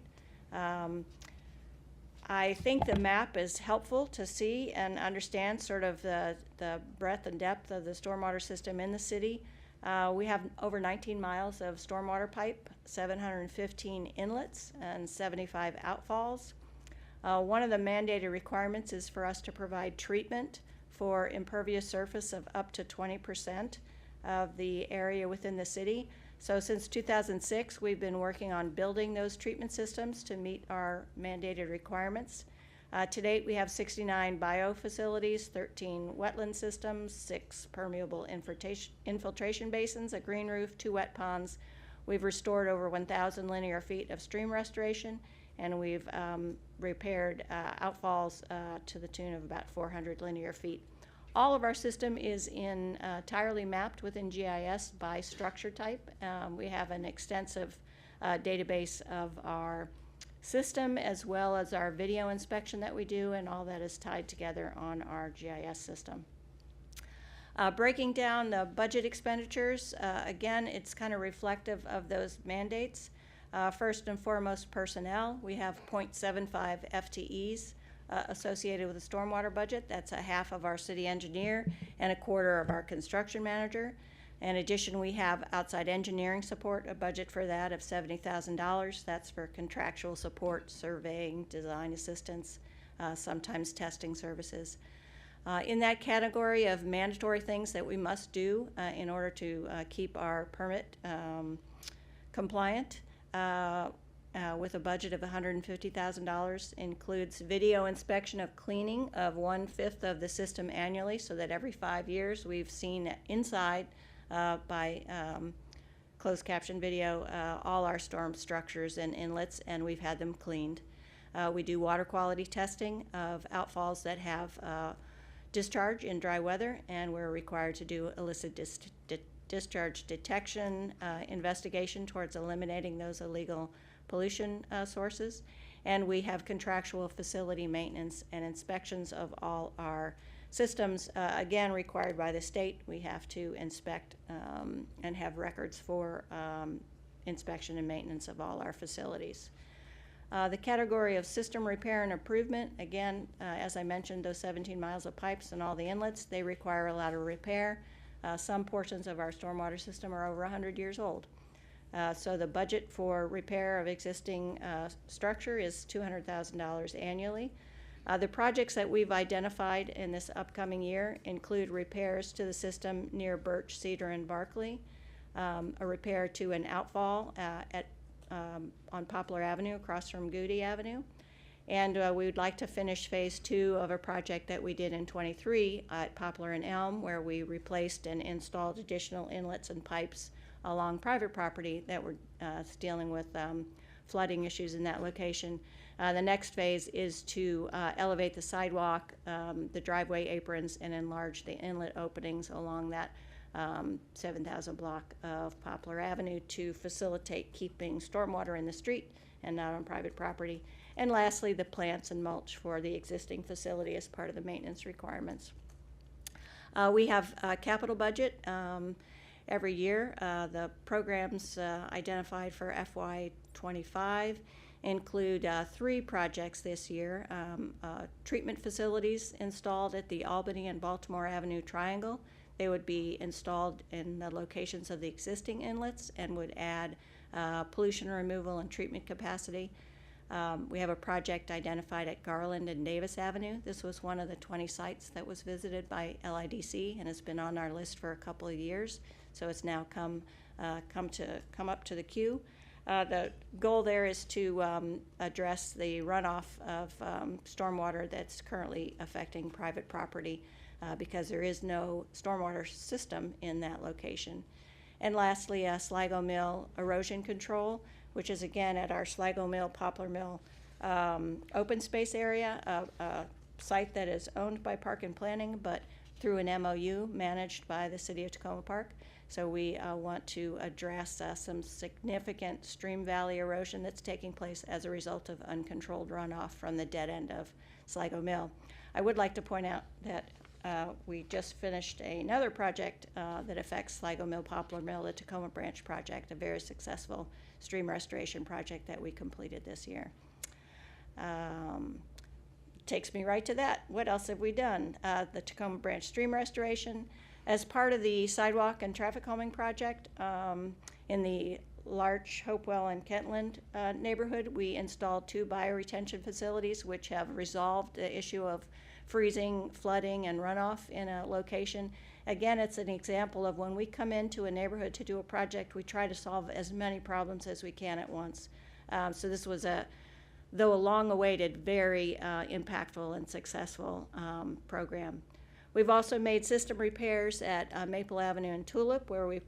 I think the map is helpful to see and understand sort of the breadth and depth of the stormwater system in the city. We have over 19 miles of stormwater pipe, 715 inlets, and 75 outfalls. One of the mandated requirements is for us to provide treatment for impervious surface of up to 20% of the area within the city. So since 2006, we've been working on building those treatment systems to meet our mandated requirements. To date, we have 69 bio facilities, 13 wetland systems, 6 permeable infiltration basins, a green roof, 2 wet ponds. We've restored over 1,000 linear feet of stream restoration, and we've repaired outfalls to the tune of about 400 linear feet. All of our system is entirely mapped within GIS by structure type. We have an extensive database of our system as well as our video inspection that we do, and all that is tied together on our GIS system. Breaking down the budget expenditures, again, it's kind of reflective of those mandates. First and foremost, personnel. We have 0.75 FTEs associated with the stormwater budget. That's a half of our city engineer and a quarter of our construction manager. In addition, we have outside engineering support, a budget for that of $70,000. That's for contractual support, surveying, design assistance, sometimes testing services. In that category of mandatory things that we must do in order to keep our permit compliant, with a budget of $150,000, includes video inspection of cleaning of 1/5 of the system annually, so that every 5 years we've seen inside by closed caption video all our storm structures and inlets, and we've had them cleaned. We do water quality testing of outfalls that have discharge in dry weather, and we're required to do illicit discharge detection investigation towards eliminating those illegal pollution sources. And we have contractual facility maintenance and inspections of all our systems, again required by the state. We have to inspect and have records for inspection and maintenance of all our facilities. The category of system repair and improvement, again, as I mentioned, those 17 miles of pipes and all the inlets, they require a lot of repair. Some portions of our stormwater system are over 100 years old. So the budget for repair of existing structure is $200,000 annually. The projects that we've identified in this upcoming year include repairs to the system near Birch, Cedar, and Barkley, a repair to an outfall on Poplar Avenue across from Goody Avenue. And we would like to finish phase 2 of a project that we did in '23 at Poplar and Elm, where we replaced and installed additional inlets and pipes along private property that were dealing with flooding issues in that location. The next phase is to elevate the sidewalk, the driveway aprons, and enlarge the inlet openings along that 7,000 block of Poplar Avenue to facilitate keeping stormwater in the street and not on private property. And lastly, the plants and mulch for the existing facility as part of the maintenance requirements. We have a capital budget. every year. The programs identified for FY25 include 3 projects this year. Treatment facilities installed at the Albany and Baltimore Avenue Triangle. They would be installed in the locations of the existing inlets and would add pollution removal and treatment capacity. We have a project identified at Garland and Davis Avenue. This was one of the 20 sites that was visited by LIDC and has been on our list for a couple of years. So it's now come up to the queue. The goal there is to address the runoff of stormwater that's currently affecting private property because there is no stormwater system in that location. And lastly, Sligo Mill erosion control, which is again at our Sligo Mill, Poplar Mill open space area, a site that is owned by Park and Planning, but through an MOU managed by the City of Tacoma Park. So we want to address some significant stream valley erosion that's taking place as a result of uncontrolled runoff from the dead end of Sligo Mill. I would like to point out that we just finished another project that affects Sligo Mill, Poplar Mill, the Tacoma Branch project, a very successful stream restoration project that we completed this year. Takes me right to that. What else have we done? The Tacoma Branch stream restoration. As part of the sidewalk and traffic calming project in the Larch, Hopewell, and Kentland neighborhood, we installed 2 bioretention facilities which have resolved the issue of freezing, flooding, and runoff in a location. Again, it's an example of when we come into a neighborhood to do a project, we try to solve as many problems as we can at once. So this was though a long-awaited, very impactful and successful program. We've also made system repairs at Maple Avenue and Tulip, where we've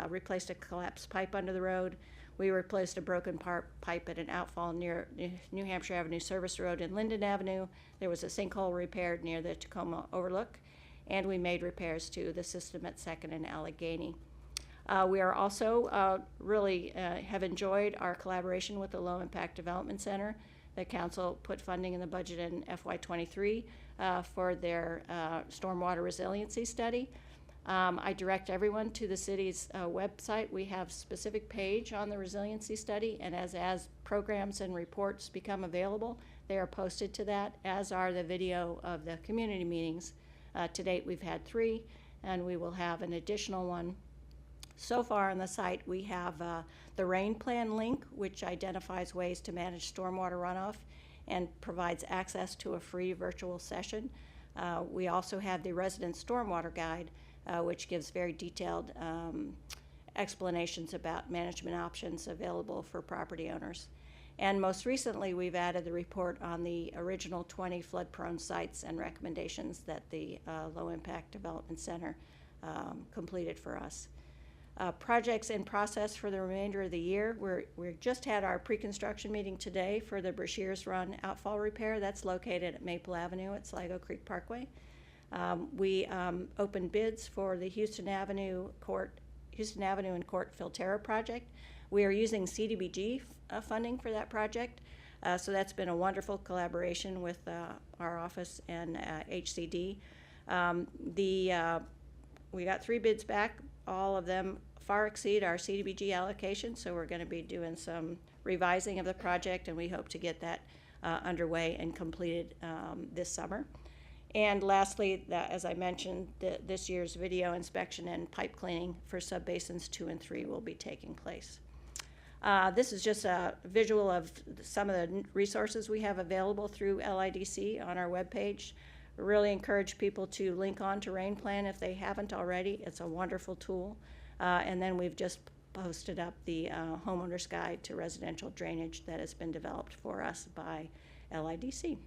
replaced a collapsed pipe under the road. We replaced a broken pipe at an outfall near New Hampshire Avenue Service Road and Linden Avenue. There was a sinkhole repaired near the Tacoma Overlook, and we made repairs to the system at 2nd and Allegheny. We are also really have enjoyed our collaboration with the Low Impact Development Center. The council put funding in the budget in FY23 for their stormwater resiliency study. I direct everyone to the city's website. We have a specific page on the resiliency study, and as programs and reports become available, they are posted to that, as are the video of the community meetings. To date, we've had 3, and we will have an additional one. So far on the site, we have the rain plan link, which identifies ways to manage stormwater runoff and provides access to a free virtual session. We also have the resident stormwater guide, which gives very detailed explanations about management options available for property owners. And most recently, we've added the report on the original 20 flood-prone sites and recommendations that the Low Impact Development Center completed for us. Projects in process for the remainder of the year. We just had our pre-construction meeting today for the Brashears Run outfall repair. That's located at Maple Avenue at Sligo Creek Parkway. We opened bids for the Houston Avenue and Court Filterra project. We are using CDBG funding for that project. So that's been a wonderful collaboration with our office and HCD. We got 3 bids back. All of them far exceed our CDBG allocation, so we're going to be doing some revising of the project, and we hope to get that underway and completed this summer. And lastly, as I mentioned, this year's video inspection and pipe cleaning for subbasins 2 and 3 will be taking place. This is just a visual of some of the resources we have available through LIDC on our webpage. We really encourage people to link on to Rain Plan if they haven't already. It's a wonderful tool. And then we've just posted up the homeowner's guide to residential drainage that has been developed for us by LIDC.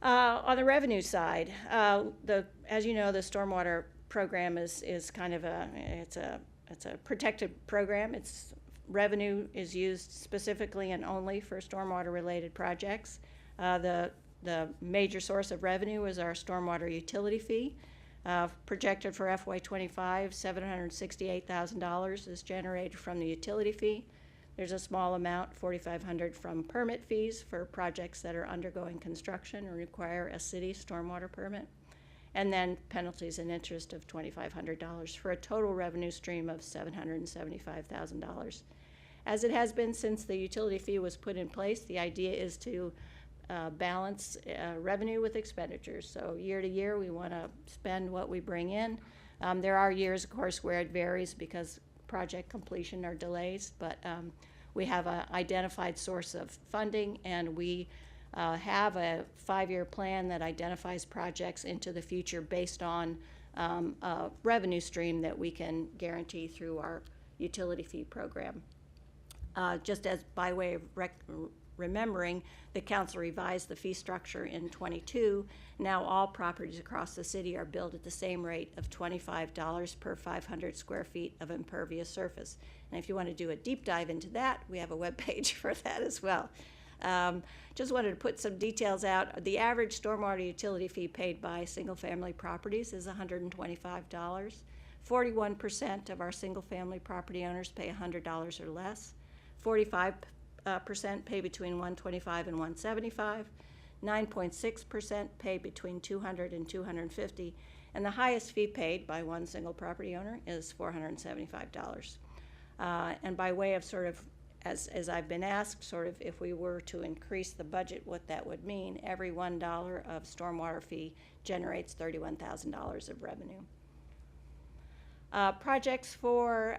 On the revenue side, as you know, the stormwater program is kind of it's a protected program. Its revenue is used specifically and only for stormwater related projects. The major source of revenue is our stormwater utility fee. Projected for FY25, $768,000 is generated from the utility fee. There's a small amount, $4,500, from permit fees for projects that are undergoing construction or require a city stormwater permit. and then penalties and interest of $2,500 for a total revenue stream of $775,000. As it has been since the utility fee was put in place, the idea is to balance revenue with expenditures. So year to year, we want to spend what we bring in. There are years, of course, where it varies because project completion or delays, but we have an identified source of funding, and we have a 5-year plan that identifies projects into the future based on a revenue stream that we can guarantee through our utility fee program. Just as by way of remembering, the council revised the fee structure in '22. Now all properties across the city are billed at the same rate of $25 per 500 square feet of impervious surface. And if you want to do a deep dive into that, we have a webpage for that as well. Just wanted to put some details out. The average stormwater utility fee paid by single-family properties is $125. 41% of our single-family property owners pay $100 or less. 45% pay between $125 and $175. 9.6% pay between $200 and $250. And the highest fee paid by one single property owner is $475. And by way of sort of, as I've been asked, sort of if we were to increase the budget, what that would mean, every $1 of stormwater fee generates $31,000 of revenue. Projects for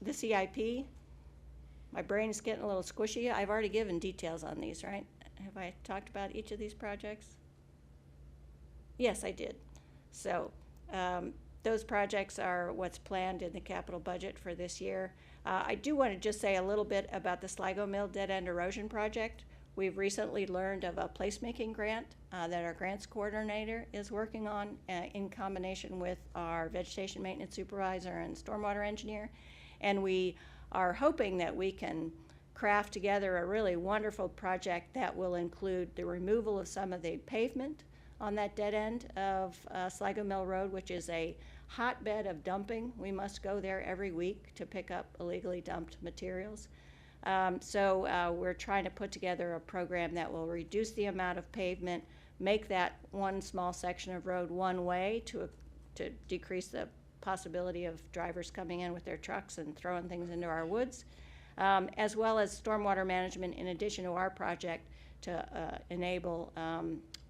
the CIP. My brain is getting a little squishy. I've already given details on these, right? Have I talked about each of these projects? Yes, I did. So those projects are what's planned in the capital budget for this year. I do want to just say a little bit about the Sligo Mill Dead End Erosion Project. We've recently learned of a placemaking grant that our grants coordinator is working on in combination with our vegetation maintenance supervisor and stormwater engineer. And we are hoping that we can craft together a really wonderful project that will include the removal of some of the pavement on that dead end of Sligo Mill Road, which is a hotbed of dumping. We must go there every week to pick up illegally dumped materials. So we're trying to put together a program that will reduce the amount of pavement, make that one small section of road one way to decrease the possibility of drivers coming in with their trucks and throwing things into our woods, as well as stormwater management in addition to our project to enable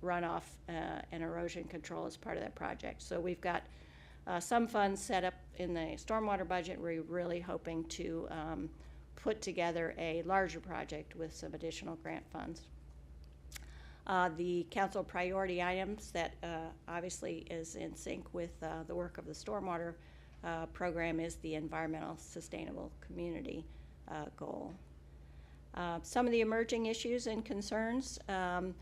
runoff and erosion control as part of that project. So we've got some funds set up in the stormwater budget. We're really hoping to put together a larger project with some additional grant funds. The council priority items that obviously is in sync with the work of the stormwater program is the environmental sustainable community goal. Some of the emerging issues and concerns, the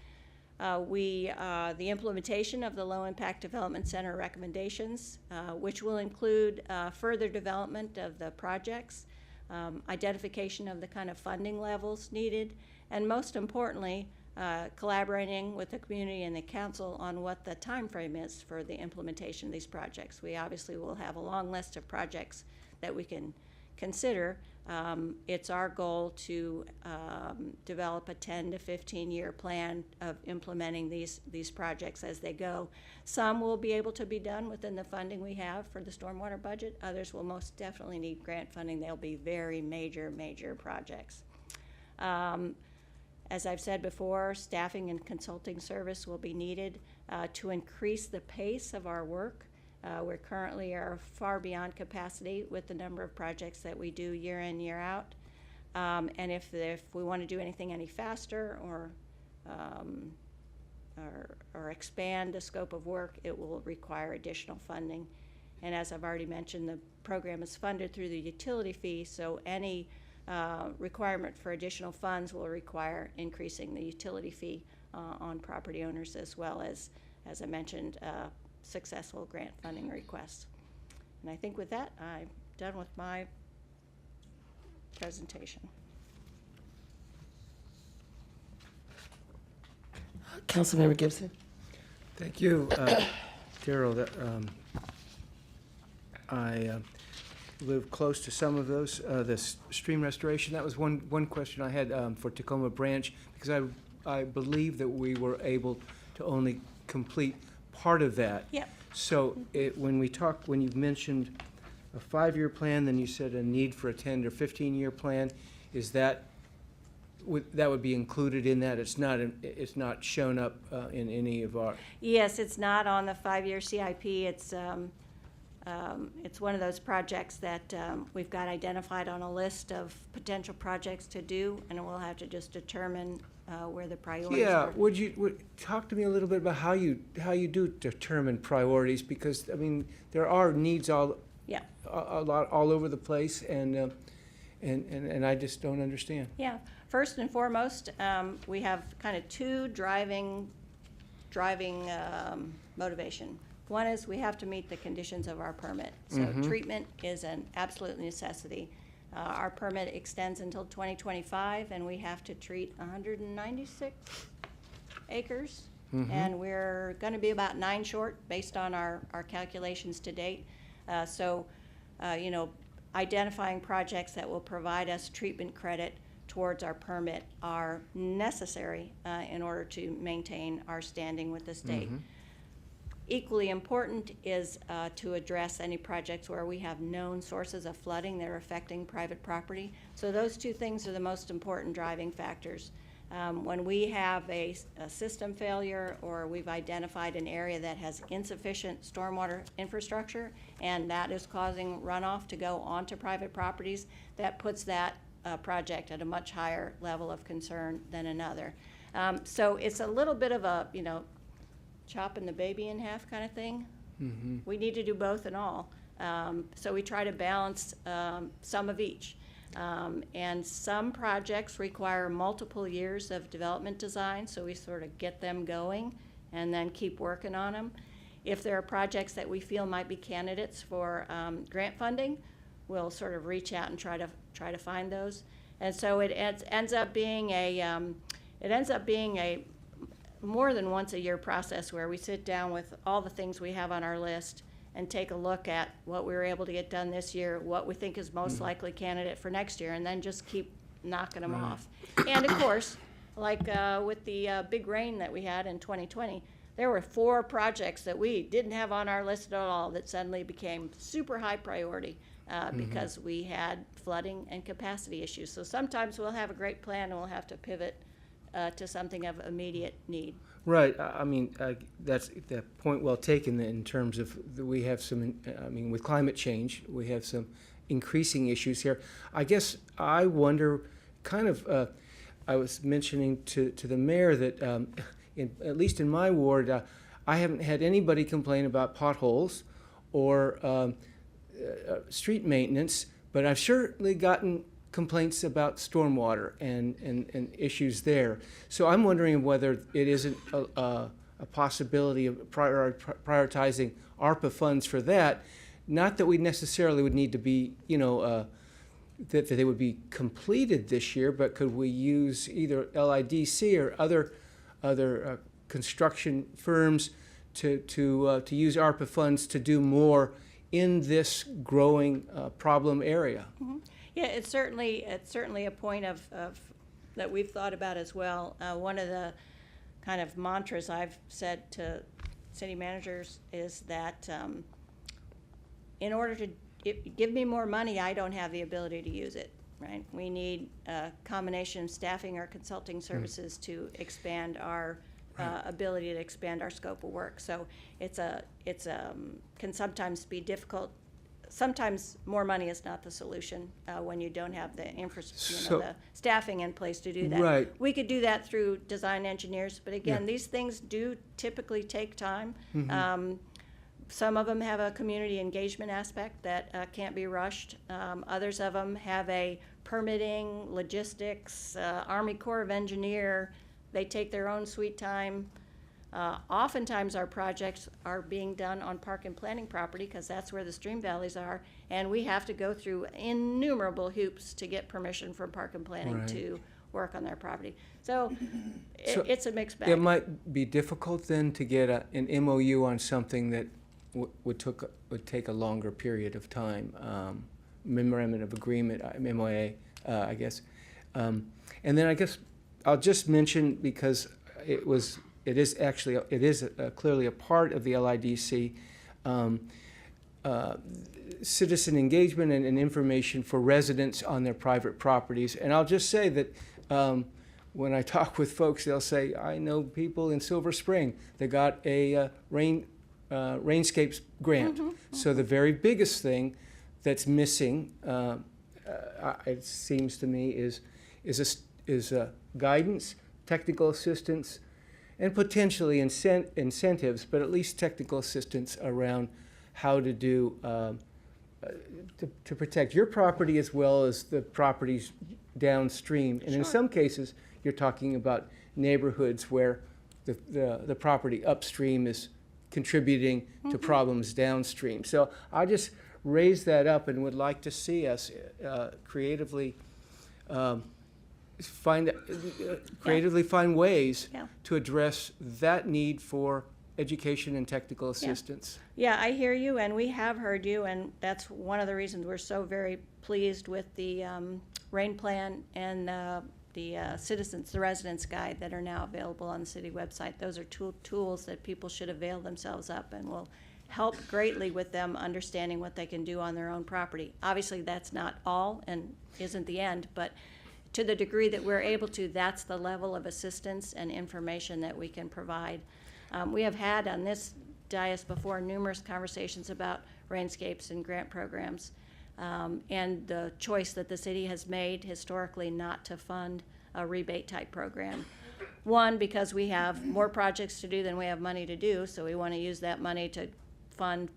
implementation of the Low Impact Development Center recommendations, which will include further development of the projects, identification of the kind of funding levels needed, and most importantly, collaborating with the community and the council on what the time frame is for the implementation of these projects. We obviously will have a long list of projects that we can consider. It's our goal to develop a 10 to 15 year plan of implementing these projects as they go. Some will be able to be done within the funding we have for the stormwater budget. Others will most definitely need grant funding. They'll be very major projects. As I've said before, staffing and consulting service will be needed to increase the pace of our work. We currently are far beyond capacity with the number of projects that we do year in, year out. And if we want to do anything any faster or expand the scope of work, it will require additional funding. And as I've already mentioned, the program is funded through the utility fee, so any requirement for additional funds will require increasing the utility fee on property owners, as well as I mentioned, successful grant funding requests. And I think with that, I'm done with my presentation. Councilmember Gibson. Thank you, Daryl. I live close to some of those. The stream restoration, that was one question I had for Tacoma Branch, because I believe that we were able to only complete part of that. Yep. So when you've mentioned a 5-year plan, then you said a need for a 10 or 15-year plan, is that would be included in that? It's not shown up in any of our. Yes, it's not on the 5-year CIP. It's one of those projects that we've got identified on a list of potential projects to do, and we'll have to just determine where the priorities are. Would you talk to me a little bit about how you do determine priorities? Because I mean, there are needs a lot all over the place, and I just don't understand. Yeah. First and foremost, we have kind of two driving motivation. One is we have to meet the conditions of our permit. So treatment is an absolute necessity. Our permit extends until 2025, and we have to treat 196 acres. And we're going to be about 9 short based on our calculations to date. Identifying projects that will provide us treatment credit towards our permit are necessary in order to maintain our standing with the state. Equally important is to address any projects where we have known sources of flooding that are affecting private property. So those two things are the most important driving factors. When we have a system failure, or we've identified an area that has insufficient stormwater infrastructure and that is causing runoff to go onto private properties, that puts that project at a much higher level of concern than another. So it's a little bit of a, chopping the baby in half kind of thing. We need to do both and all. So we try to balance some of each. And some projects require multiple years of development design, so we sort of get them going and then keep working on them. If there are projects that we feel might be candidates for grant funding, we'll sort of reach out and try to find those. And so it ends up being a more than once a year process where we sit down with all the things we have on our list and take a look at what we were able to get done this year, what we think is most likely candidate for next year, and then just keep knocking them off. And of course, like with the big rain that we had in 2020, there were 4 projects that we didn't have on our list at all that suddenly became super high priority because we had flooding and capacity issues. So sometimes we'll have a great plan and we'll have to pivot to something of immediate need. Right. I mean, that's that point well taken in terms of we have some, with climate change, we have some increasing issues here. I guess I wonder, I was mentioning to the mayor that at least in my ward, I haven't had anybody complain about potholes or street maintenance, but I've certainly gotten complaints about stormwater and issues there. So I'm wondering whether it isn't a possibility of prioritizing ARPA funds for that. Not that we necessarily would need to be, that they would be completed this year, but could we use either LIDC or other construction firms to use ARPA funds to do more in this growing problem area? Yeah, it's certainly a point of that we've thought about as well. One of the kind of mantras I've said to city managers is that in order to give me more money, I don't have the ability to use it, right? We need a combination of staffing or consulting services to expand our ability to expand our scope of work. So can sometimes be difficult. Sometimes more money is not the solution when you don't have the the staffing in place to do that. Right. We could do that through design engineers, but again, these things do typically take time. Some of them have a community engagement aspect that can't be rushed. Others of them have a permitting, logistics, Army Corps of Engineer. They take their own sweet time. Oftentimes our projects are being done on park and planning property because that's where the stream valleys are, and we have to go through innumerable hoops to get permission from park and planning to work on their property. So it's a mixed bag. It might be difficult then to get an MOU on something that would take a longer period of time, memorandum of agreement, MOA, I guess. And then I guess I'll just mention, because it was it is actually, it is clearly a part of the LIDC. Citizen engagement and information for residents on their private properties. And I'll just say that when I talk with folks, they'll say, I know people in Silver Spring that got a Rainscapes grant. So the very biggest thing that's missing, it seems to me, is guidance, technical assistance, and potentially incentives, but at least technical assistance around how to do to protect your property as well as the properties downstream. And in some cases, you're talking about neighborhoods where the property upstream is contributing to problems downstream. So I just raised that up and would like to see us creatively find ways to address that need for education and technical assistance. Yeah, I hear you, and we have heard you, and that's one of the reasons we're so very pleased with the RAIN plan and the residents guide that are now available on the city website. Those are tools that people should avail themselves up and will help greatly with them understanding what they can do on their own property. Obviously, that's not all and isn't the end, but to the degree that we're able to, that's the level of assistance and information that we can provide. We have had on this dais before numerous conversations about Rainscapes and grant programs, and the choice that the city has made historically not to fund a rebate type program. One, because we have more projects to do than we have money to do, so we want to use that money to fund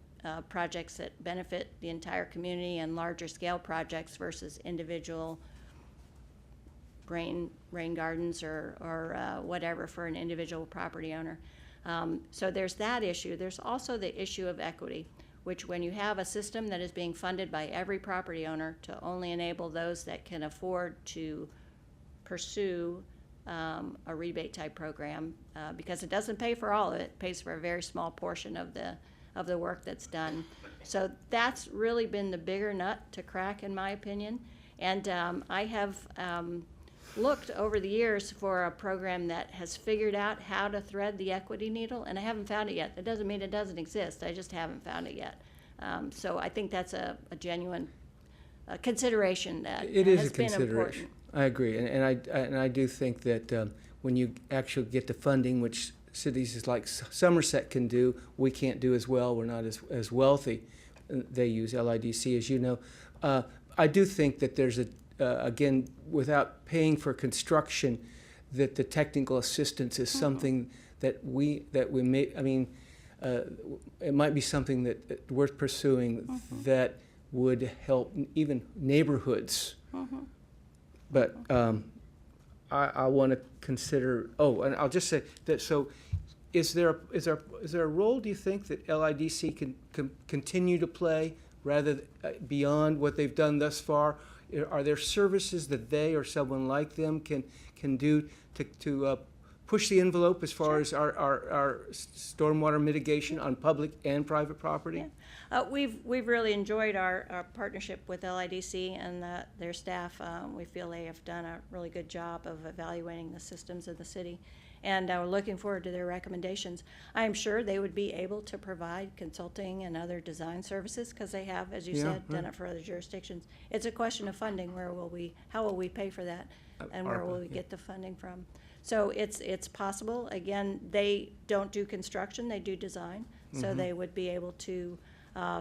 projects that benefit the entire community and larger scale projects versus individual rain gardens or whatever for an individual property owner. So there's that issue. There's also the issue of equity, which when you have a system that is being funded by every property owner to only enable those that can afford to pursue a rebate type program, because it doesn't pay for all of it, it pays for a very small portion of the work that's done. So that's really been the bigger nut to crack, in my opinion. And I have looked over the years for a program that has figured out how to thread the equity needle, and I haven't found it yet. That doesn't mean it doesn't exist. I just haven't found it yet. So I think that's a genuine consideration that It is has a been consideration. important. I agree, and I do think that when you actually get to funding, which cities like Somerset can do, we can't do as well. We're not as wealthy. They use LIDC, as you know. I do think that there's again, without paying for construction, that the technical assistance is something that we may. I mean, it might be something that worth pursuing that would help even neighborhoods. But I want to consider. Oh, and I'll just say that. So, is there a role, do you think, that LIDC can continue to play rather beyond what they've done thus far? Are there services that they or someone like them can do to push the envelope as far as our stormwater mitigation on public and private property? Yeah. We've really enjoyed our partnership with LIDC and their staff. We feel they have done a really good job of evaluating the systems of the city, and we're looking forward to their recommendations. I am sure they would be able to provide consulting and other design services because they have, as you said, done it for other jurisdictions. It's a question of funding. How will we pay for that, and where will we get the funding from? So it's possible. Again, they don't do construction; they do design. So they would be able to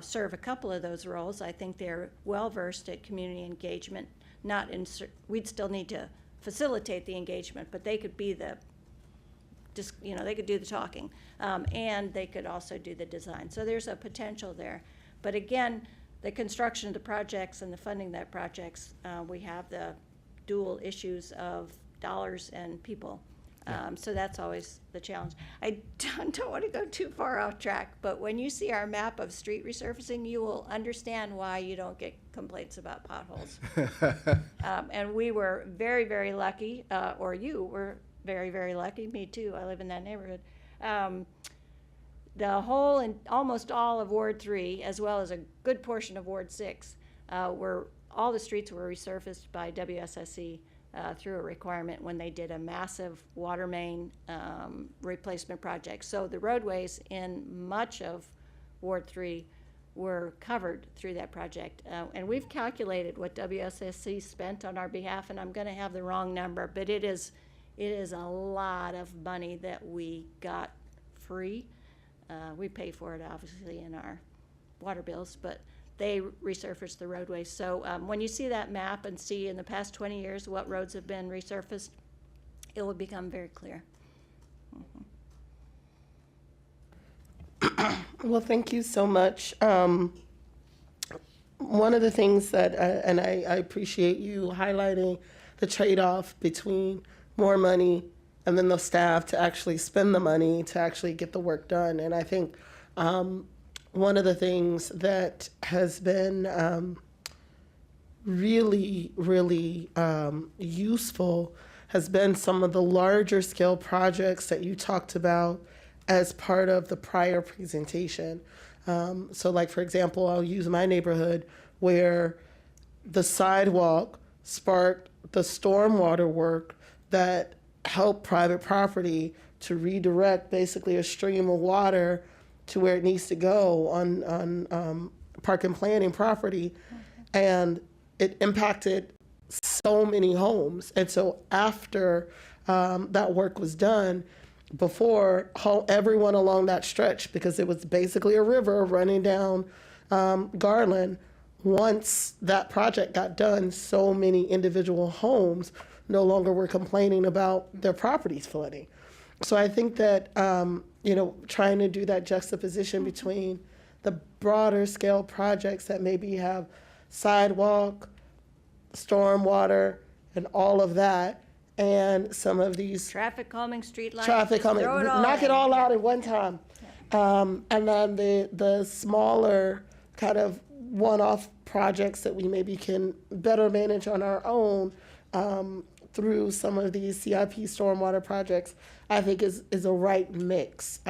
serve a couple of those roles. I think they're well versed at community engagement. We'd still need to facilitate the engagement, but they could be they could do the talking, and they could also do the design. So there's a potential there. But again, the construction of the projects and the funding of that projects, we have the dual issues of dollars and people. So that's always the challenge. I don't want to go too far off track, but when you see our map of street resurfacing, you will understand why you don't get complaints about potholes. And we were very, very lucky, or you were very, very lucky. Me too. I live in that neighborhood. The whole and almost all of Ward 3, as well as a good portion of Ward 6, all the streets were resurfaced by WSSC through a requirement when they did a massive water main replacement project. So the roadways in much of Ward 3 were covered through that project. And we've calculated what WSSC spent on our behalf, and I'm going to have the wrong number, but it is a lot of money that we got free. We pay for it, obviously, in our water bills, but they resurfaced the roadways. So when you see that map and see in the past 20 years what roads have been resurfaced, it will become very clear. Well, thank you so much. One of the things that, and I appreciate you highlighting the trade-off between more money and then the staff to actually spend the money to actually get the work done. And I think one of the things that has been really, really useful has been some of the larger scale projects that you talked about as part of the prior presentation. So like, for example, I'll use my neighborhood where the sidewalk sparked the stormwater work that helped private property to redirect basically a stream of water to where it needs to go on park and planning property. And it impacted so many homes. And so after that work was done, before everyone along that stretch, because it was basically a river running down Garland, once that project got done, so many individual homes no longer were complaining about their properties flooding. So I think that, trying to do that juxtaposition between the broader scale projects that maybe have sidewalk, stormwater, and all of that, and some of these Traffic calming, street lights. traffic coming, knock it all out at one time. And then the smaller kind of one-off projects that we maybe can better manage on our own through some of these CIP stormwater projects, I think is a right mix,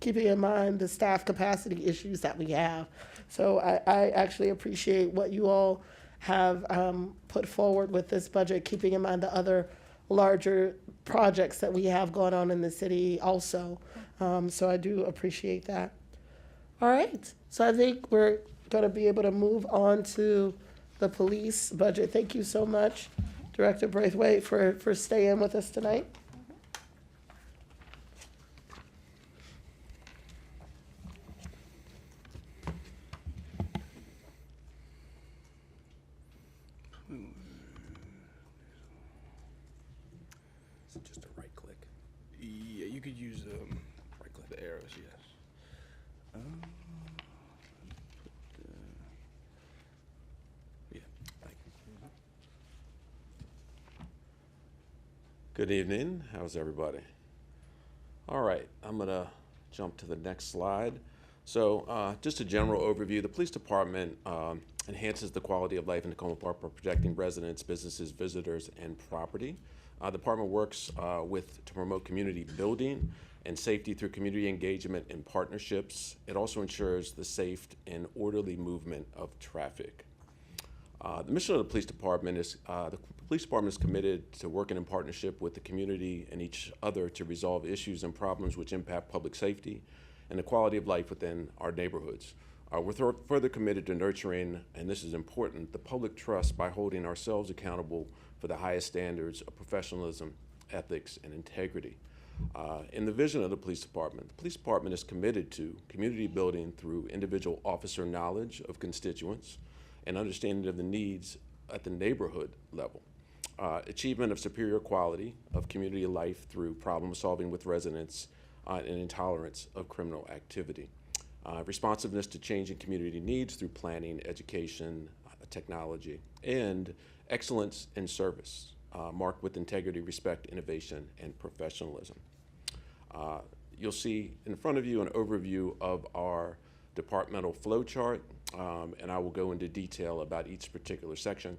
keeping in mind the staff capacity issues that we have. So I actually appreciate what you all have put forward with this budget, keeping in mind the other larger projects that we have going on in the city also. So I do appreciate that. All right, so I think we're gonna be able to move on to the police budget. Thank you so much, Director Braithwaite, for staying with us tonight. Just a right click. Yeah, you could use right click the arrows, yes. Yeah, thank you. Good evening. How's everybody? All right, I'm gonna jump to the next slide. So just a general overview. The police department enhances the quality of life in Tacoma Park by protecting residents, businesses, visitors, and property. The department works to promote community building and safety through community engagement and partnerships. It also ensures the safe and orderly movement of traffic. The mission of the police department is, the police department is committed to working in partnership with the community and each other to resolve issues and problems which impact public safety and the quality of life within our neighborhoods. We're further committed to nurturing, and this is important, the public trust by holding ourselves accountable for the highest standards of professionalism, ethics, and integrity. In the vision of the police department is committed to community building through individual officer knowledge of constituents and understanding of the needs at the neighborhood level. Achievement of superior quality of community life through problem solving with residents and intolerance of criminal activity. Responsiveness to changing community needs through planning, education, technology, and excellence in service, marked with integrity, respect, innovation, and professionalism. You'll see in front of you an overview of our departmental flow chart, and I will go into detail about each particular section.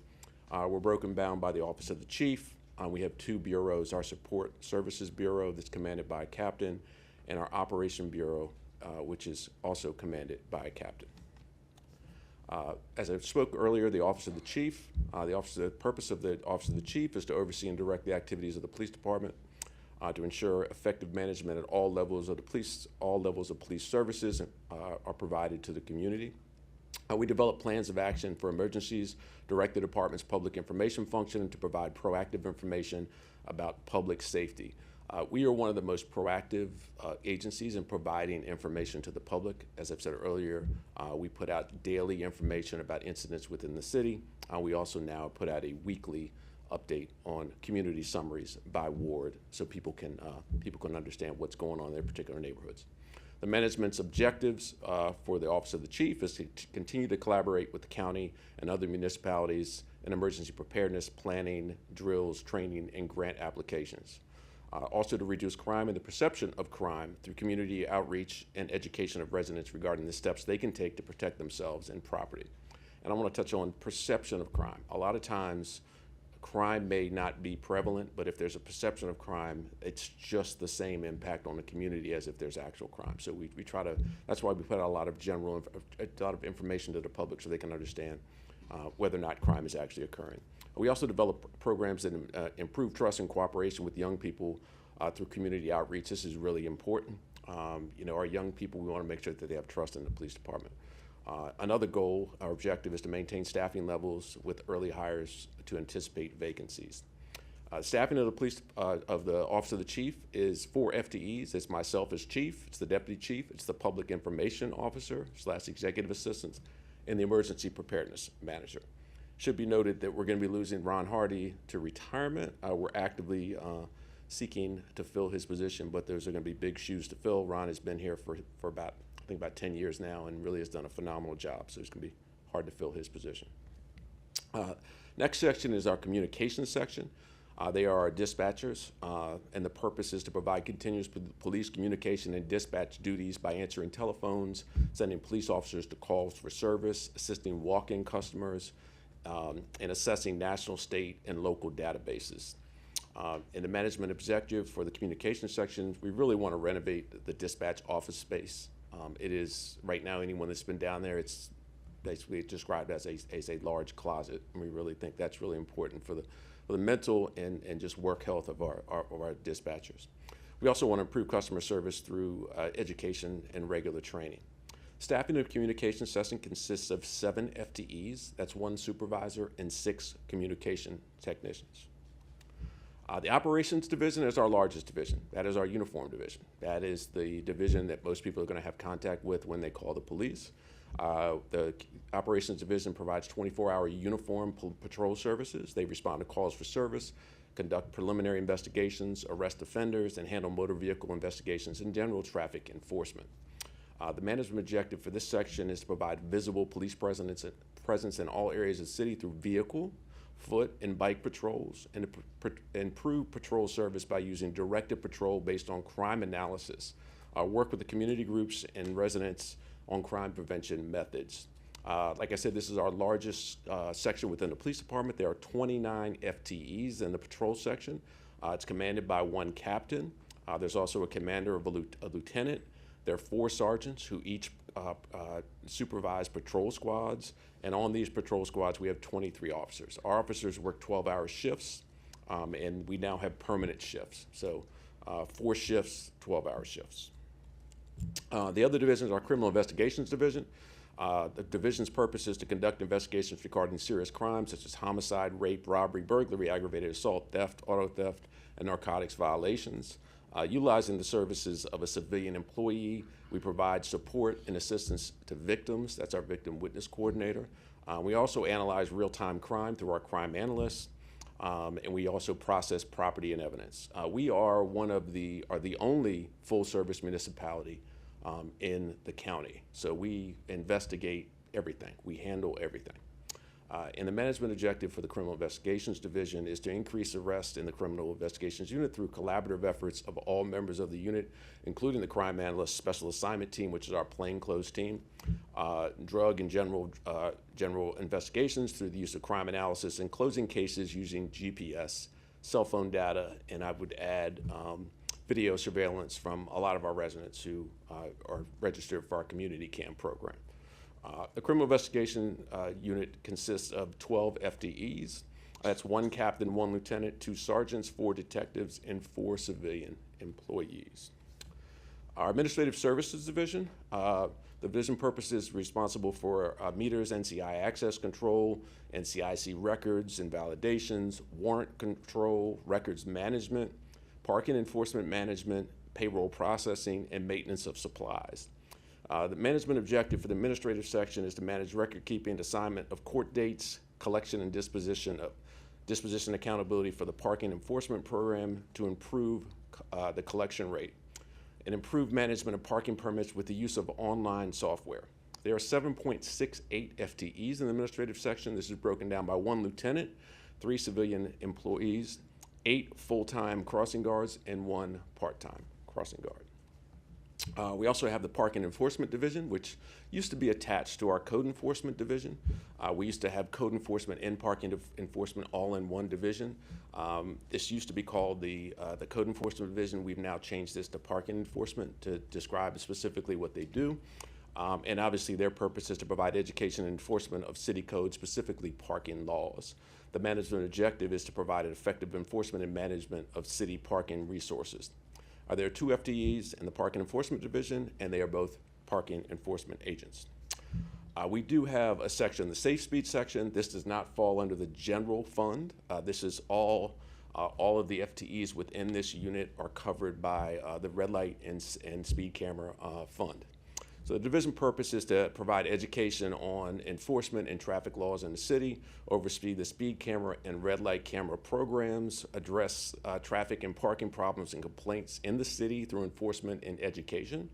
We're broken down by the Office of the Chief. We have two bureaus, our Support Services Bureau that's commanded by a captain, and our Operation Bureau, which is also commanded by a captain. As I spoke earlier, the Office of the Chief, the purpose of the Office of the Chief is to oversee and direct the activities of the police department, to ensure effective management at all levels of the police, all levels of police services are provided to the community. We develop plans of action for emergencies, direct the department's public information function to provide proactive information about public safety. We are one of the most proactive agencies in providing information to the public. As I've said earlier, we put out daily information about incidents within the city. We also now put out a weekly update on community summaries by ward so people can understand what's going on in their particular neighborhoods. The management's objectives for the Office of the Chief is to continue to collaborate with the county and other municipalities in emergency preparedness, planning, drills, training, and grant applications. Also to reduce crime and the perception of crime through community outreach and education of residents regarding the steps they can take to protect themselves and property. And I want to touch on perception of crime. A lot of times, crime may not be prevalent, but if there's a perception of crime, it's just the same impact on the community as if there's actual crime. So we try to, that's why we put out a lot of information to the public so they can understand whether or not crime is actually occurring. We also develop programs that improve trust and cooperation with young people through community outreach. This is really important. Our young people, we want to make sure that they have trust in the police department. Another goal, our objective, is to maintain staffing levels with early hires to anticipate vacancies. Staffing of the police, of the Office of the Chief is 4 FTEs. It's myself as chief, it's the deputy chief, it's the public information officer / executive assistant, and the emergency preparedness manager. Should be noted that we're going to be losing Ron Hardy to retirement. We're actively seeking to fill his position, but those are going to be big shoes to fill. Ron has been here for about 10 years now and really has done a phenomenal job, so it's going to be hard to fill his position. Next section is our communications section. They are our dispatchers, and the purpose is to provide continuous police communication and dispatch duties by answering telephones, sending police officers to calls for service, assisting walk-in customers, and assessing national, state, and local databases. In the management objective for the communications section, we really want to renovate the dispatch office space. It is, right now, anyone that's been down there, it's basically described as a large closet, and we really think that's really important for the mental and just work health of our dispatchers. We also want to improve customer service through education and regular training. Staffing of communication session consists of 7 FTEs, that's 1 supervisor and 6 communication technicians. The operations division is our largest division. That is our uniform division. That is the division that most people are going to have contact with when they call the police. The operations division provides 24-hour uniform patrol services. They respond to calls for service, conduct preliminary investigations, arrest offenders, and handle motor vehicle investigations and general traffic enforcement. The management objective for this section is to provide visible police presence in all areas of the city through vehicle, foot, and bike patrols, and to improve patrol service by using directed patrol based on crime analysis. Work with the community groups and residents on crime prevention methods. Like I said, this is our largest section within the police department. There are 29 FTEs in the patrol section. It's commanded by 1 captain. There's also a commander of a lieutenant. There are 4 sergeants who each supervise patrol squads, and on these patrol squads we have 23 officers. Our officers work 12-hour shifts, and we now have permanent shifts. So 4 shifts, 12-hour shifts. The other division is our criminal investigations division. The division's purpose is to conduct investigations regarding serious crimes such as homicide, rape, robbery, burglary, aggravated assault, theft, auto theft, and narcotics violations. Utilizing the services of a civilian employee, we provide support and assistance to victims. That's our victim witness coordinator. We also analyze real-time crime through our crime analysts, and we also process property and evidence. We are the only full-service municipality in the county. So we investigate everything. We handle everything. And the management objective for the Criminal Investigations Division is to increase arrest in the Criminal Investigations Unit through collaborative efforts of all members of the unit, including the Crime Analyst Special Assignment Team, which is our plainclothes team, drug and general investigations through the use of crime analysis, and closing cases using GPS, cell phone data, and I would add video surveillance from a lot of our residents who are registered for our Community CAM program. The criminal investigation unit consists of 12 FTEs. That's 1 captain, 1 lieutenant, 2 sergeants, 4 detectives, and 4 civilian employees. Our Administrative Services Division, the division purpose is responsible for meters, NCI access control, NCIC records and validations, warrant control, records management, parking enforcement management, payroll processing, and maintenance of supplies. The management objective for the administrative section is to manage record keeping, assignment of court dates, collection and disposition accountability for the parking enforcement program to improve the collection rate, and improve management of parking permits with the use of online software. There are 7.68 FTEs in the administrative section. This is broken down by 1 lieutenant, 3 civilian employees, 8 full-time crossing guards, and 1 part-time crossing guard. We also have the Parking Enforcement Division, which used to be attached to our Code Enforcement Division. We used to have Code Enforcement and Parking Enforcement all in one division. This used to be called the Code Enforcement Division. We've now changed this to Parking Enforcement to describe specifically what they do. And obviously their purpose is to provide education and enforcement of city code, specifically parking laws. The management objective is to provide an effective enforcement and management of city parking resources. There are 2 FTEs in the Parking Enforcement Division, and they are both parking enforcement agents. We do have a section, the Safe Speed section. This does not fall under the general fund. This is all of the FTEs within this unit are covered by the red light and speed camera fund. So the division purpose is to provide education on enforcement and traffic laws in the city, oversee the speed camera and red light camera programs, address traffic and parking problems and complaints in the city through enforcement and education,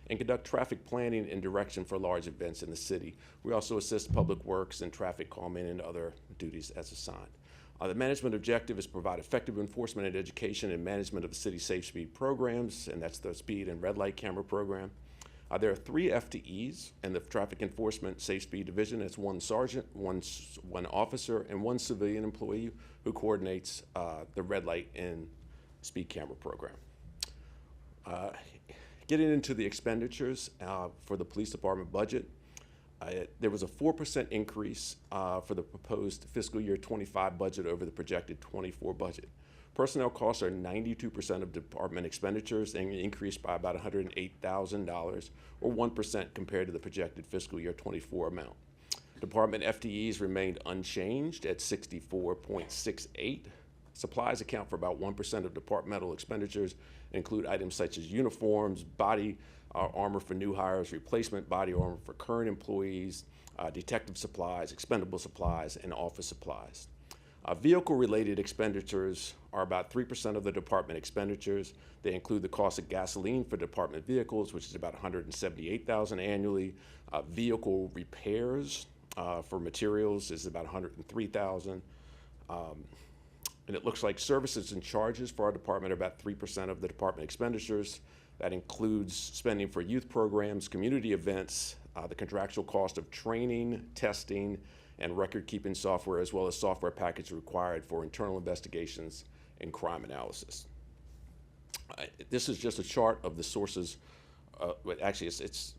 and conduct traffic planning and direction for large events in the city. We also assist public works and traffic calming and other duties as assigned. The management objective is to provide effective enforcement and education and management of the city's safe speed programs, and that's the speed and red light camera program. There are 3 FTEs in the Traffic Enforcement Safe Speed Division. It's 1 sergeant, one officer, and 1 civilian employee who coordinates the red light and speed camera program. Getting into the expenditures for the police department budget, there was a 4% increase for the proposed fiscal year 25 budget over the projected 24 budget. Personnel costs are 92% of department expenditures and increased by about $108,000 or 1% compared to the projected fiscal year 24 amount. Department FTEs remained unchanged at 64.68. Supplies account for about 1% of departmental expenditures and include items such as uniforms, body armor for new hires, replacement body armor for current employees, detective supplies, expendable supplies, and office supplies. Vehicle-related expenditures are about 3% of the department expenditures. They include the cost of gasoline for department vehicles, which is about $178,000 annually. Vehicle repairs for materials is about $103,000. And it looks like services and charges for our department are about 3% of the department expenditures. That includes spending for youth programs, community events, the contractual cost of training, testing, and record-keeping software, as well as software packages required for internal investigations and crime analysis. This is just a chart of the sources. Actually, it's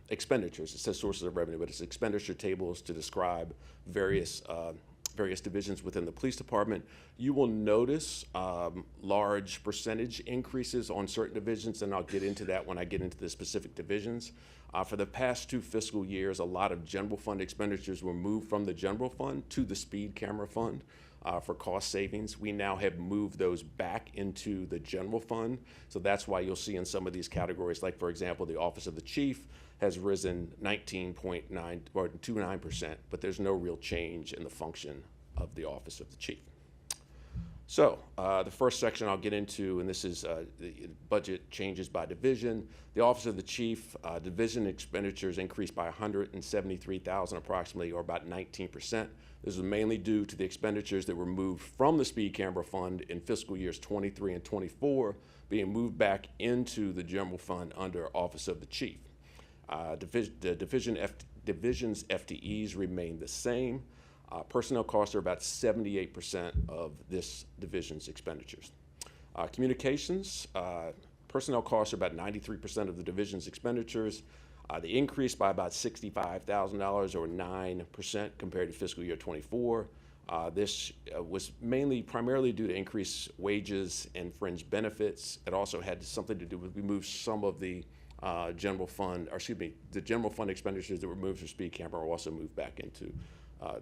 expenditures. It says sources of revenue, but it's expenditure tables to describe various divisions within the police department. You will notice large percentage increases on certain divisions, and I'll get into that when I get into the specific divisions. For the past 2 fiscal years, a lot of general fund expenditures were moved from the general fund to the speed camera fund for cost savings. We now have moved those back into the general fund, so that's why you'll see in some of these categories, like for example, the Office of the Chief has risen 19.29%, but there's no real change in the function of the Office of the Chief. So the first section I'll get into, and this is the budget changes by division. The Office of the Chief division expenditures increased by $173,000 approximately, or about 19%. This is mainly due to the expenditures that were moved from the speed camera fund in fiscal years 23 and 24 being moved back into the general fund under Office of the Chief. The division's FTEs remain the same. Personnel costs are about 78% of this division's expenditures. Communications, personnel costs are about 93% of the division's expenditures. They increased by about $65,000 or 9% compared to fiscal year '24. This was primarily due to increased wages and fringe benefits. It also had something to do with, we moved some of the the general fund expenditures that were moved from speed camera were also moved back into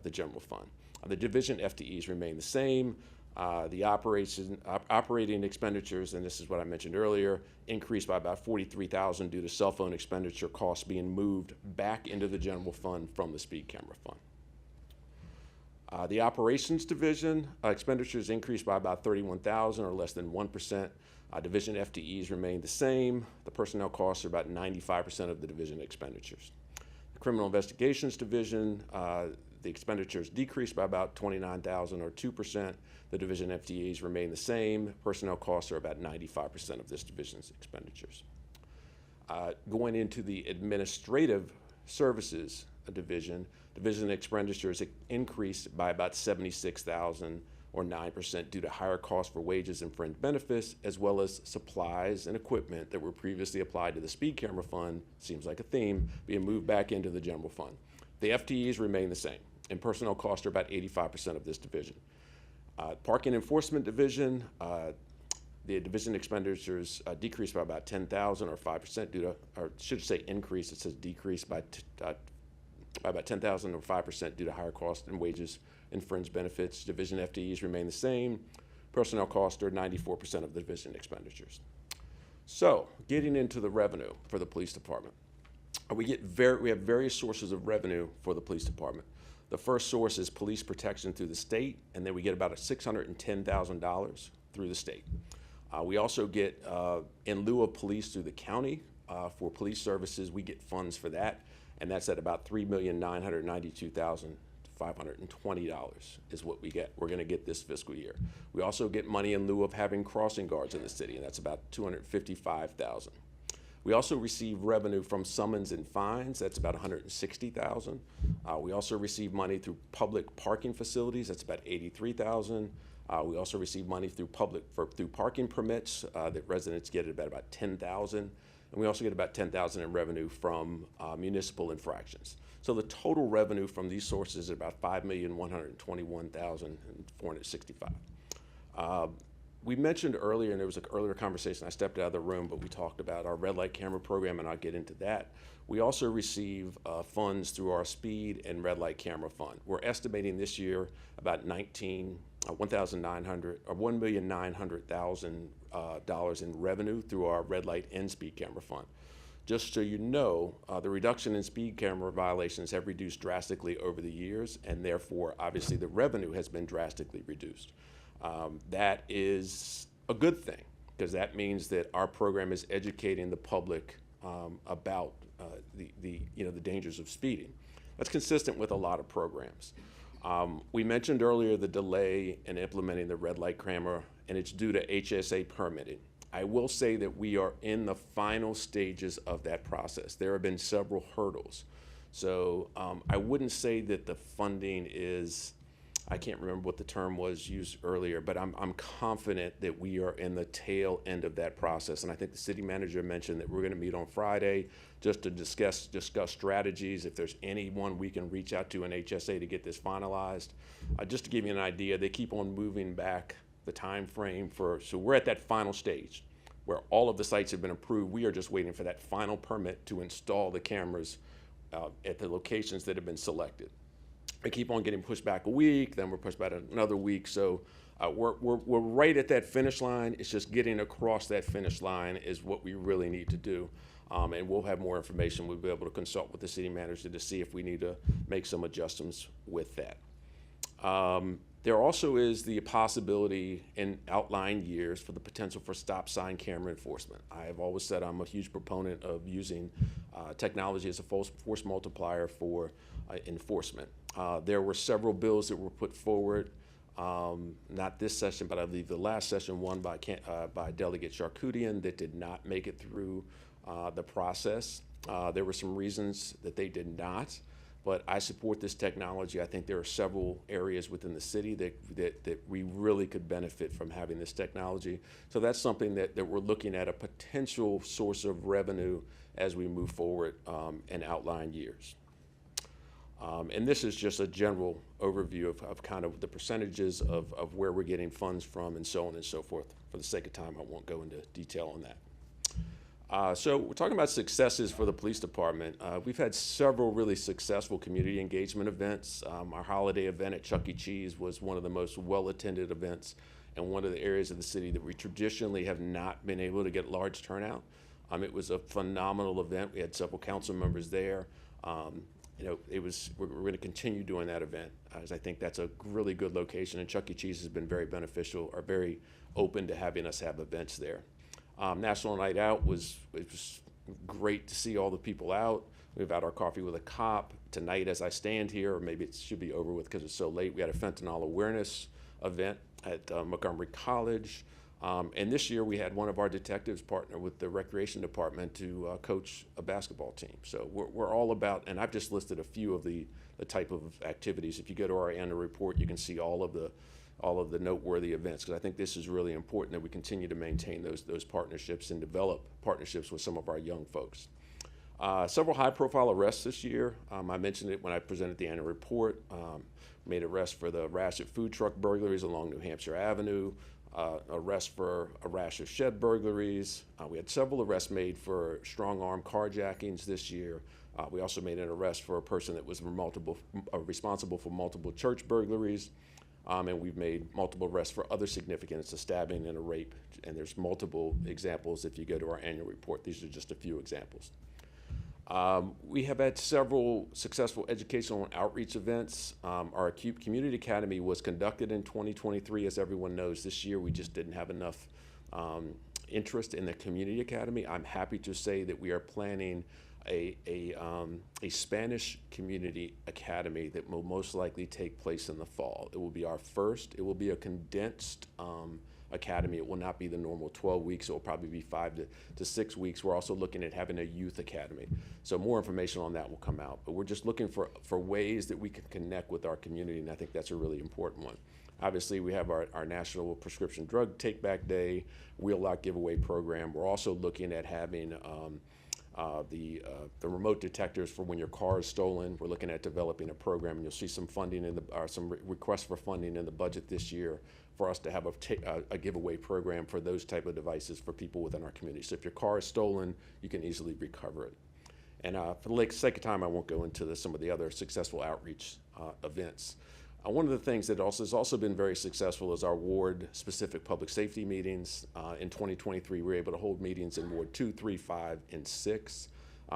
the general fund. The division FTEs remain the same. The operating expenditures, and this is what I mentioned earlier, increased by about $43,000 due to cell phone expenditure costs being moved back into the general fund from the speed camera fund. The operations division expenditures increased by about $31,000 or less than 1%. Division FTEs remain the same. The personnel costs are about 95% of the division expenditures. The criminal investigations division, the expenditures decreased by about $29,000 or 2%. The division FTEs remain the same. Personnel costs are about 95% of this division's expenditures. Going into the administrative services division expenditures increased by about $76,000 or 9% due to higher costs for wages and fringe benefits, as well as supplies and equipment that were previously applied to the speed camera fund, seems like a theme, being moved back into the general fund. The FTEs remain the same, and personnel costs are about 85% of this division. Parking enforcement division, the division expenditures decreased by about $10,000 or 5% due to, or should say increase, it says decrease by about $10,000 or 5% due to higher costs and wages and fringe benefits. Division FTEs remain the same. Personnel costs are 94% of the division expenditures. So, getting into the revenue for the police department. We have various sources of revenue for the police department. The first source is police protection through the state, and then we get about $610,000 through the state. We also get, in lieu of police through the county, for police services, we get funds for that, and that's at about $3,992,520 is what we get. We're gonna get this fiscal year. We also get money in lieu of having crossing guards in the city, and that's about $255,000. We also receive revenue from summons and fines. That's about $160,000. We also receive money through public parking facilities. That's about $83,000. We also receive money through parking permits that residents get at about $10,000. And we also get about $10,000 in revenue from municipal infractions. So the total revenue from these sources is about $5,121,465. We mentioned earlier, and there was an earlier conversation, I stepped out of the room, but we talked about our red light camera program, and I'll get into that. We also receive funds through our speed and red light camera fund. We're estimating this year about $1,900,000 in revenue through our red light and speed camera fund. Just so you know, the reduction in speed camera violations have reduced drastically over the years, and therefore, obviously, the revenue has been drastically reduced. That is a good thing, because that means that our program is educating the public about the dangers of speeding. That's consistent with a lot of programs. We mentioned earlier the delay in implementing the red light camera, and it's due to HSA permitting. I will say that we are in the final stages of that process. There have been several hurdles. So I wouldn't say that the funding is, I can't remember what the term was used earlier, but I'm confident that we are in the tail end of that process. And I think the city manager mentioned that we're going to meet on Friday just to discuss strategies. If there's anyone we can reach out to in HSA to get this finalized. Just to give you an idea, they keep on moving back the time frame so we're at that final stage where all of the sites have been approved. We are just waiting for that final permit to install the cameras at the locations that have been selected. They keep on getting pushed back a week, then we're pushed back another week. So we're right at that finish line. It's just getting across that finish line is what we really need to do. And we'll have more information. We'll be able to consult with the city manager to see if we need to make some adjustments with that. There also is the possibility in outlying years for the potential for stop sign camera enforcement. I have always said I'm a huge proponent of using technology as a force multiplier for enforcement. There were several bills that were put forward, not this session, but I believe the last session, one by Delegate Charkoudian, that did not make it through the process. There were some reasons that they did not. but I support this technology. I think there are several areas within the city that we really could benefit from having this technology. So that's something that we're looking at, a potential source of revenue as we move forward in outlying years. And this is just a general overview of kind of the percentages of where we're getting funds from and so on and so forth. For the sake of time, I won't go into detail on that. So we're talking about successes for the police department. We've had several really successful community engagement events. Our holiday event at Chuck E. Cheese was one of the most well-attended events and one of the areas of the city that we traditionally have not been able to get large turnout. It was a phenomenal event. We had several council members there. You know, we're going to continue doing that event, as I think that's a really good location, and Chuck E. Cheese has been very beneficial, or very open to having us have events there. National Night Out was great to see all the people out. We've had our coffee with a cop tonight as I stand here, or maybe it should be over with because it's so late. We had a fentanyl awareness event at Montgomery College. And this year we had one of our detectives partner with the recreation department to coach a basketball team. So we're all about, and I've just listed a few of the type of activities. If you go to our annual report, you can see all of the noteworthy events, because I think this is really important that we continue to maintain those partnerships and develop partnerships with some of our young folks. Several high-profile arrests this year. I mentioned it when I presented the annual report. Made arrests for the rash of food truck burglaries along New Hampshire Avenue. Arrest for a rash of shed burglaries. We had several arrests made for strong-arm carjackings this year. We also made an arrest for a person that was responsible for multiple church burglaries. And we've made multiple arrests for other significant, a stabbing and a rape. And there's multiple examples if you go to our annual report. These are just a few examples. We have had several successful educational and outreach events. Our Community Academy was conducted in 2023, as everyone knows. This year we just didn't have enough interest in the Community Academy. I'm happy to say that we are planning a Spanish Community Academy that will most likely take place in the fall. It will be our first. It will be a condensed academy. It will not be the normal 12 weeks. It will probably be 5 to 6 weeks. We're also looking at having a youth academy. So more information on that will come out. But we're just looking for ways that we can connect with our community, and I think that's a really important one. Obviously, we have our National Prescription Drug Take Back Day, Wheel Lock Giveaway program. We're also looking at having the remote detectors for when your car is stolen. We're looking at developing a program, and you'll see some funding some requests for funding in the budget this year for us to have a giveaway program for those type of devices for people within our community. So if your car is stolen, you can easily recover it. And for the sake of time, I won't go into some of the other successful outreach events. One of the things that has also been very successful is our ward-specific public safety meetings. In 2023, we were able to hold meetings in Ward 2, 3, 5, and 6.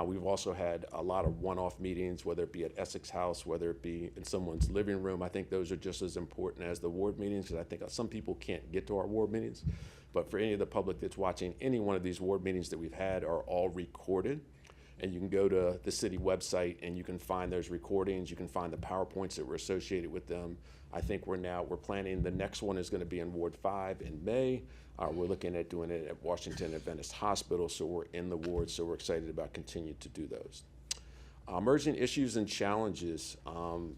We've also had a lot of one-off meetings, whether it be at Essex House, whether it be in someone's living room. I think those are just as important as the ward meetings, because I think some people can't get to our ward meetings. But for any of the public that's watching, any one of these ward meetings that we've had are all recorded. And you can go to the city website and you can find those recordings. You can find the PowerPoints that were associated with them. I think we're planning, the next one is going to be in Ward 5 in May. We're looking at doing it at Washington Adventist Hospital, so we're in the ward, so we're excited about continuing to do those. Emerging issues and challenges.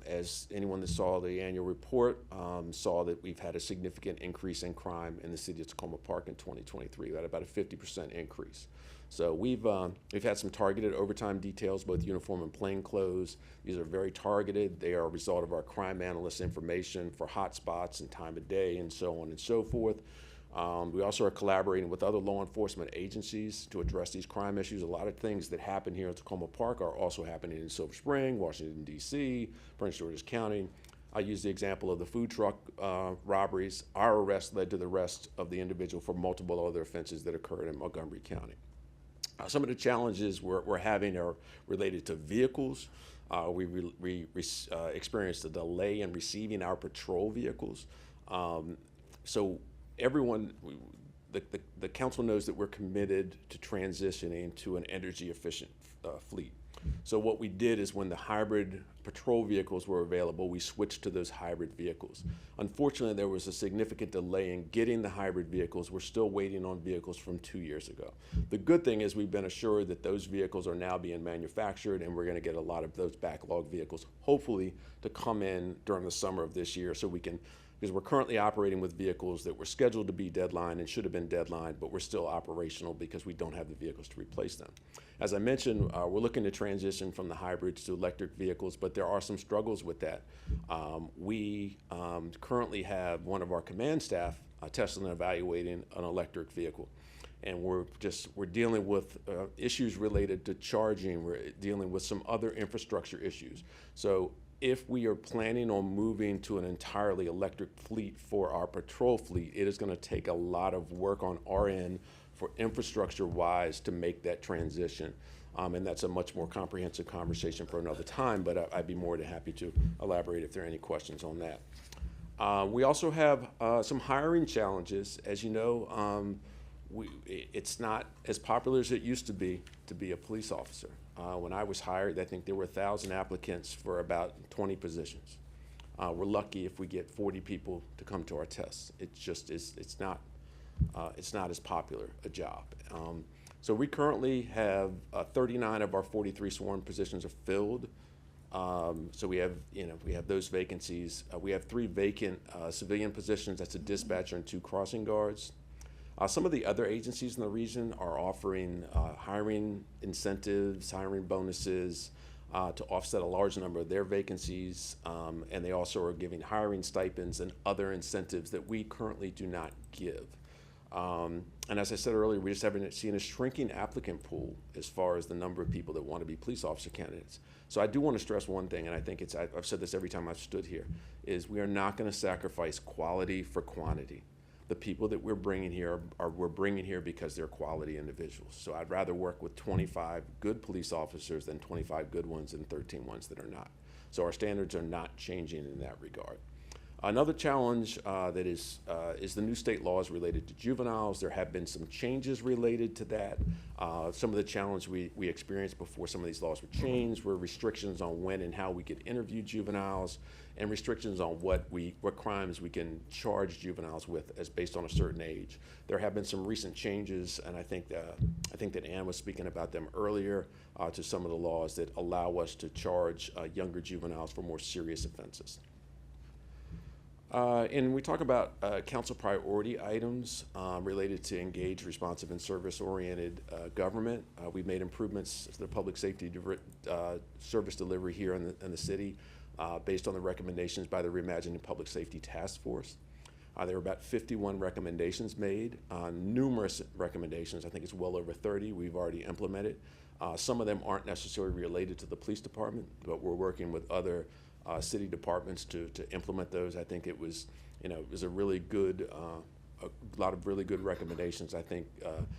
As anyone that saw the annual report saw that we've had a significant increase in crime in the city of Tacoma Park in 2023. We had about a 50% increase. So we've had some targeted overtime details, both uniform and plain clothes. These are very targeted. They are a result of our crime analyst information for hotspots and time of day and so on and so forth. We also are collaborating with other law enforcement agencies to address these crime issues. A lot of things that happen here in Tacoma Park are also happening in Silver Spring, Washington, D.C., Prince George's County. I use the example of the food truck robberies. Our arrest led to the arrest of the individual for multiple other offenses that occurred in Montgomery County. Some of the challenges we're having are related to vehicles. We experienced a delay in receiving our patrol vehicles. So everyone, the council knows that we're committed to transitioning to an energy efficient fleet. So what we did is when the hybrid patrol vehicles were available, we switched to those hybrid vehicles. Unfortunately, there was a significant delay in getting the hybrid vehicles. We're still waiting on vehicles from 2 years ago. The good thing is we've been assured that those vehicles are now being manufactured, and we're going to get a lot of those backlog vehicles, hopefully, to come in during the summer of this year so we can, because we're currently operating with vehicles that were scheduled to be deadline and should have been deadline, but we're still operational because we don't have the vehicles to replace them. As I mentioned, we're looking to transition from the hybrids to electric vehicles, but there are some struggles with that. We currently have one of our command staff testing and evaluating an electric vehicle. And we're dealing with issues related to charging. We're dealing with some other infrastructure issues. So if we are planning on moving to an entirely electric fleet for our patrol fleet, it is going to take a lot of work on our end for infrastructure-wise to make that transition. And that's a much more comprehensive conversation for another time, but I'd be more than happy to elaborate if there are any questions on that. We also have some hiring challenges. As you know, it's not as popular as it used to be a police officer. When I was hired, I think there were 1,000 applicants for about 20 positions. We're lucky if we get 40 people to come to our tests. It's not as popular a job. So we currently have 39 of our 43 sworn positions are filled. So we have those vacancies. We have 3 vacant civilian positions. That's a dispatcher and 2 crossing guards. Some of the other agencies in the region are offering hiring incentives, hiring bonuses to offset a large number of their vacancies, and they also are giving hiring stipends and other incentives that we currently do not give. And as I said earlier, we just haven't seen a shrinking applicant pool as far as the number of people that want to be police officer candidates. So I do want to stress one thing, and I think I've said this every time I've stood here, is we are not going to sacrifice quality for quantity. The people that we're bringing here we're bringing here because they're quality individuals. So I'd rather work with 25 good police officers than 25 good ones and 13 ones that are not. So our standards are not changing in that regard. Another challenge that is the new state laws related to juveniles. There have been some changes related to that. Some of the challenge we experienced before some of these laws were changed were restrictions on when and how we could interview juveniles, and restrictions on what crimes we can charge juveniles with as based on a certain age. There have been some recent changes, and I think that Ann was speaking about them earlier, to some of the laws that allow us to charge younger juveniles for more serious offenses. And we talk about council priority items related to engaged, responsive, and service-oriented government. We've made improvements to the public safety service delivery here in the city based on the recommendations by the Reimagining Public Safety Task Force. There were about 51 recommendations made, numerous recommendations. I think it's well over 30 we've already implemented. Some of them aren't necessarily related to the police department, but we're working with other city departments to implement those. I think it was a really good, a lot of really good recommendations. I think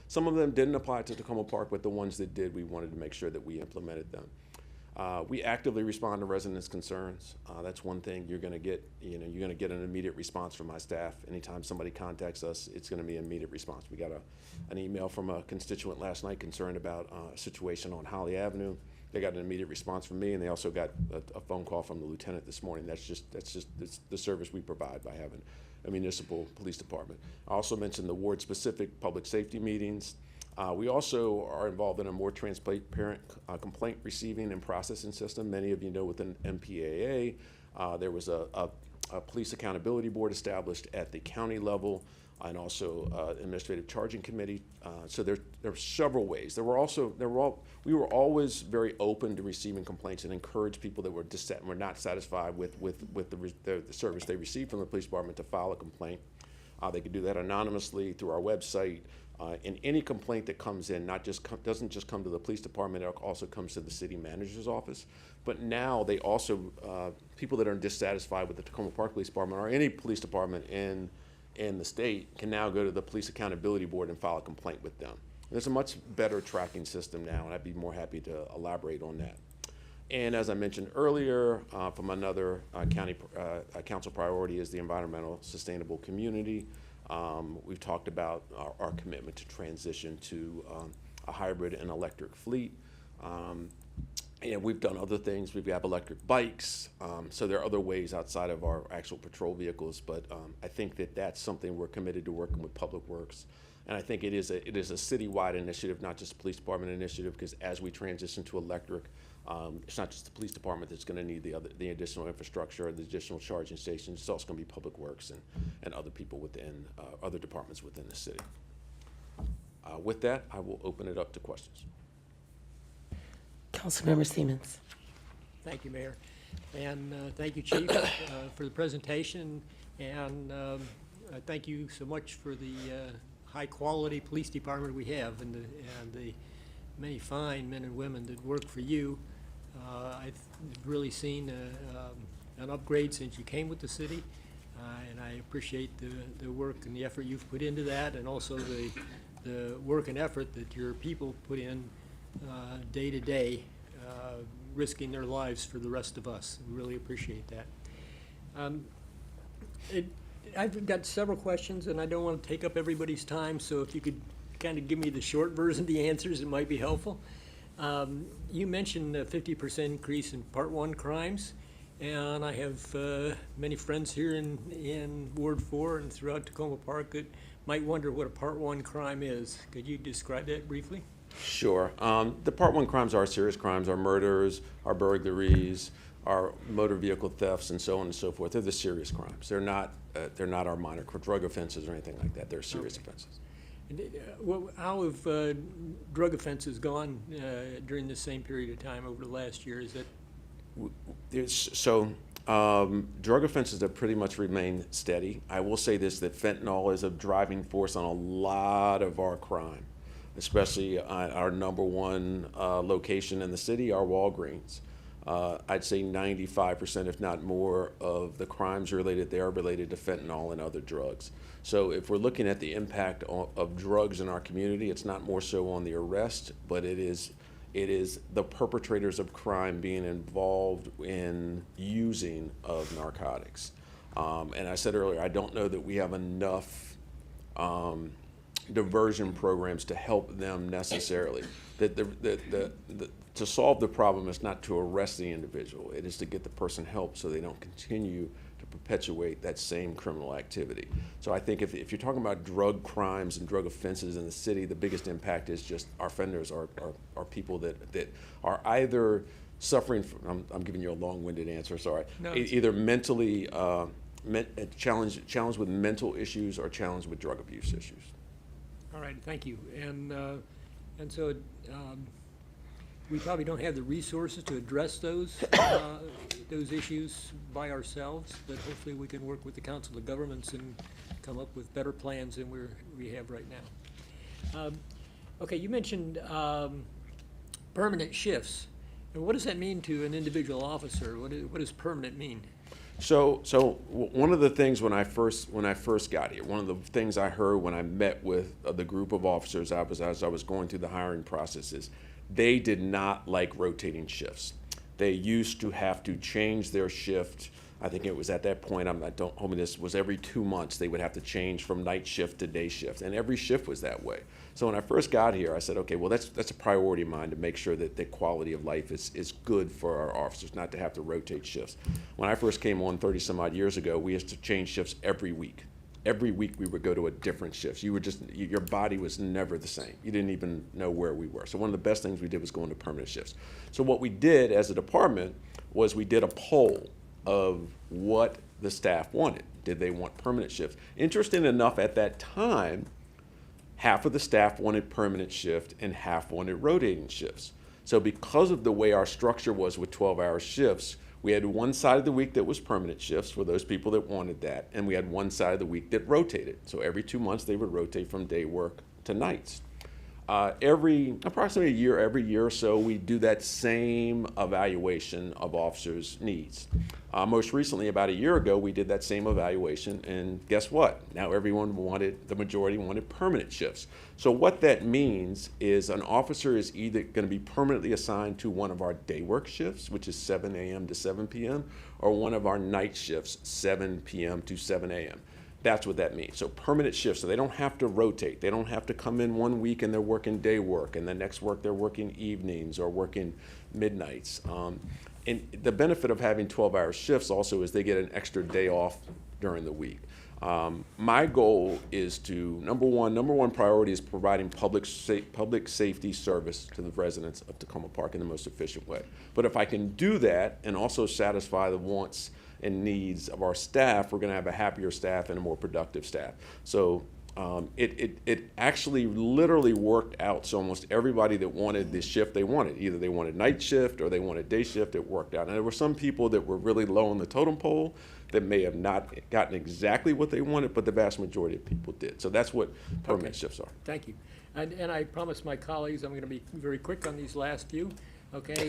some of them didn't apply to Tacoma Park, but the ones that did, we wanted to make sure that we implemented them. We actively respond to residents' concerns. That's one thing you're going to get. You're going to get an immediate response from my staff. Anytime somebody contacts us, it's going to be an immediate response. We got an email from a constituent last night concerned about a situation on Holly Avenue. They got an immediate response from me, and they also got a phone call from the lieutenant this morning. That's just the service we provide by having a municipal police department. I also mentioned the ward-specific public safety meetings. We also are involved in a more transparent complaint receiving and processing system. Many of you know within MPAA, there was a police accountability board established at the county level, and also administrative charging committee. So there are several ways. We were always very open to receiving complaints and encourage people that were not satisfied with the service they received from the police department to file a complaint. They could do that anonymously through our website. And any complaint that comes in doesn't just come to the police department, it also comes to the city manager's office. But now they also, people that are dissatisfied with the Tacoma Park Police Department or any police department in the state can now go to the Police Accountability Board and file a complaint with them. There's a much better tracking system now, and I'd be more happy to elaborate on that. And as I mentioned earlier, from another council priority is the environmental sustainable community. We've talked about our commitment to transition to a hybrid and electric fleet. And we've done other things. We have electric bikes. So there are other ways outside of our actual patrol vehicles. But I think that that's something we're committed to working with Public Works. And I think it is a citywide initiative, not just a police department initiative, because as we transition to electric, it's not just the police department that's going to need the additional infrastructure, the additional charging stations. It's also going to be Public Works and other people within, other departments within the city. With that, I will open it up to questions. Councilmember Siemens. Thank you, Mayor. And thank you, Chief, for the presentation. And thank you so much for the high-quality police department we have and the many fine men and women that work for you. I've really seen an upgrade since you came with the city, and I appreciate the work and the effort you've put into that, and also the work and effort that your people put in day to day, risking their lives for the rest of us. We really appreciate that. I've got several questions, and I don't want to take up everybody's time, so if you could kind of give me the short version of the answers, it might be helpful. You mentioned a 50% increase in Part 1 crimes, and I have many friends here in Ward 4 and throughout Tacoma Park that might wonder what a Part 1 crime is. Could you describe that briefly? Sure. The Part 1 crimes are serious crimes, our murders, our burglaries, our motor vehicle thefts, and so on and so forth. They're the serious crimes. They're not our minor drug offenses or anything like that. They're serious offenses. How have drug offenses gone during the same period of time over the last year? Is that drug offenses have pretty much remained steady. I will say this, that fentanyl is a driving force on a lot of our crime, especially our number one location in the city, our Walgreens. I'd say 95%, if not more, of the crimes related there are related to fentanyl and other drugs. So if we're looking at the impact of drugs in our community, it's not more so on the arrest, but it is the perpetrators of crime being involved in using of narcotics. And I said earlier, I don't know that we have enough diversion programs to help them necessarily. To solve the problem is not to arrest the individual. It is to get the person help so they don't continue to perpetuate that same criminal activity. So I think if you're talking about drug crimes and drug offenses in the city, the biggest impact is just our offenders are people that are either suffering from, I'm giving you a long-winded answer, sorry, No, either mentally challenged with mental issues or challenged with drug abuse issues. all right? Thank you. And so we probably don't have the resources to address those issues by ourselves, but hopefully we can work with the Council of Governments and come up with better plans than we have right now. Okay, you mentioned permanent shifts. And what does that mean to an individual officer? What does permanent mean? So one of the things when I first got here, one of the things I heard when I met with the group of officers as I was going through the hiring processes, they did not like rotating shifts. They used to have to change their shift. I think it was at that point, don't hold me this, was every 2 months they would have to change from night shift to day shift, and every shift was that way. So when I first got here, I said, okay, well that's a priority of mine to make sure that the quality of life is good for our officers, not to have to rotate shifts. When I first came on 30 some odd years ago, we used to change shifts every week. Every week we would go to a different shift. Your body was never the same. You didn't even know where we were. So one of the best things we did was go into permanent shifts. So what we did as a department was we did a poll of what the staff wanted. Did they want permanent shifts? Interesting enough, at that time, half of the staff wanted permanent shift and half wanted rotating shifts. So because of the way our structure was with 12-hour shifts, we had one side of the week that was permanent shifts for those people that wanted that, and we had one side of the week that rotated. So every 2 months they would rotate from day work to nights. Approximately every year or so, we do that same evaluation of officers' needs. Most recently, about a year ago, we did that same evaluation, and guess what? Now the majority wanted permanent shifts. So what that means is an officer is either going to be permanently assigned to one of our day work shifts, which is 7 a.m. to 7 p.m., or one of our night shifts, 7 p.m. to 7 a.m. That's what that means. So permanent shifts, so they don't have to rotate. They don't have to come in one week and they're working day work, and the next work they're working evenings or working midnights. And the benefit of having 12-hour shifts also is they get an extra day off during the week. My goal is to, number one priority is providing public safety service to the residents of Tacoma Park in the most efficient way. But if I can do that and also satisfy the wants and needs of our staff, we're going to have a happier staff and a more productive staff. So it actually literally worked out. So almost everybody that wanted the shift they wanted, either they wanted night shift or they wanted day shift, it worked out. And there were some people that were really low on the totem pole that may have not gotten exactly what they wanted, but the vast majority of people did. So that's what permanent shifts are. Thank you. And I promised my colleagues I'm going to be very quick on these last few. Okay,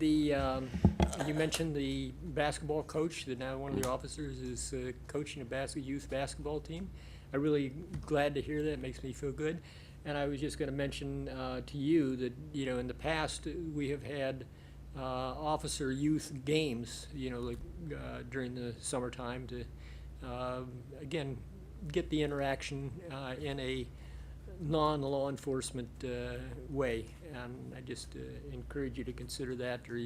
you mentioned the basketball coach, that now one of the officers is coaching a youth basketball team. I'm really glad to hear that. It makes me feel good. And I was just going to mention to you that, you know, in the past we have had officer youth games, you know, like during the summertime to, again, get the interaction in a non-law enforcement way. And I just encourage you to consider that, or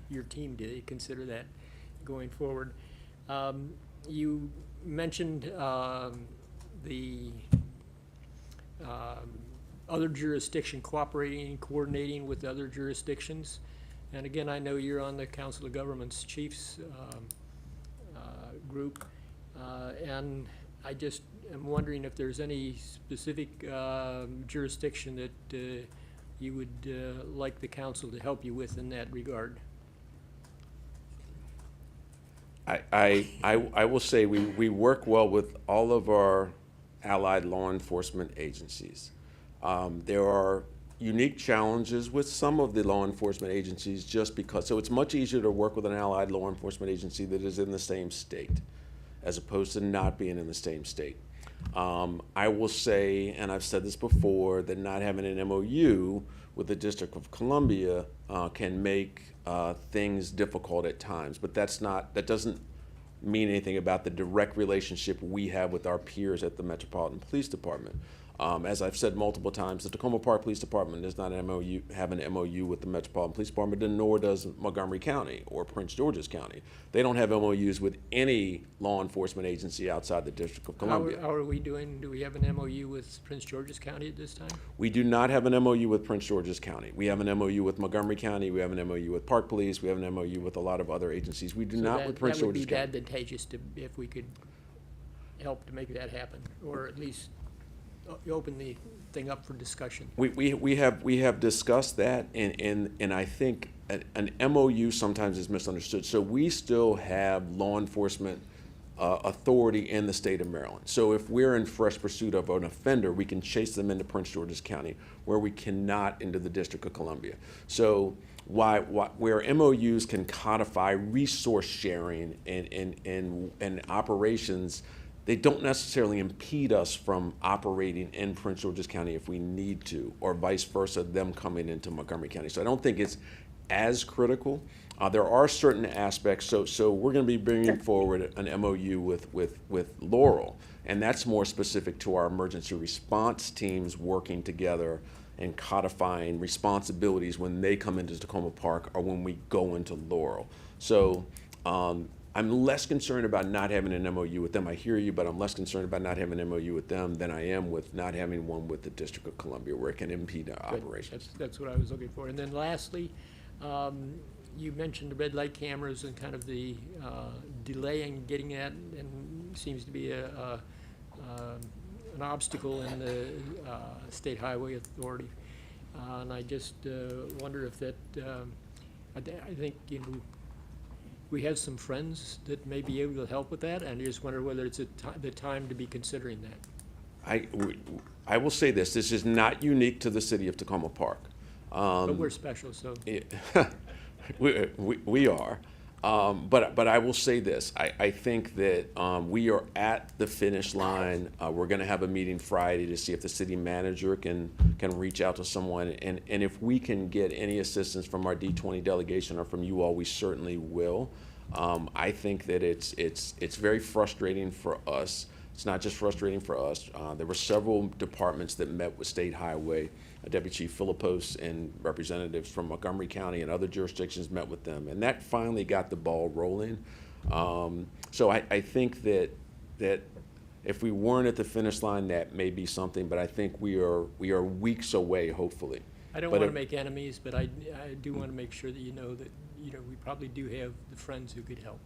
your team to consider that going forward. You mentioned the other jurisdiction cooperating and coordinating with other jurisdictions. And again, I know you're on the Council of Governments Chiefs group, and I just am wondering if there's any specific jurisdiction that you would like the council to help you with in that regard. I will say we work well with all of our allied law enforcement agencies. There are unique challenges with some of the law enforcement agencies just because, so it's much easier to work with an allied law enforcement agency that is in the same state as opposed to not being in the same state. I will say, and I've said this before, that not having an MOU with the District of Columbia can make things difficult at times, but that doesn't mean anything about the direct relationship we have with our peers at the Metropolitan Police Department. As I've said multiple times, the Tacoma Park Police Department does not have an MOU with the Metropolitan Police Department, and nor does Montgomery County or Prince George's County. They don't have MOUs with any law enforcement agency outside the District of Columbia. How are we doing? Do we have an MOU with Prince George's County at this time? We do not have an MOU with Prince George's County. We have an MOU with Montgomery County. We have an MOU with Park Police. We have an MOU with a lot of other agencies. We do not with Prince George's County. That would be advantageous if we could help to make that happen, or at least open the thing up for discussion. We have discussed that, and I think an MOU sometimes is misunderstood. So we still have law enforcement authority in the state of Maryland. So if we're in fresh pursuit of an offender, we can chase them into Prince George's County, where we cannot into the District of Columbia. So where MOUs can codify resource sharing and operations, they don't necessarily impede us from operating in Prince George's County if we need to, or vice versa, them coming into Montgomery County. So I don't think it's as critical. There are certain aspects, so we're going to be bringing forward an MOU with Laurel, and that's more specific to our emergency response teams working together and codifying responsibilities when they come into Tacoma Park or when we go into Laurel. So I'm less concerned about not having an MOU with them. I hear you, but I'm less concerned about not having an MOU with them than I am with not having one with the District of Columbia, where it can impede our operations. That's what I was looking for. And then lastly, you mentioned the red light cameras and kind of the delay in getting that, and seems to be an obstacle in the State Highway Authority. And I just wonder if that, I think, you know, we have some friends that may be able to help with that, and I just wonder whether it's the time to be considering that. I will say this is not unique to the city of Tacoma Park. But we're special, so. We are. But I will say this. I think that we are at the finish line. We're going to have a meeting Friday to see if the city manager can reach out to someone. And if we can get any assistance from our D20 delegation or from you all, we certainly will. I think that it's very frustrating for us. It's not just frustrating for us. There were several departments that met with State Highway. Deputy Chief Philippos and representatives from Montgomery County and other jurisdictions met with them, and that finally got the ball rolling. So I think that if we weren't at the finish line, that may be something, but I think we are weeks away, hopefully. I don't want to make enemies, but I do want to make sure that you know that, we probably do have the friends who could help.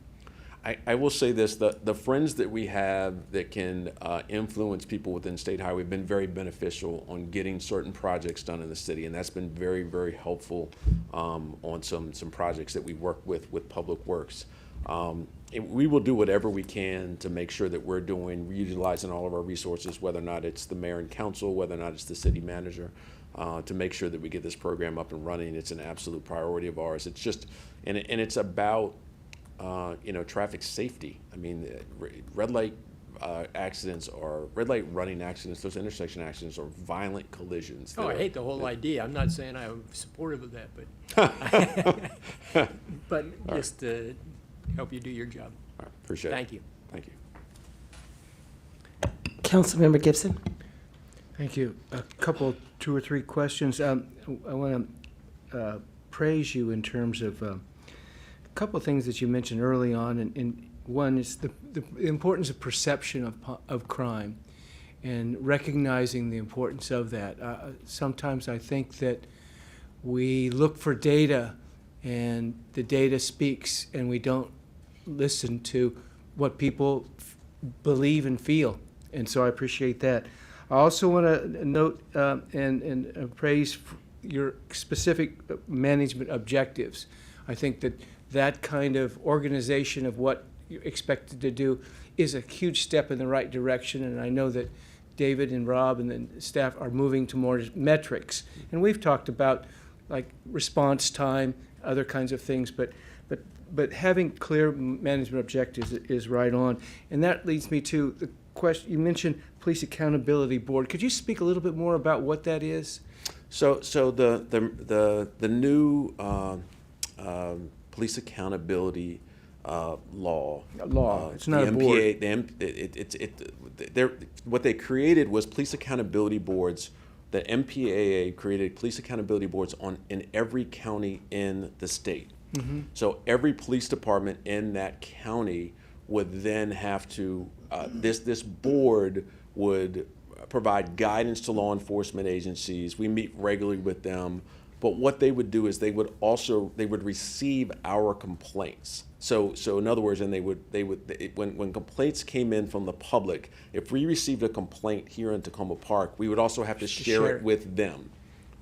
I will say this, the friends that we have that can influence people within State Highway have been very beneficial on getting certain projects done in the city, and that's been very, very helpful on some projects that we work with Public Works. We will do whatever we can to make sure that we're utilizing all of our resources, whether or not it's the mayor and council, whether or not it's the city manager, to make sure that we get this program up and running. It's an absolute priority of ours. It's just, and it's about traffic safety. I mean, red light accidents or red light running accidents, those intersection accidents are violent collisions. Oh, I hate the whole idea. I'm not saying I'm supportive of that, but just to help you do your job. All right, appreciate it. Thank you. Thank you. Councilmember Gibson. Thank you. A couple, 2 or 3 questions. I want to praise you in terms of a couple of things that you mentioned early on, and one is the importance of perception of crime and recognizing the importance of that. Sometimes I think that we look for data and the data speaks and we don't listen to what people believe and feel, and so I appreciate that. I also want to note and praise your specific management objectives. I think that kind of organization of what you're expected to do is a huge step in the right direction, and I know that David and Rob and the staff are moving to more metrics. And we've talked about like response time, other kinds of things, but having clear management objectives is right on. And that leads me to the question, you mentioned Police Accountability Board. Could you speak a little bit more about what that is? So the new Police Accountability law. It's not a board. What they created was police accountability boards. The MPAA created police accountability boards in every county in the state. Mm-hmm. So every police department in that county would then have to, this board would provide guidance to law enforcement agencies. We meet regularly with them. But what they would do is they would receive our complaints. So in other words, and when complaints came in from the public, if we received a complaint here in Tacoma Park, we would also have to share it with them.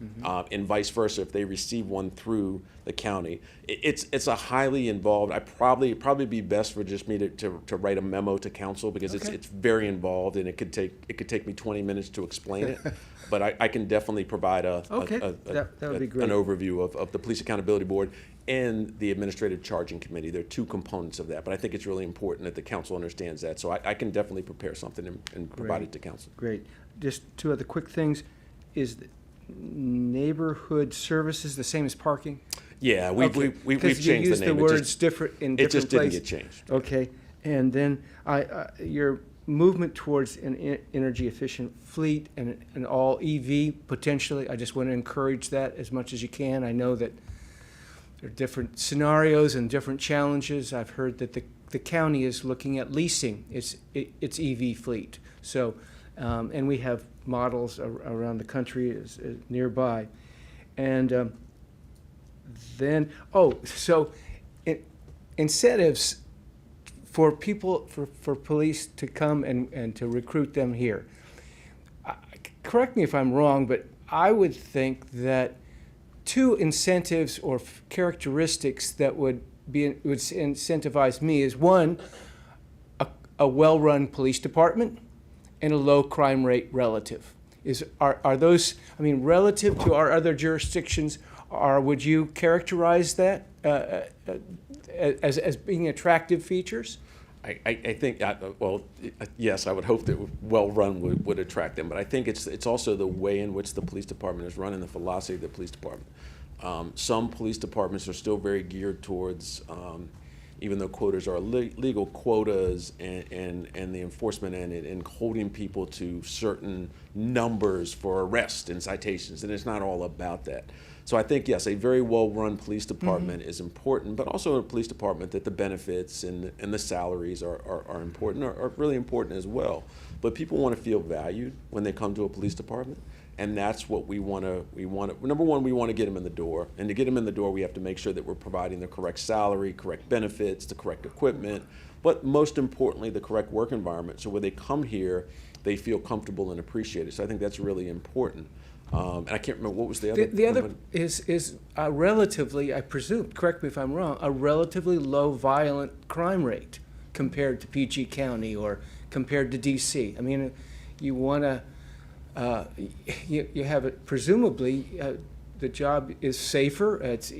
Mm-hmm. And vice versa if they receive one through the county. It's a highly involved. It'd be best for just me to write a memo to council because it's very involved and it could take me 20 minutes to explain it. But I can definitely provide that would be great. An overview of the Police Accountability Board and the Administrative Charging Committee. There are 2 components of that, but I think it's really important that the council understands that. So I can definitely prepare something and provide it to council. Great. Just 2 other quick things. Is neighborhood services the same as parking? Yeah, we've changed the name. Because you use the words different in different places. It just didn't get changed. Okay, and then your movement towards an energy efficient fleet and an all EV potentially. I just want to encourage that as much as you can. I know that there are different scenarios and different challenges. I've heard that the county is looking at leasing its EV fleet. So, and we have models around the country is nearby. And then, so incentives for people, for police to come and to recruit them here. Correct me if I'm wrong, but I would think that 2 incentives or characteristics that would incentivize me is 1, a well-run police department, and a low crime rate relative. Are those, I mean, relative to our other jurisdictions, would you characterize that as being attractive features? I think, yes, I would hope that well-run would attract them, but I think it's also the way in which the police department is run and the philosophy of the police department. Some police departments are still very geared towards even though quotas are legal, quotas and the enforcement and holding people to certain numbers for arrest and citations, and it's not all about that. So I think, yes, a very well-run police department is important, but also a police department that the benefits and the salaries are important, are really important as well. But people want to feel valued when they come to a police department. And that's what we want to, number one, we want to get them in the door. And to get them in the door, we have to make sure that we're providing the correct salary, correct benefits, the correct equipment, but most importantly, the correct work environment. So when they come here, they feel comfortable and appreciated. So I think that's really important. And I can't remember, what was the other? The other is a relatively, I presume, correct me if I'm wrong, a relatively low violent crime rate compared to PG County or compared to DC. I mean, you want to, you have it, presumably, the job is safer, it's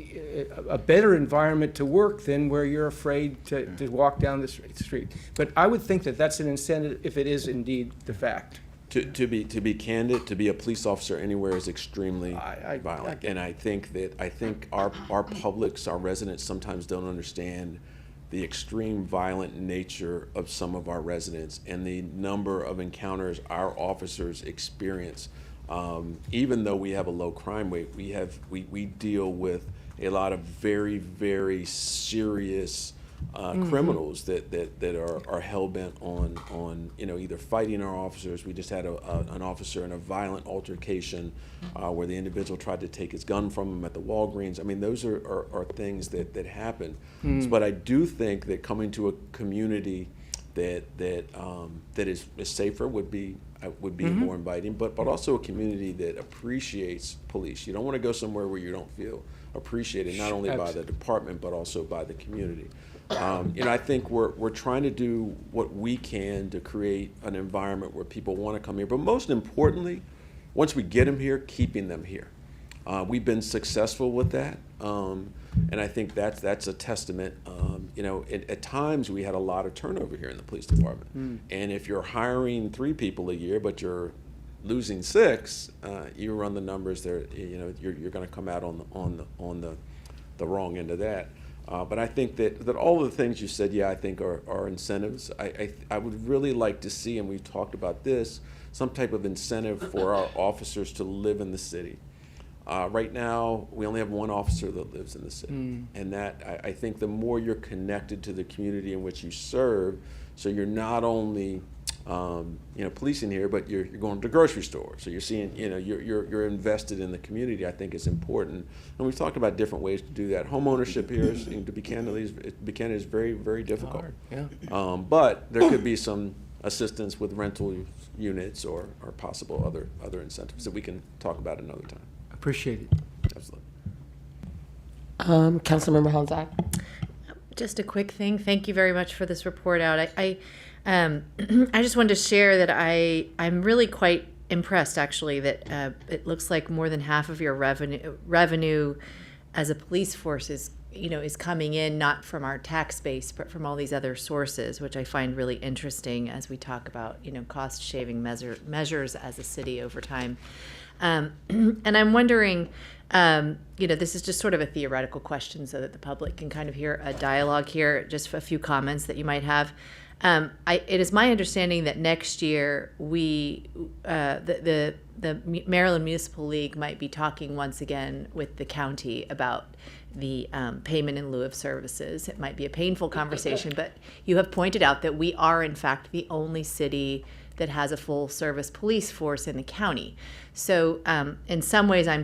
a better environment to work than where you're afraid to walk down the street. But I would think that that's an incentive if it is indeed the fact. To be candid, to be a police officer anywhere is extremely violent. And I think our publics, our residents sometimes don't understand the extreme violent nature of some of our residents and the number of encounters our officers experience. Even though we have a low crime rate, we deal with a lot of very, very serious criminals that are hell-bent on either fighting our officers. We just had an officer in a violent altercation where the individual tried to take his gun from him at the Walgreens. I mean, those are things that happen. But I do think that coming to a community that is safer would be more inviting, but also a community that appreciates police. You don't want to go somewhere where you don't feel appreciated, not only by the department but also by the community. I think we're trying to do what we can to create an environment where people want to come here. But most importantly, once we get them here, keeping them here. We've been successful with that, and I think that's a testament. At times we had a lot of turnover here in the police department, and if you're hiring 3 people a year but you're losing 6, you run the numbers there. You're going to come out on the wrong end of that. But I think that all of the things you said, I think are incentives. I would really like to see, and we've talked about this, some type of incentive for our officers to live in the city. Right now, we only have one officer that lives in the city. And that, I think the more you're connected to the community in which you serve, so you're not only policing here, but you're going to the grocery store. So you're seeing, you're invested in the community, I think is important. And we've talked about different ways to do that. Home ownership here, to be candid, is very, very difficult. But there could be some assistance with rental units or possible other incentives that we can talk about another time. Appreciate it. Absolutely. Councilmember Honzak. Just a quick thing. Thank you very much for this report out. I just wanted to share that I'm really quite impressed, actually, that it looks like more than half of your revenue as a police force is coming in not from our tax base, but from all these other sources, which I find really interesting as we talk about cost shaving measures as a city over time. And I'm wondering, this is just sort of a theoretical question so that the public can kind of hear a dialogue here, just a few comments that you might have. It is my understanding that next year the Maryland Municipal League might be talking once again with the county about the payment in lieu of services. It might be a painful conversation, but you have pointed out that we are in fact the only city that has a full service police force in the county. So in some ways, I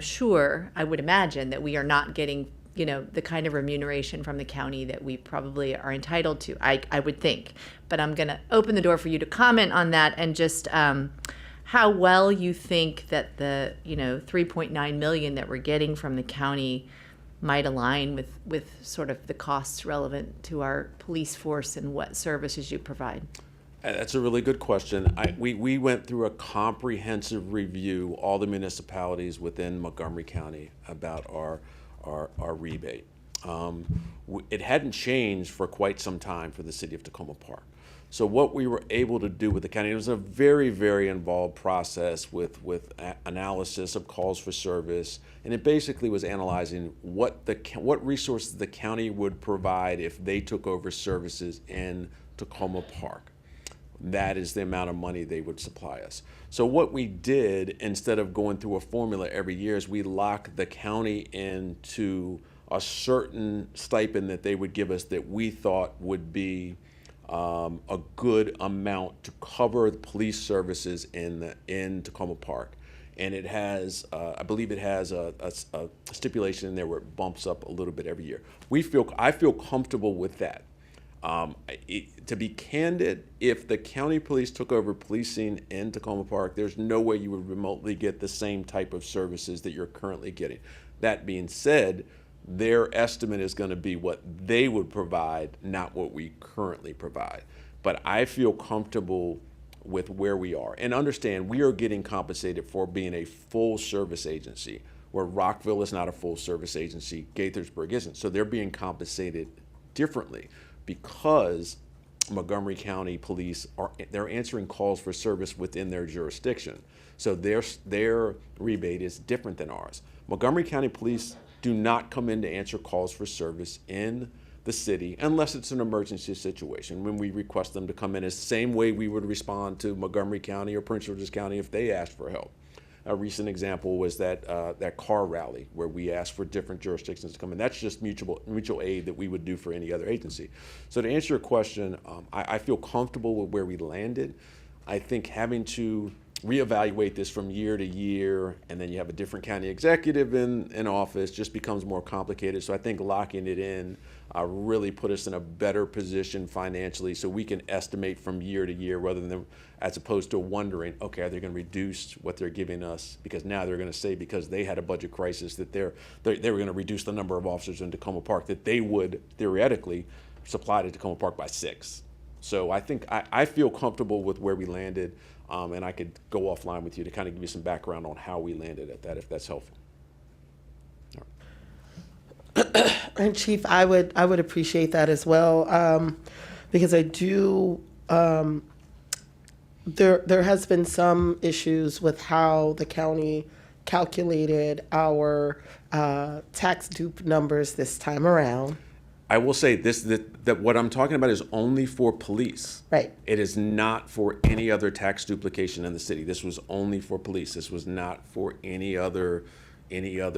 would imagine that we are not getting the kind of remuneration from the county that we probably are entitled to, I would think. But I'm going to open the door for you to comment on that and just how well you think that the $3.9 million that we're getting from the county might align with sort of the costs relevant to our police force and what services you provide. That's a really good question. We went through a comprehensive review, all the municipalities within Montgomery County, about our rebate. It hadn't changed for quite some time for the city of Tacoma Park. So what we were able to do with the county, it was a very, very involved process with analysis of calls for service, and it basically was analyzing what resources the county would provide if they took over services in Tacoma Park. That is the amount of money they would supply us. So what we did, instead of going through a formula every year, is we locked the county into a certain stipend that they would give us that we thought would be a good amount to cover the police services in Tacoma Park. And it has, I believe it has a stipulation in there where it bumps up a little bit every year. I feel comfortable with that. To be candid, if the county police took over policing in Tacoma Park, there's no way you would remotely get the same type of services that you're currently getting. That being said, their estimate is going to be what they would provide, not what we currently provide. But I feel comfortable with where we are. And understand, we are getting compensated for being a full service agency, where Rockville is not a full service agency, Gaithersburg isn't. So they're being compensated differently because Montgomery County Police they're answering calls for service within their jurisdiction. So their rebate is different than ours. Montgomery County Police do not come in to answer calls for service in the city unless it's an emergency situation. When we request them to come in, it's the same way we would respond to Montgomery County or Prince George's County if they asked for help. A recent example was that car rally where we asked for different jurisdictions to come in. That's just mutual aid that we would do for any other agency. So to answer your question, I feel comfortable with where we landed. I think having to reevaluate this from year to year, and then you have a different county executive in office, just becomes more complicated. So I think locking it in really put us in a better position financially, so we can estimate from year to year, rather than as opposed to wondering, okay, are they going to reduce what they're giving us? Because now they're going to say, because they had a budget crisis, that they were going to reduce the number of officers in Tacoma Park that they would theoretically supply to Tacoma Park by 6. So I think I feel comfortable with where we landed. And I could go offline with you to kind of give you some background on how we landed at that, if that's helpful. And Chief, I would appreciate that as well, because I do. There has been some issues with how the county calculated our tax dupe numbers this time around. I will say that what I'm talking about is only for police. Right. It is not for any other tax duplication in the city. This was only for police. This was not for any other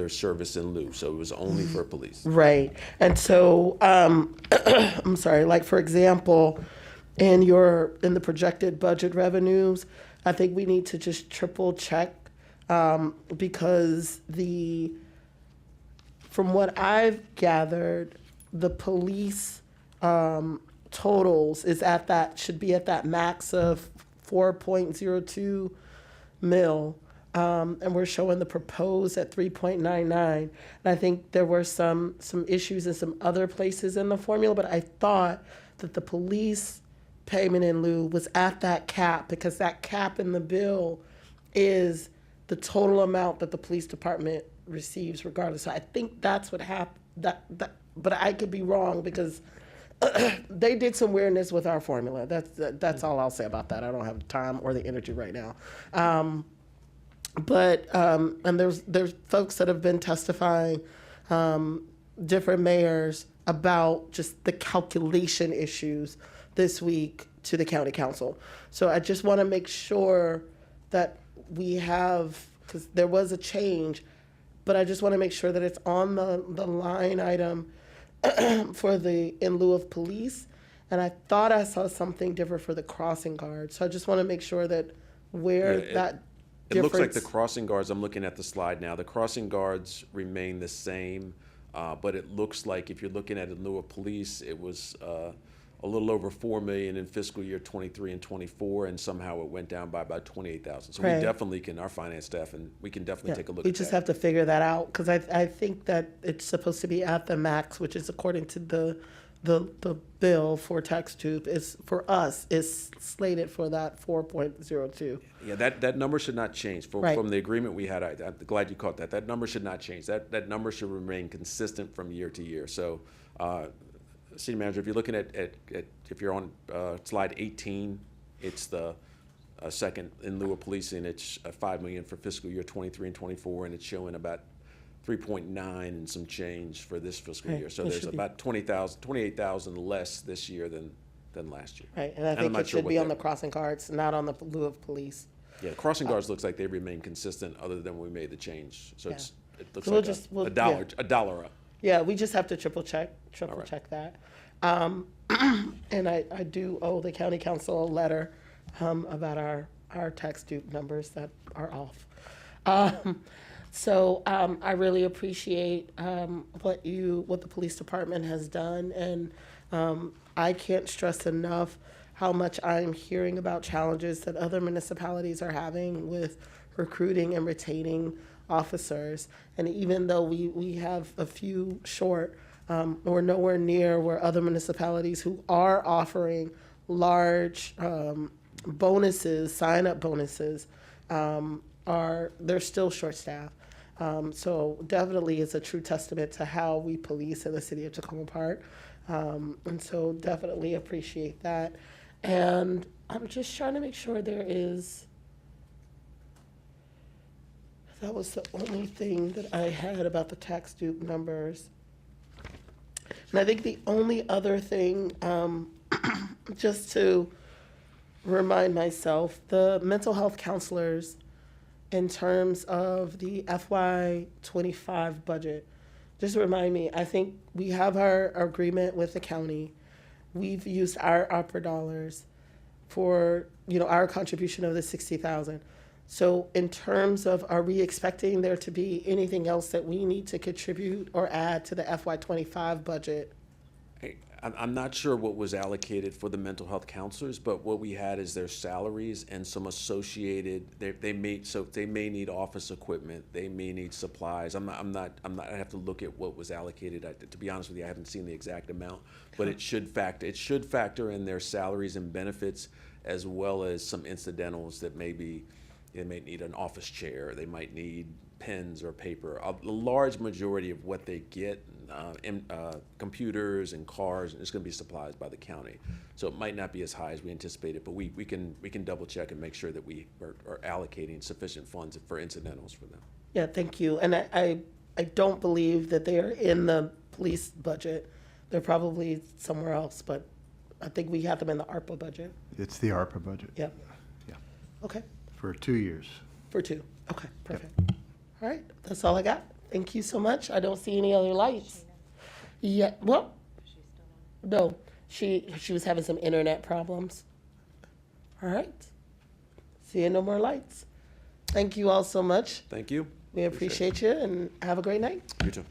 service in lieu. So it was only for police. Right. And so, I'm sorry, like for example, in the projected budget revenues, I think we need to just triple check, because from what I've gathered, the police totals should be at that max of 4.02 mil. And we're showing the proposed at 3.99. And I think there were some issues in some other places in the formula, but I thought that the police payment in lieu was at that cap, because that cap in the bill is the total amount that the police department receives regardless. So I think that's what happened. But I could be wrong, because they did some weirdness with our formula. That's all I'll say about that. I don't have the time or the energy right now. And there's folks that have been testifying, different mayors, about just the calculation issues this week to the county council. So I just want to make sure that we have, because there was a change, but I just want to make sure that it's on the line item for the in lieu of police. And I thought I saw something different for the crossing guard. So I just want to make sure that It looks like the crossing guards, I'm looking at the slide now, the crossing guards remain the same, but it looks like if you're looking at in lieu of police, it was a little over 4 million in fiscal year 23 and 24, and somehow it went down by about 28,000. So Right. we definitely can, our finance staff, and we can definitely take a look at that. We just have to figure that out, because I think that it's supposed to be at the max, which is according to the bill for tax tube is, for us, is slated for that 4.02. Yeah, that number should not change. Right. From the agreement we had, I'm glad you caught that. That number should not change. That number should remain consistent from year to year. So City Manager, if you're looking at if you're on slide 18, it's the second in lieu of policing. It's $5 million for fiscal year 23 and 24, and it's showing about 3.9 and some change for this fiscal Right, year. So it there's should be. about 28,000 less this year than last year. Right, and I I'm think not it sure should what be on that- the crossing guards, not on the lieu of police. Yeah, the crossing guards looks like they remain consistent other than when we made the change. So Yeah. it looks So we'll like just- a we'll- $1 up. Yeah, we just have to triple check right. that. And I do owe the county council a letter about our tax dupe numbers that are off. So I really appreciate what the police department has done, and I can't stress enough how much I'm hearing about challenges that other municipalities are having with recruiting and retaining officers. And even though we have a few short, we're nowhere near where other municipalities who are offering large bonuses, sign-up bonuses, they're still short-staffed. So definitely it's a true testament to how we police in the city of Tacoma Park. And so definitely appreciate that. And I'm just trying to make sure that was the only thing that I had about the tax dupe numbers. And I think the only other thing, just to remind myself, the mental health counselors, in terms of the FY25 budget, just remind me, I think we have our agreement with the county. We've used our opera dollars for, our contribution of the 60,000. So in terms of, are we expecting there to be anything else that we need to contribute or add to the FY25 budget? I'm not sure what was allocated for the mental health counselors, but what we had is their salaries and some associated, they may need office equipment, they may need supplies. I have to look at what was allocated. To be honest with you, I haven't seen the exact amount, but it should factor in their salaries and benefits, as well as some incidentals that they may need an office chair, they might need pens or paper. A large majority of what they get, computers and cars, is going to be supplied by the county. So it might not be as high as we anticipated, but we can double check and make sure that we are allocating sufficient funds for incidentals for them. Yeah, thank you. And I don't believe that they are in the police budget. They're probably somewhere else, but I think we have them in the ARPA budget. It's the ARPA budget. Yep. Yeah. Okay, For 2 years. for 2. Okay, perfect. All right, that's all I got. Thank you so much. I don't see any other lights. Yeah, well, no, she was having some internet problems. All right. Seeing no more lights. Thank you all so much. Thank you. We appreciate you, and have a great night. You too.